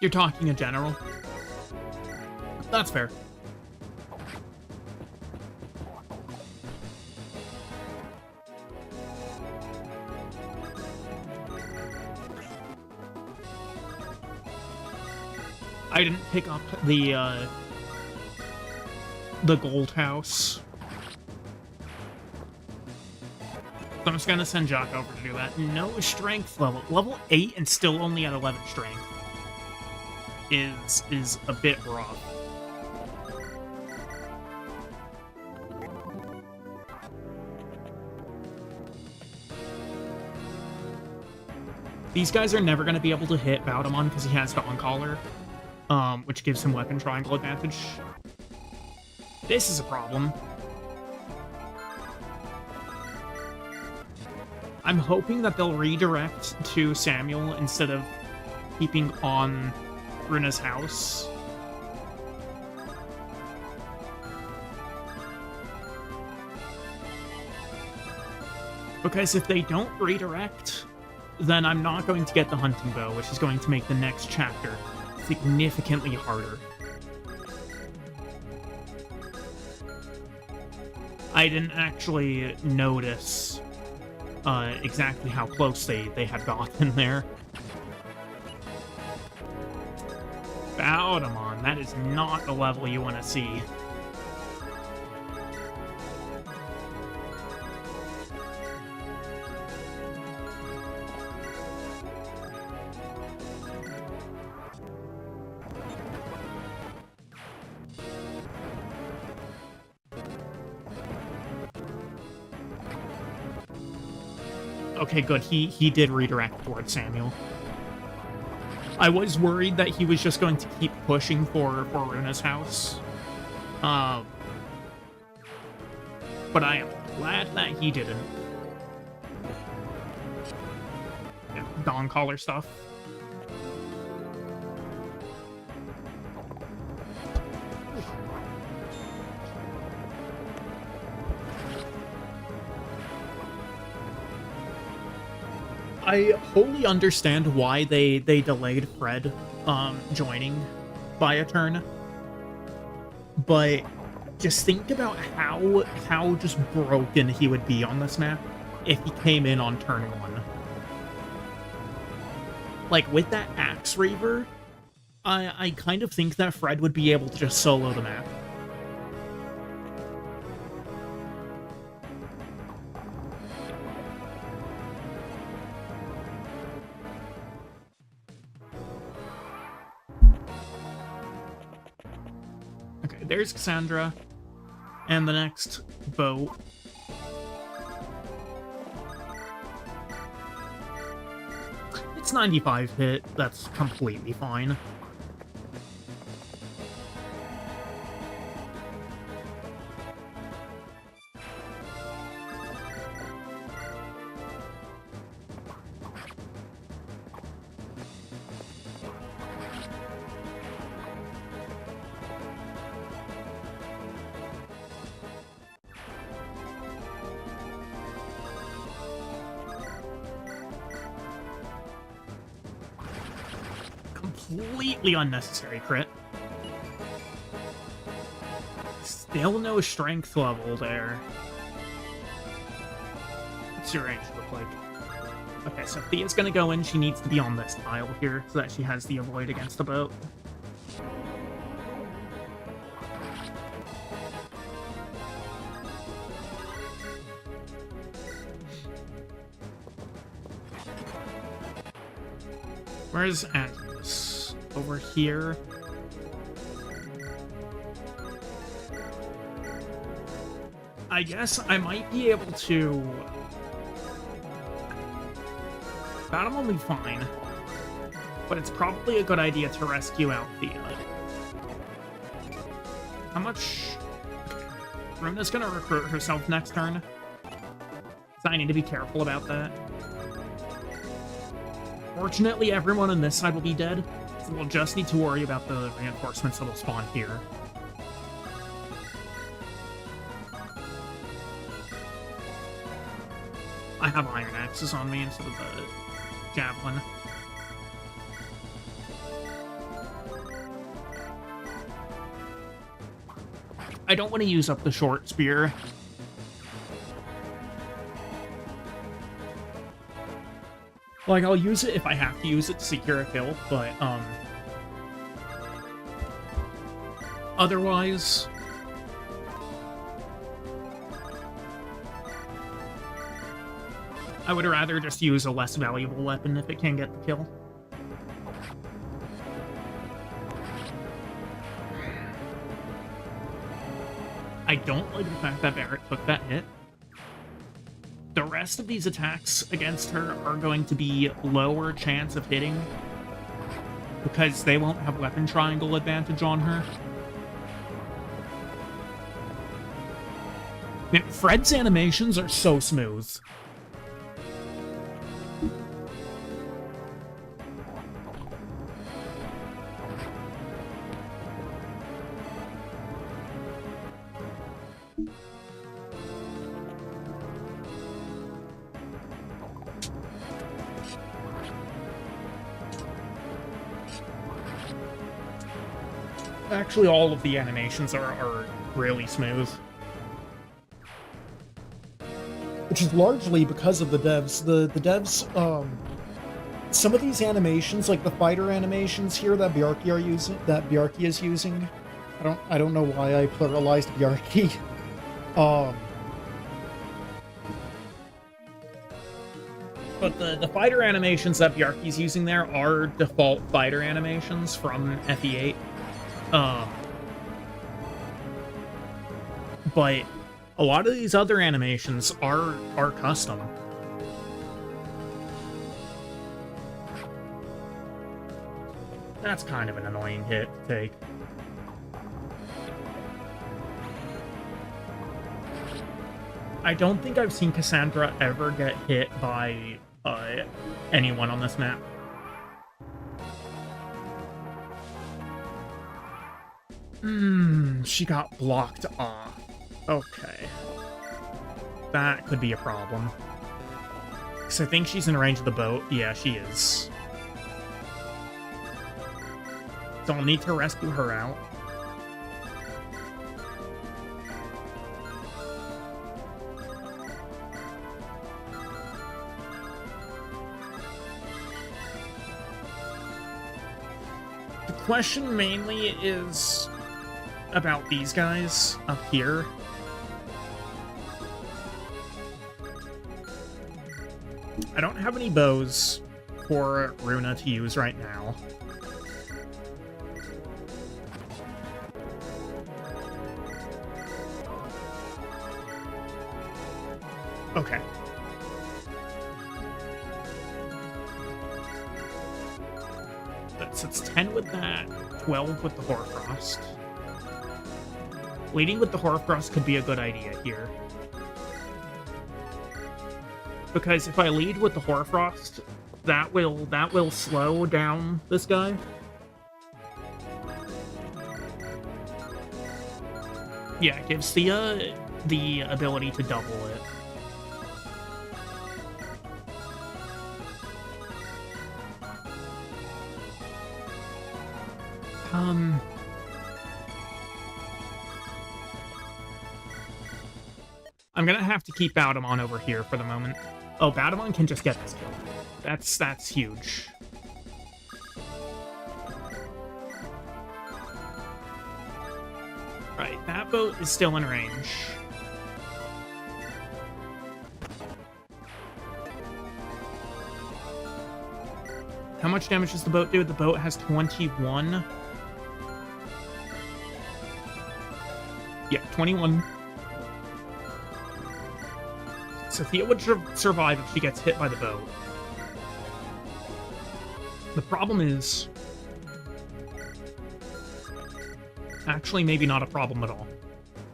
You're talking in general? That's fair. I didn't pick up the gold house. So I'm just gonna send Jock over to do that. No strength level. Level 8 and still only at 11 strength is a bit rough. These guys are never going to be able to hit Baudamon because he has Dawncaller, which gives him weapon triangle advantage. This is a problem. I'm hoping that they'll redirect to Samuel instead of keeping on Runa's house. Because if they don't redirect, then I'm not going to get the hunting bow, which is going to make the next chapter significantly harder. I didn't actually notice exactly how close they had gotten there. Baudemon, that is not the level you want to see. Okay, good. He did redirect towards Samuel. I was worried that he was just going to keep pushing for Runa's house. But I am glad that he didn't. Yeah, Dawn Caller stuff. I wholly understand why they delayed Fred joining by a turn, but just think about how just broken he would be on this map if he came in on turn 1. Like, with that Axe Reaver, I kind of think that Fred would be able to just solo the map. There's Cassandra, and the next boat. It's 95 hit, that's completely fine. Completely unnecessary crit. Still no strength level there. What's your range look like? Okay, so Thea's gonna go in. She needs to be on this tile here so that she has the avoid against the boat. Where's Andros? Over here. I guess I might be able to... Battle will be fine. But it's probably a good idea to rescue out Thea. How much... Runa's gonna recruit herself next turn. So I need to be careful about that. Fortunately, everyone on this side will be dead, so we'll just need to worry about the reinforcements that'll spawn here. I have iron axes on me instead of the javelin. I don't want to use up the short spear. Like, I'll use it if I have to use it to secure a kill, but, otherwise... I would rather just use a less valuable weapon if it can get the kill. I don't like the fact that Barrett took that hit. The rest of these attacks against her are going to be lower chance of hitting because they won't have weapon triangle advantage on her. Man, Fred's animations are so smooth. Actually, all of the animations are really smooth. which is largely because of the devs. The devs, some of these animations, like the fighter animations here that Bjarki is using. I don't know why I pluralized Bjarki. But the fighter animations that Bjarki's using there are default fighter animations from FE8. But a lot of these other animations are custom. That's kind of an annoying hit to take. I don't think I've seen Cassandra ever get hit by anyone on this map. She got blocked off. Okay. That could be a problem. Because I think she's in range of the boat. Yeah, she is. So I'll need to rescue her out. The question mainly is about these guys up here. I don't have any bows for Runa to use right now. Okay. So it's 10 with that, 12 with the Hoarfrost. Leading with the Hoarfrost could be a good idea here. Because if I lead with the Hoarfrost, that will slow down this guy. Yeah, it gives Thea the ability to double it. I'm gonna have to keep Baudemon over here for the moment. Oh, Baudemon can just get this kill. That's huge. Right, that boat is still in range. How much damage does the boat do? The boat has 21. Yeah, 21. Sophia would survive if she gets hit by the boat. The problem is... Actually, maybe not a problem at all.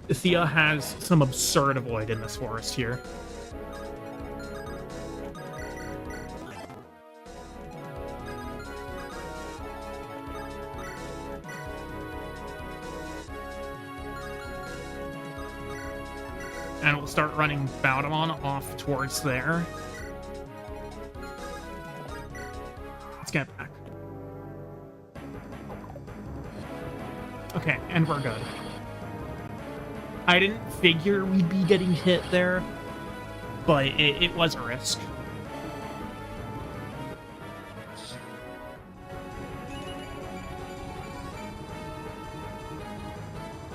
Thea has some absurd avoid in this forest here. And we'll start running Baudemon off towards there. Let's get back. Okay, and we're good. I didn't figure we'd be getting hit there, but it was a risk.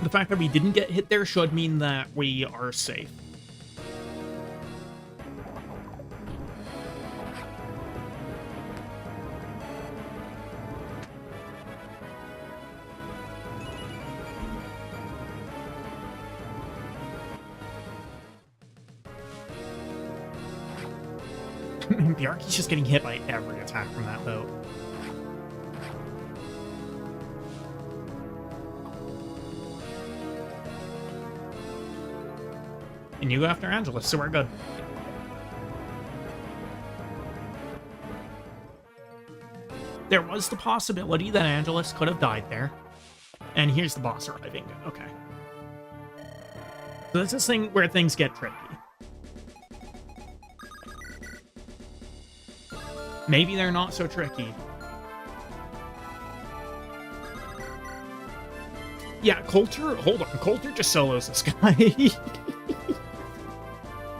The fact that we didn't get hit there should mean that we are safe. Bjarki's just getting hit by every attack from that boat. And you go after Angelus, so we're good. There was the possibility that Angelus could have died there. And here's the boss arriving. Okay. So this is thing where things get tricky. Maybe they're not so tricky. Yeah, Coulter, hold on. Coulter just solos this guy.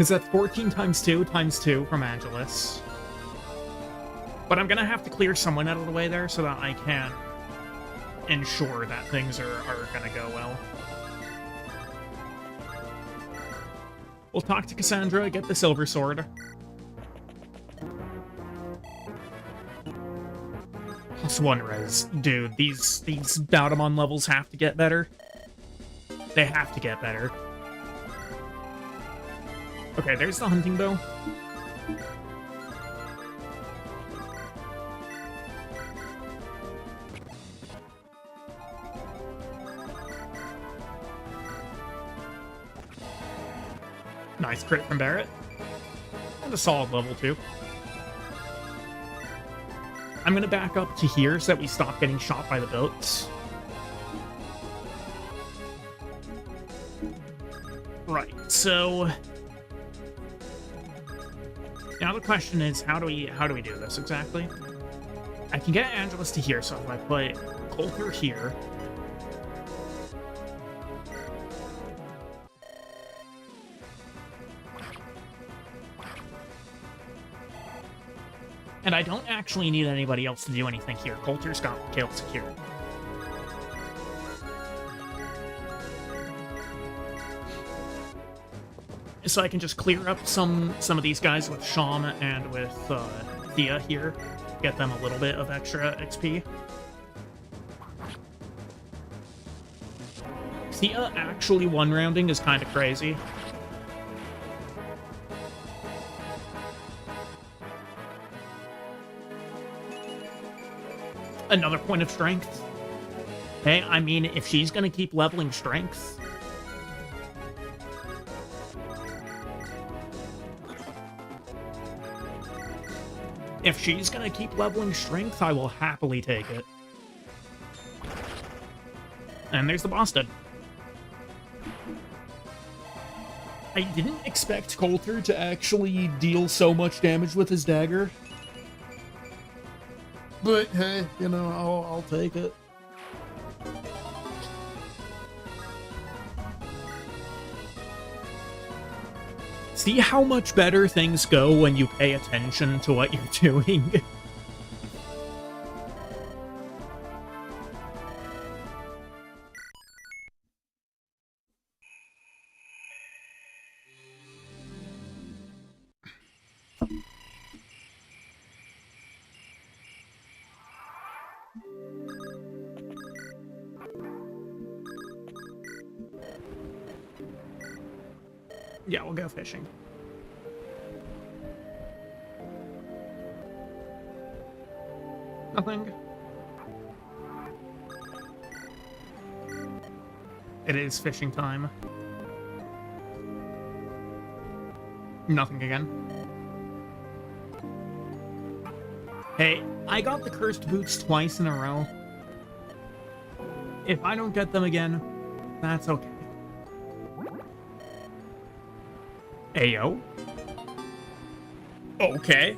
Because that's 14 times 2 times 2 from Angelus. But I'm gonna have to clear someone out of the way there so that I can ensure that things are gonna go well. We'll talk to Cassandra, get the silver sword. +1 res. Dude, these Baudemon levels have to get better. They have to get better. Okay, there's the hunting bow. Nice crit from Barrett. And a solid level, too. I'm gonna back up to here so that we stop getting shot by the boats. Right, so... now the question is, how do we do this exactly? I can get Angelus to here, so if I put Coulter here... and I don't actually need anybody else to do anything here. Coulter's got Kale secured. So I can just clear up some of these guys with Sham and with Thea here. Get them a little bit of extra XP. Thea actually one-rounding is kind of crazy. Another point of strength. Hey, I mean, if she's gonna keep leveling strength... if she's gonna keep leveling strength, I will happily take it. And there's the boss dead. I didn't expect Coulter to actually deal so much damage with his dagger. But hey, you know, I'll take it. See how much better things go when you pay attention to what you're doing? Yeah, we'll go fishing. Nothing. It is fishing time. Nothing again. Hey, I got the cursed boots twice in a row. If I don't get them again, that's okay. Ayo. Okay.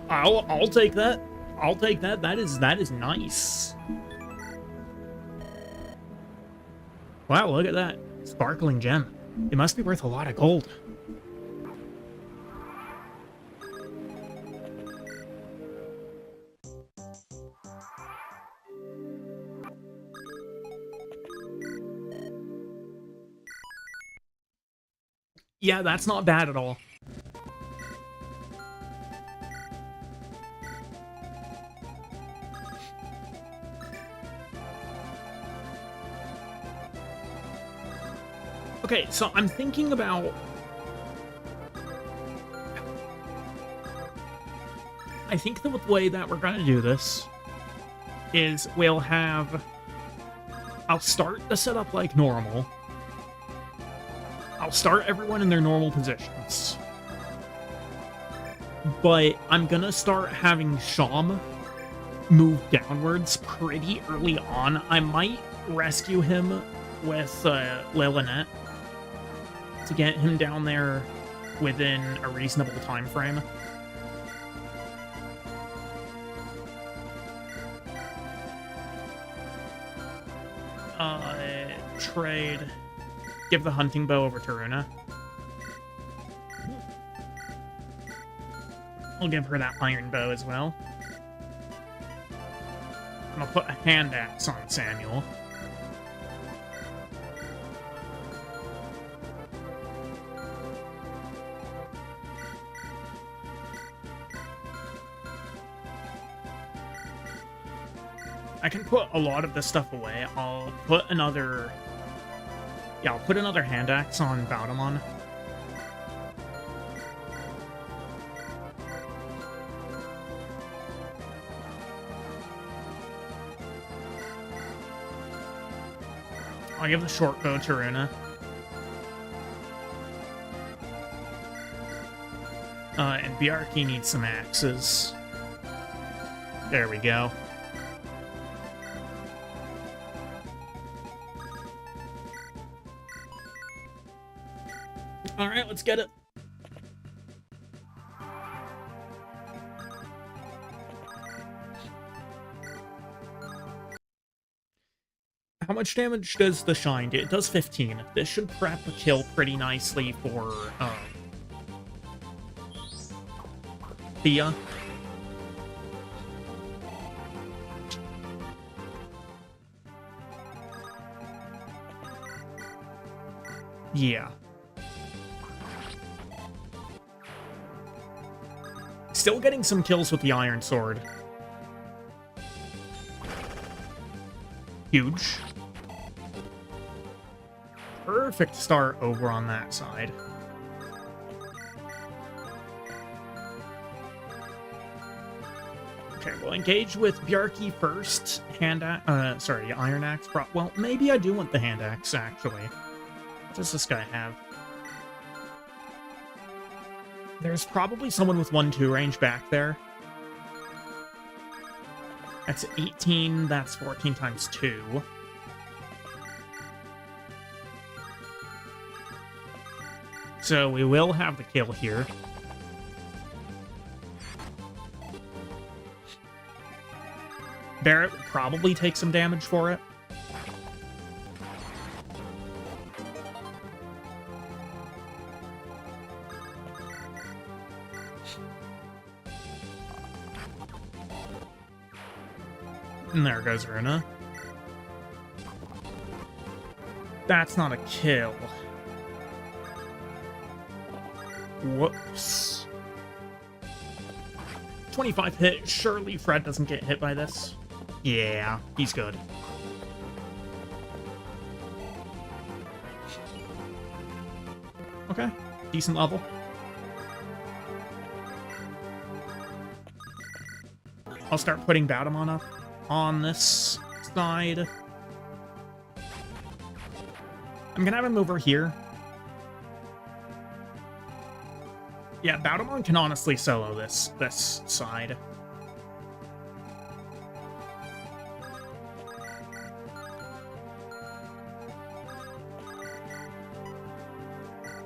I'll take that. I'll take that. That is nice. Wow, look at that. Sparkling gem. It must be worth a lot of gold. Yeah, that's not bad at all. Okay, so I'm thinking about... I think the way that we're gonna do this is we'll have... I'll start the setup like normal. I'll start everyone in their normal positions. But I'm gonna start having Sham move downwards pretty early on. I might rescue him with Lilynette to get him down there within a reasonable time frame. Trade. Give the hunting bow over to Runa. I'll give her that iron bow as well. And I'll put a hand axe on Samuel. I can put a lot of this stuff away. I'll put another... Yeah, I'll put another hand axe on Baudemon. I'll give the short bow to Runa. And Bjarki needs some axes. There we go. Alright, let's get it. How much damage does the shine do? It does 15. This should prep a kill pretty nicely for, Thea. Yeah. Still getting some kills with the Iron Sword. Huge. Perfect start over on that side. Okay, we'll engage with Bjarki first. Iron Axe. Well, maybe I do want the Hand Axe, actually. What does this guy have? There's probably someone with 1-2 range back there. That's 18, that's 14 times 2. So we will have the kill here. Barret will probably take some damage for it. And there goes Runa. That's not a kill. Whoops. 25 hit. Surely Fred doesn't get hit by this. Yeah, he's good. Okay, decent level. I'll start putting Baudemon up on this side. I'm gonna have him over here. Yeah, Baudemon can honestly solo this side.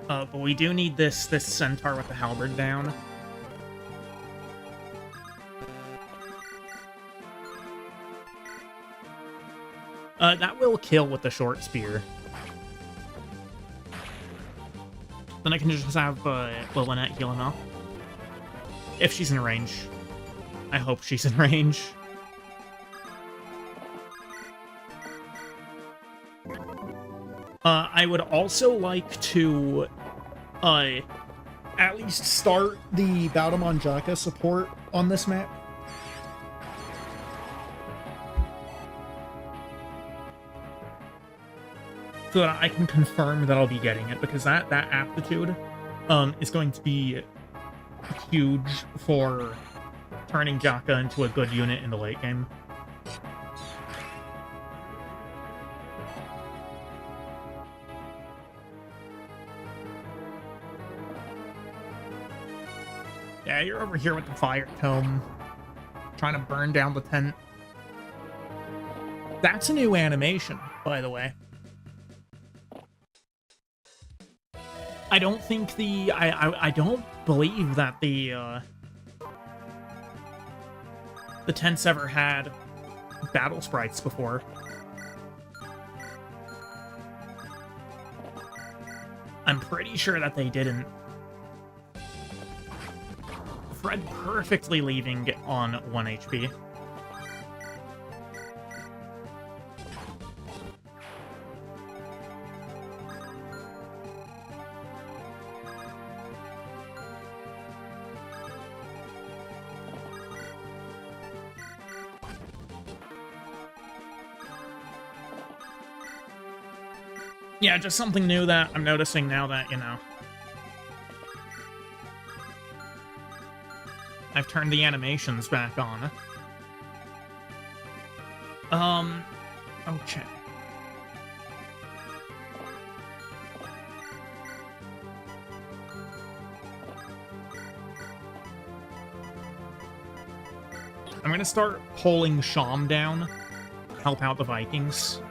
But we do need this centaur with the halberd down. That will kill with the short spear. Then I can just have Lunatic heal him up. If she's in range. I hope she's in range. I would also like to at least start The Baudemon Jaka support on this map. so that I can confirm that I'll be getting it, because that aptitude is going to be huge for turning Jaka into a good unit in the late game. Yeah, you're over here with the fire tome, trying to burn down the tent. That's a new animation, by the way. I don't think I don't believe that the tents ever had battle sprites before. I'm pretty sure that they didn't. Fred perfectly leaving on 1 HP. Yeah, just something new that I'm noticing now that, you know, I've turned the animations back on. Okay. I'm gonna start pulling Sham down, help out the Vikings.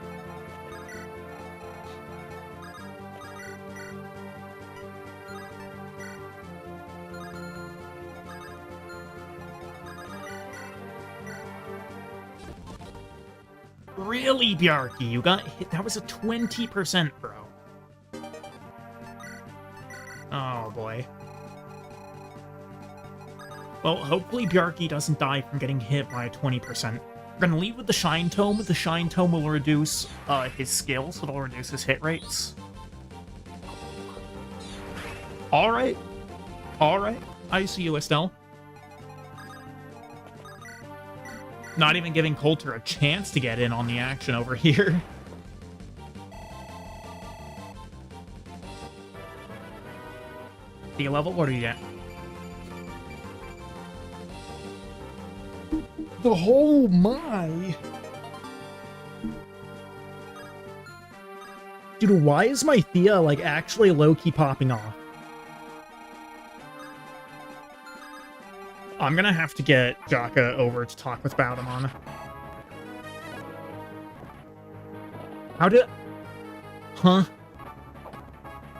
Really, Bjarki? You got hit? That was a 20%, bro. Oh, boy. Well, hopefully Bjarki doesn't die from getting hit by a 20%. We're gonna lead with the Shine Tome. The Shine Tome will reduce his skills, so it'll reduce his hit rates. Alright. Alright. I see you, Estelle. Not even giving Coulter a chance to get in on the action over here. D level? What are you at? Oh my! Dude, why is my Thea, like, actually low-key popping off? I'm gonna have to get Jaka over to talk with Baudemon. How did... Huh?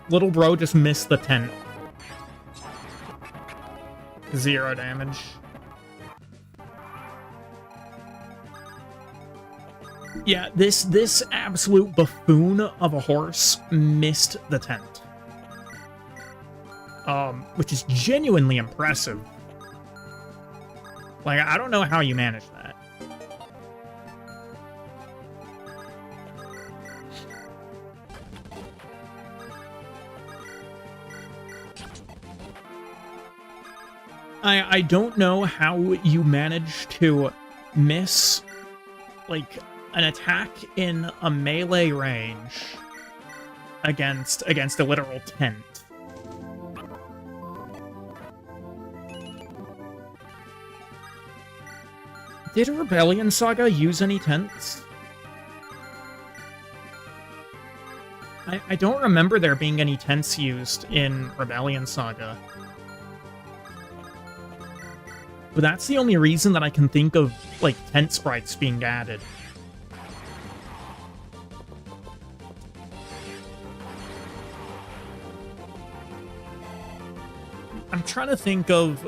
Little bro just missed the tent. 0 damage. Yeah, this absolute buffoon of a horse missed the tent. Which is genuinely impressive. Like, I don't know how you manage that. I don't know how you manage to miss, like, an attack in a melee range against a literal tent. Did Rebellion Saga use any tents? I don't remember there being any tents used in Rebellion Saga. But that's the only reason that I can think of, like, tent sprites being added. I'm trying to think of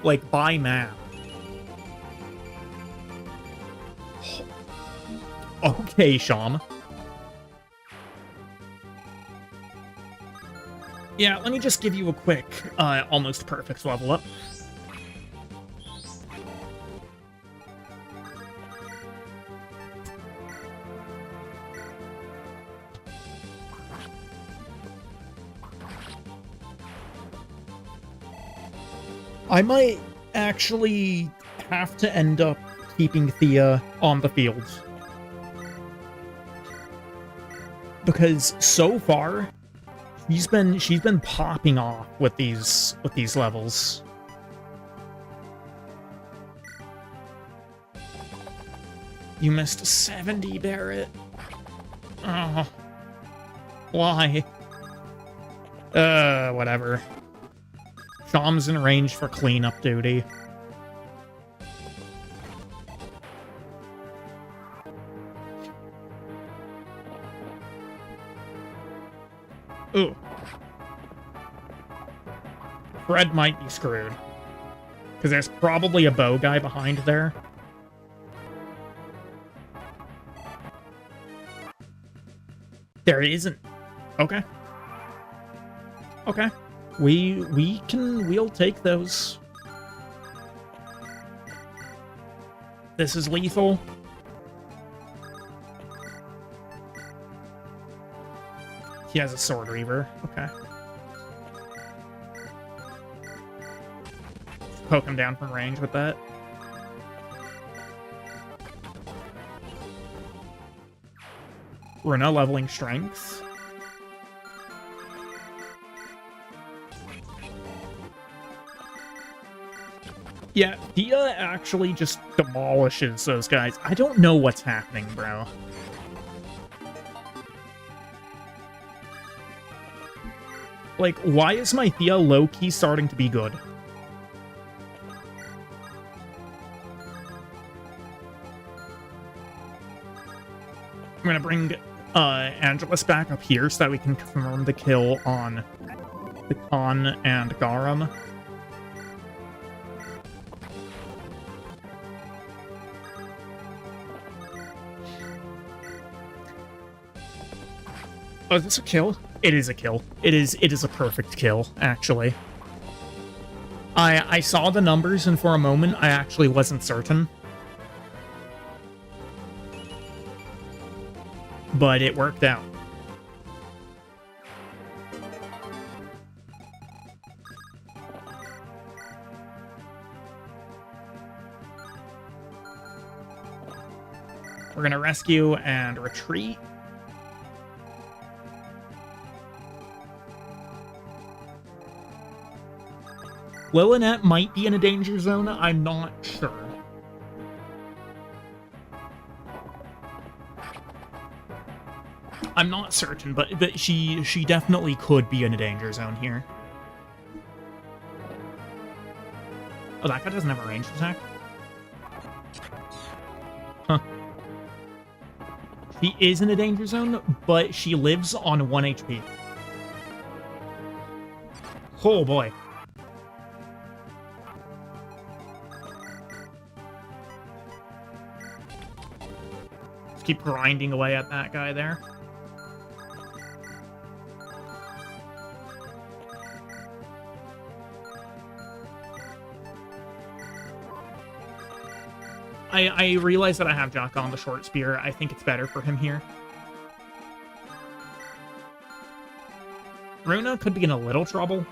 like, by map. Okay, Sham. Yeah, let me just give you a quick, almost perfect level up. I might actually have to end up keeping Thea on the field. Because so far, she's been popping off with these levels. You missed 70, Barrett. Oh. Why? Whatever. Sham's in range for cleanup duty. Ooh. Fred might be screwed. Because there's probably a bow guy behind there. There isn't. Okay. Okay. We'll take those. This is lethal. He has a Sword Reaver. Okay. Poke him down from range with that. We're now leveling strength. Yeah, Dia actually just demolishes those guys. I don't know what's happening, bro. Like, why is my Thea low-key starting to be good? I'm gonna bring Angelus back up here so that we can confirm the kill on the Khan and Garam. Oh, is this a kill? It is a kill. It is a perfect kill, actually. I saw the numbers, and for a moment, I actually wasn't certain. But it worked out. We're gonna rescue and retreat. Lilynette might be in a danger zone, I'm not sure. I'm not certain, but she definitely could be in a danger zone here. Oh, that guy doesn't have a ranged attack? Huh. She is in a danger zone, but she lives on 1 HP. Oh boy. Let's keep grinding away at that guy there. I realize that I have Jaka on the short spear. I think it's better for him here. Runa could be in a little trouble.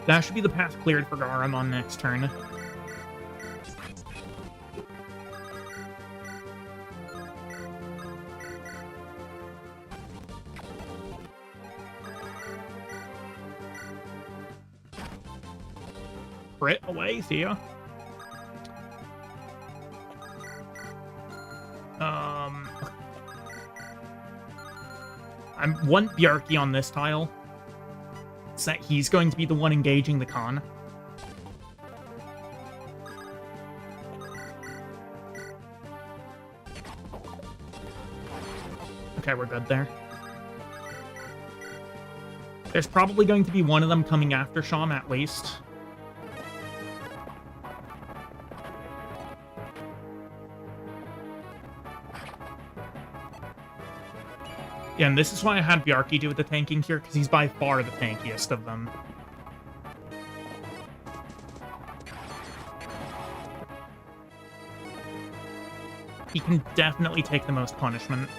That should be the path cleared for Garam on next turn. Crit away, Thea. I want Bjarki on this tile. So that he's going to be the one engaging the Khan. Okay, we're good there. There's probably going to be one of them coming after Sham at least. Yeah, and this is why I had Bjarki do the tanking here, because he's by far the tankiest of them. He can definitely take the most punishment.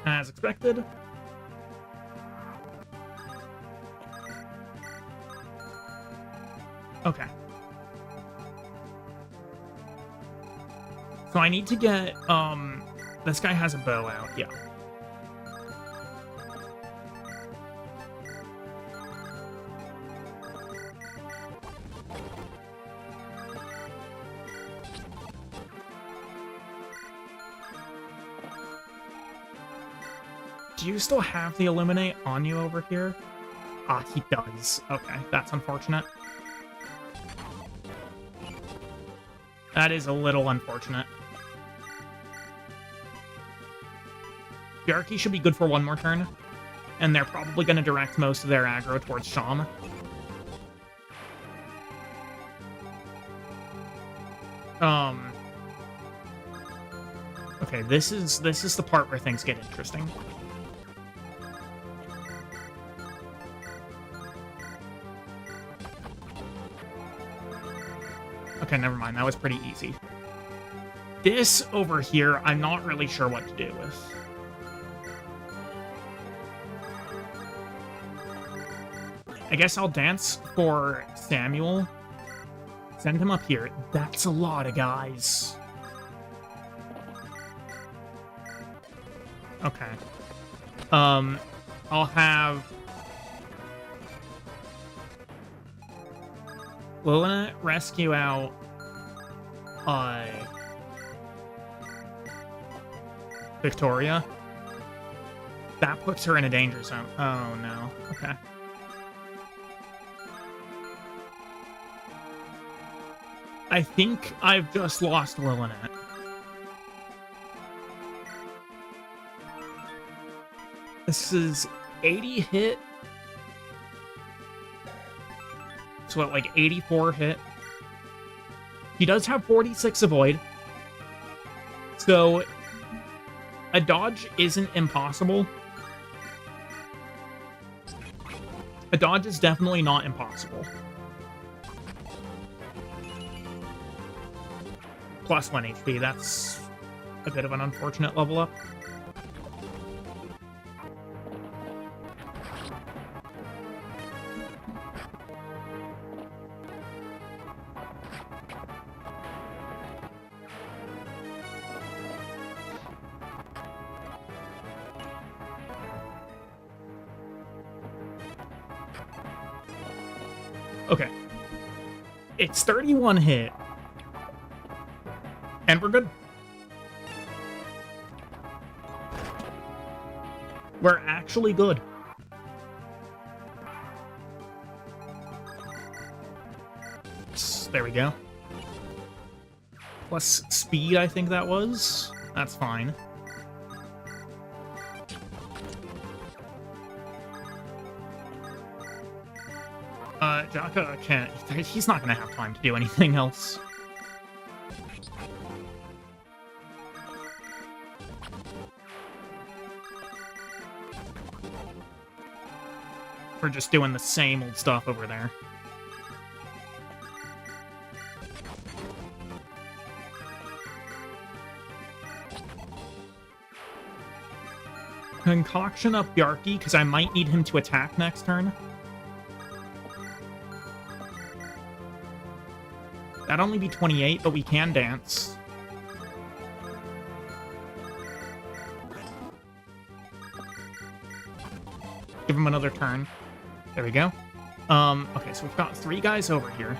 As expected. Okay. So I need to get, this guy has a bow out, yeah. Do you still have the Illuminate on you over here? Ah, he does. Okay, that's unfortunate. That is a little unfortunate. Byaruki should be good for one more turn, and they're probably going to direct most of their aggro towards Sham. Okay, this is the part where things get interesting. Okay, never mind. That was pretty easy. This over here, I'm not really sure what to do with. I guess I'll dance for Samuel. Send him up here. That's a lot of guys. Okay. I'll have Luna rescue out Victoria. That puts her in a danger zone. Oh no. Okay. I think I've just lost Lilinet. This is 80 hit. So what, like 84 hit? He does have 46 avoid. So a dodge isn't impossible. A dodge is definitely not impossible. Plus 1 HP, that's a bit of an unfortunate level up. Okay. It's 31 hit. And we're good. We're actually good. There we go. Plus speed, I think that was. That's fine. Jaka can't... He's not going to have time to do anything else. We're just doing the same old stuff over there. Concoction up Byaruki, because I might need him to attack next turn. That'd only be 28, but we can dance. Give him another turn. There we go. Okay, so we've got 3 guys over here.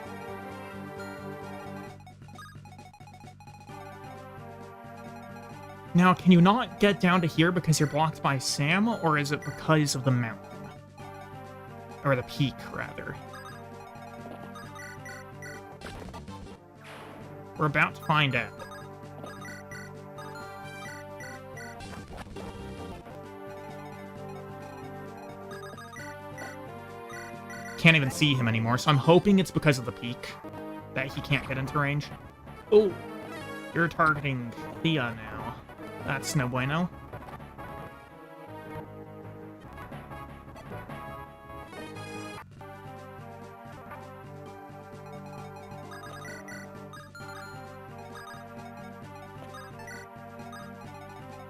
Now, can you not get down to here because you're blocked by Sam, or is it because of the mountain? Or the peak, rather. We're about to find out. Can't even see him anymore, so I'm hoping it's because of the peak that he can't get into range. Oh, you're targeting Thea now. That's no bueno.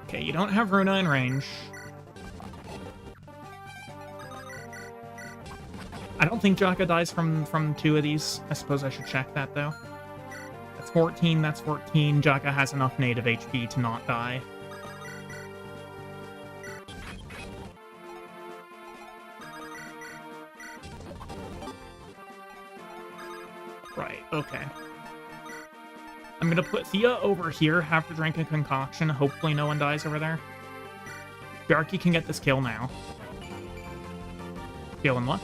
Okay, you don't have Runa in range. I don't think Jaka dies from 2 of these. I suppose I should check that, though. That's 14, that's 14. Jaka has enough native HP to not die. Right, okay. I'm gonna put Thea over here, have her drink a concoction. Hopefully no one dies over there. Byaruki can get this kill now. Feeling luck.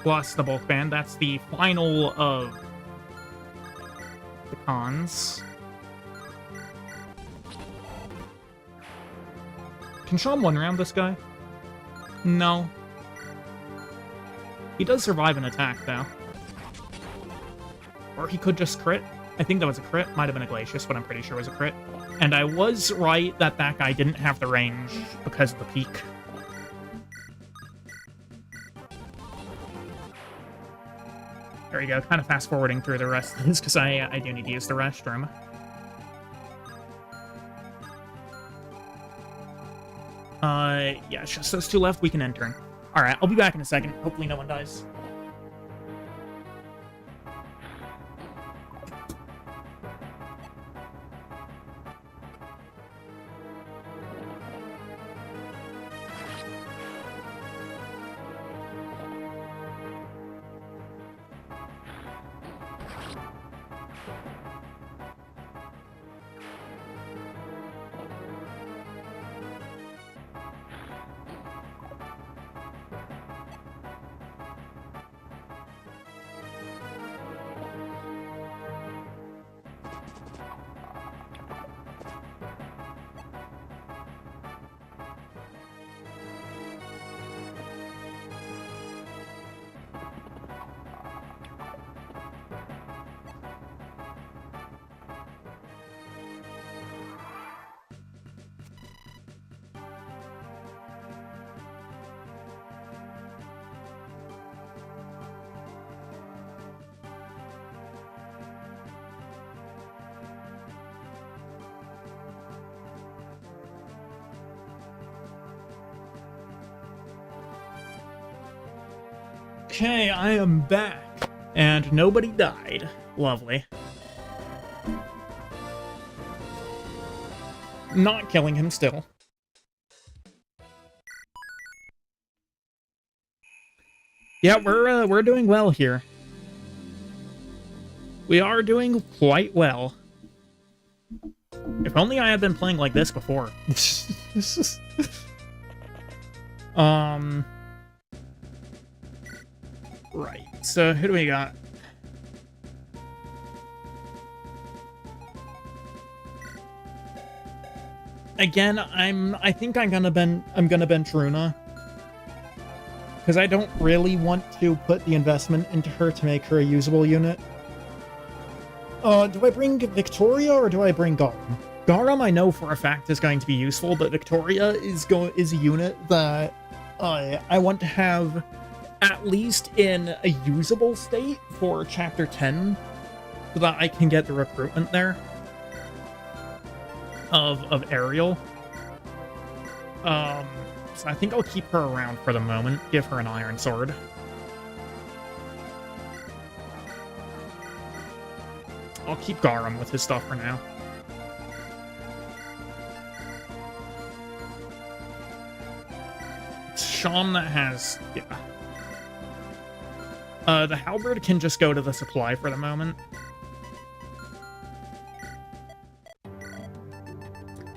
Plus the bulk band. That's the final of the cons. Can Sean one-round this guy? No. He does survive an attack, though. Or he could just crit. I think that was a crit. Might have been a Glacius, but I'm pretty sure it was a crit. And I was right that that guy didn't have the range because of the peak. There we go. Kind of fast-forwarding through the rest of this because I do need to use the restroom. Yeah, it's just those two left. We can end turn. Alright, I'll be back in a second. Hopefully no one dies. Okay, I am back. And nobody died. Lovely. Not killing him still. Yeah, we're doing well here. We are doing quite well. If only I had been playing like this before. Right. So who do we got? Again, I think I'm gonna bench Runa. Because I don't really want to put the investment into her to make her a usable unit. Do I bring Victoria or do I bring Garum? Garum I know for a fact is going to be useful, but Victoria is a unit that I want to have at least in a usable state for Chapter 10, so that I can get the recruitment there of Ariel. So I think I'll keep her around for the moment, give her an Iron Sword. I'll keep Garum with his stuff for now. It's Sean that has... yeah. The Halberd can just go to the supply for the moment.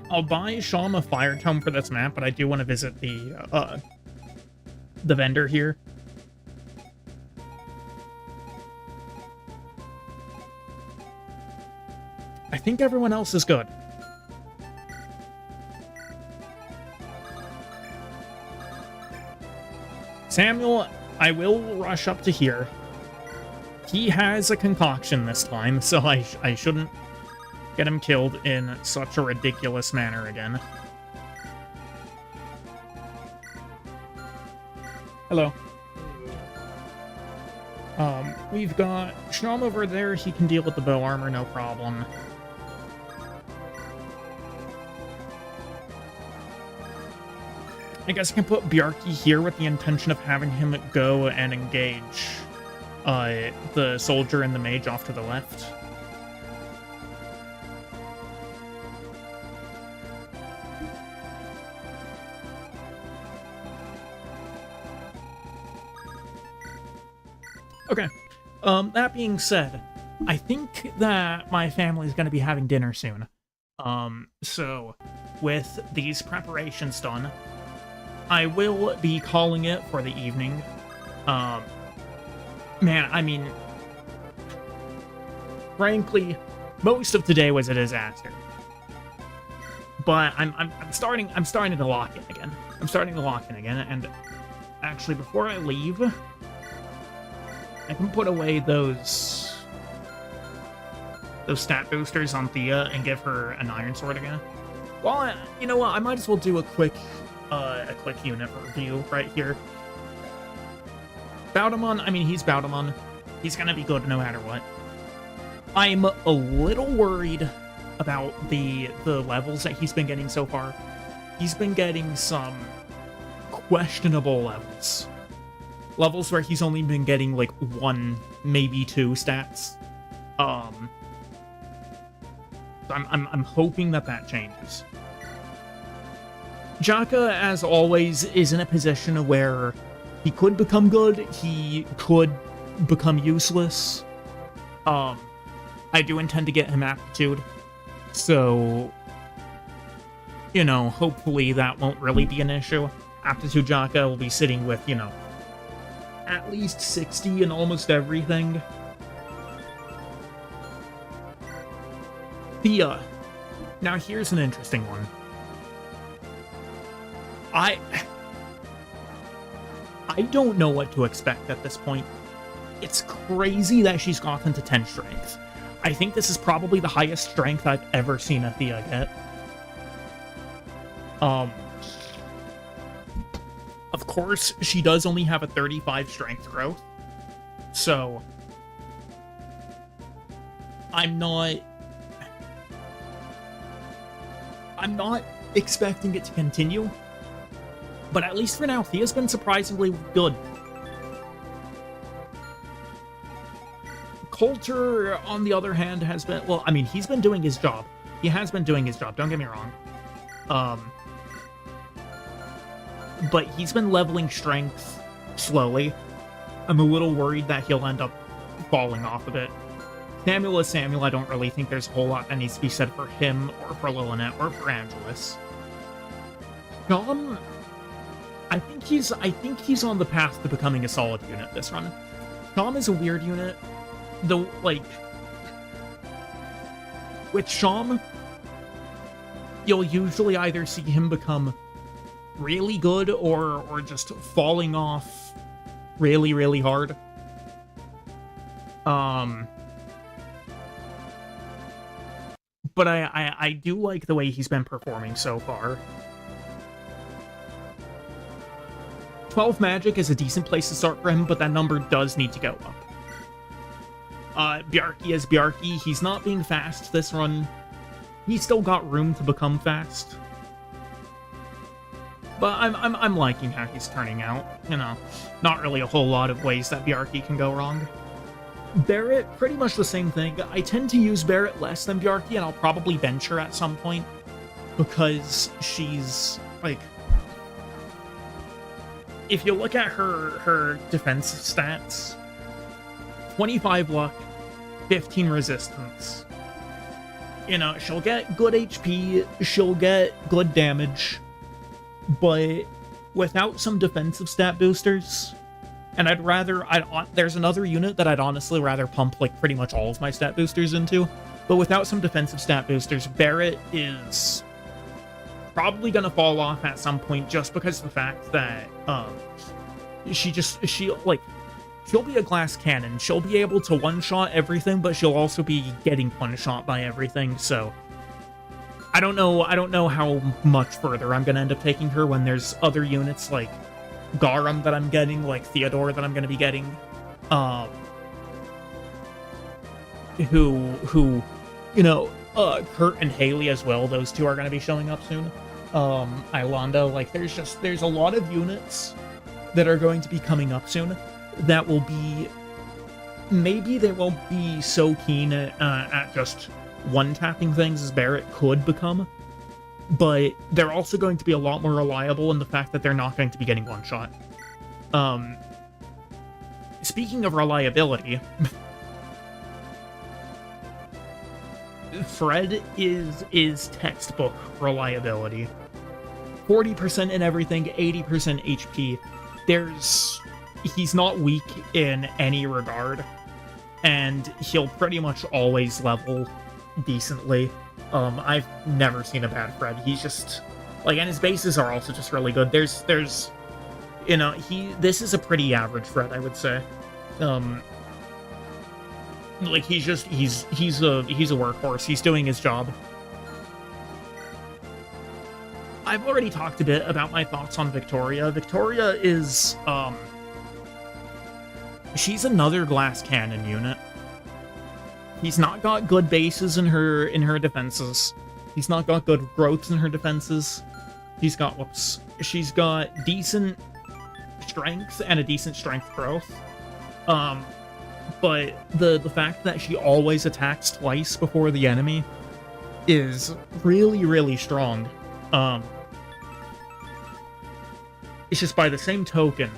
I'll buy Sham a Fire Tome for this map, but I do want to visit the vendor here. I think everyone else is good. Samuel, I will rush up to here. He has a concoction this time, so I shouldn't get him killed in such a ridiculous manner again. Hello. We've got Schnom over there. He can deal with the bow armor, no problem. I guess I can put Bjarki here with the intention of having him go and engage the soldier and the mage off to the left. Okay. That being said, I think that my family's going to be having dinner soon. So with these preparations done, I will be calling it for the evening. Man, I mean, frankly, most of today was a disaster. But I'm starting to lock in again. I'm starting to lock in again, and actually, before I leave, I can put away those stat boosters on Thea and give her an Iron Sword again. Well, you know what? I might as well do a quick unit review right here. Baudemon, I mean, he's Baudemon. He's gonna be good no matter what. I'm a little worried about the levels that he's been getting so far. He's been getting some questionable levels. Levels where he's only been getting like 1, maybe 2 stats. I'm hoping that changes. Jaka, as always, is in a position where he could become good, he could become useless. I do intend to get him aptitude, so, you know, hopefully that won't really be an issue. Aptitude Jaka will be sitting with, you know, at least 60 in almost everything. Thea. Now here's an interesting one. I don't know what to expect at this point. It's crazy that she's gotten to 10 strength. I think this is probably the highest strength I've ever seen a Thea get. Of course, she does only have a 35 strength growth, so I'm not expecting it to continue, but at least for now, Thea's been surprisingly good. Coulter, on the other hand, has been, well, I mean, he's been doing his job. He has been doing his job, don't get me wrong. But he's been leveling strength slowly. I'm a little worried that he'll end up falling off a bit. Samuel is Samuel. I don't really think there's a whole lot that needs to be said for him, or for Lillinette, or for Angelus. Sean, I think he's on the path to becoming a solid unit this run. Sean is a weird unit. Though, like, with Sham, you'll usually either see him become really good or just falling off really, really hard. But I do like the way he's been performing so far. 12 magic is a decent place to start for him, but that number does need to go up. Bjarki is Bjarki. He's not being fast this run. He's still got room to become fast. But I'm liking how he's turning out. You know, not really a whole lot of ways that Bjarki can go wrong. Barrett, pretty much the same thing. I tend to use Barrett less than Bjarki, and I'll probably bench her at some point. Because she's, like... If you look at her defense stats... 25 luck, 15 resistance. You know, she'll get good HP, she'll get good damage, but without some defensive stat boosters, and there's another unit that I'd honestly rather pump like pretty much all of my stat boosters into, but without some defensive stat boosters, Barrett is probably gonna fall off at some point just because of the fact that she'll be a glass cannon. She'll be able to one-shot everything, but she'll also be getting one-shot by everything, so... I don't know how much further I'm gonna end up taking her when there's other units like Garum that I'm getting, like Theodore that I'm gonna be getting, who, you know, Kurt and Haley as well, those two are gonna be showing up soon. Ilondo, like, there's a lot of units that are going to be coming up soon that will be, maybe they won't be so keen at just one-tapping things as Barrett could become, but they're also going to be a lot more reliable in the fact that they're not going to be getting one-shot. Speaking of reliability, Fred is textbook reliability. 40% in everything, 80% HP. He's not weak in any regard, and he'll pretty much always level decently. I've never seen a bad Fred. He's just like, and his bases are also just really good. There's this is a pretty average Fred, I would say. Like he's a workhorse. He's doing his job. I've already talked a bit about my thoughts on Victoria. Victoria is she's another glass cannon unit. He's not got good bases in her defenses. He's not got good growths in her defenses. She's got decent strength and a decent strength growth. But the fact that she always attacks twice before the enemy is really, really strong. It's just by the same token,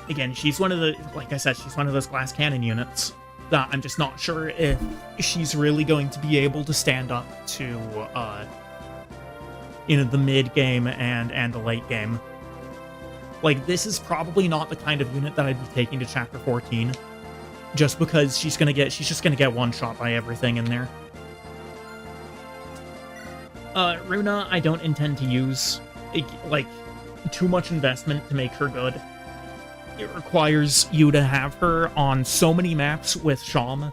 again, she's one of the, like I said, she's one of those glass cannon units that I'm just not sure if she's really going to be able to stand up to, the mid game and the late game. Like, this is probably not the kind of unit that I'd be taking to Chapter 14, just because she's just gonna get one shot by everything in there. Runa, I don't intend to use, like, too much investment to make her good. It requires you to have her on so many maps with Sham,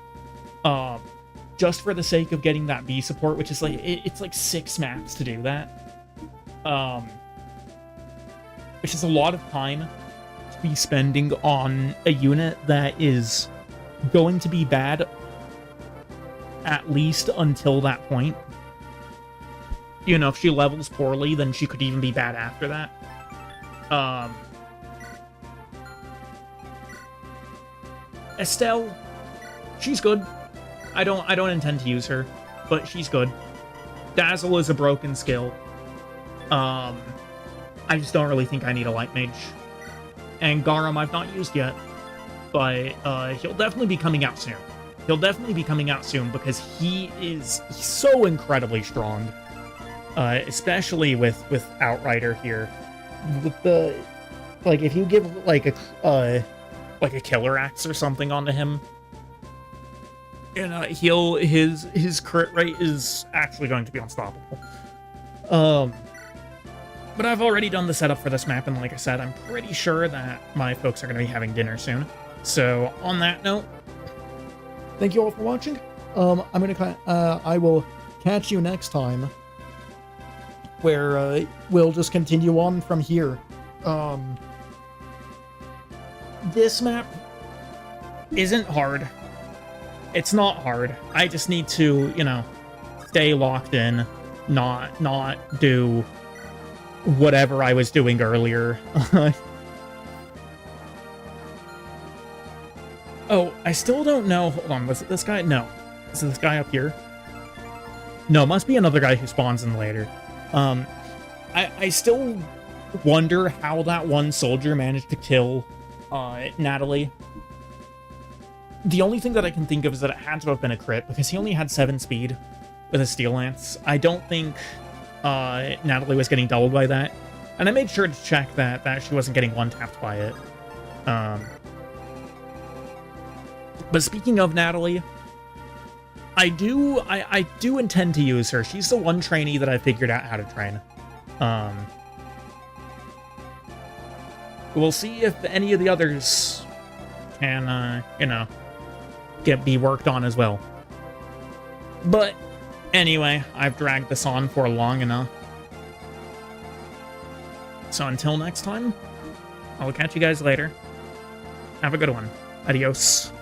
just for the sake of getting that B support, which is like, it's like 6 maps to do that. Which is a lot of time to be spending on a unit that is going to be bad at least until that point. You know, if she levels poorly, then she could even be bad after that. Estelle, she's good. I don't intend to use her, but she's good. Dazzle is a broken skill. I just don't really think I need a light mage. And Garam I've not used yet, but he'll definitely be coming out soon. He'll definitely be coming out soon because he's so incredibly strong. Especially with Outrider here. With the, like, if you give like a killer axe or something onto him, and his crit rate is actually going to be unstoppable. But I've already done the setup for this map, and like I said, I'm pretty sure that my folks are going to be having dinner soon. So on that note, thank you all for watching. I will catch you next time, where we'll just continue on from here. This map isn't hard. It's not hard. I just need to, stay locked in, not do whatever I was doing earlier. Oh, I still don't know. Hold on, was it this guy? No. Is it this guy up here? No, it must be another guy who spawns in later. I still wonder how that one soldier managed to kill Natalie. The only thing that I can think of is that it had to have been a crit, because he only had 7 speed with a Steel Lance. I don't think Natalie was getting doubled by that. And I made sure to check that she wasn't getting one-tapped by it. But speaking of Natalie, I do intend to use her. She's the one trainee that I figured out how to train. We'll see if any of the others can, be worked on as well. But anyway, I've dragged this on for long enough. So until next time, I'll catch you guys later. Have a good one. Adios.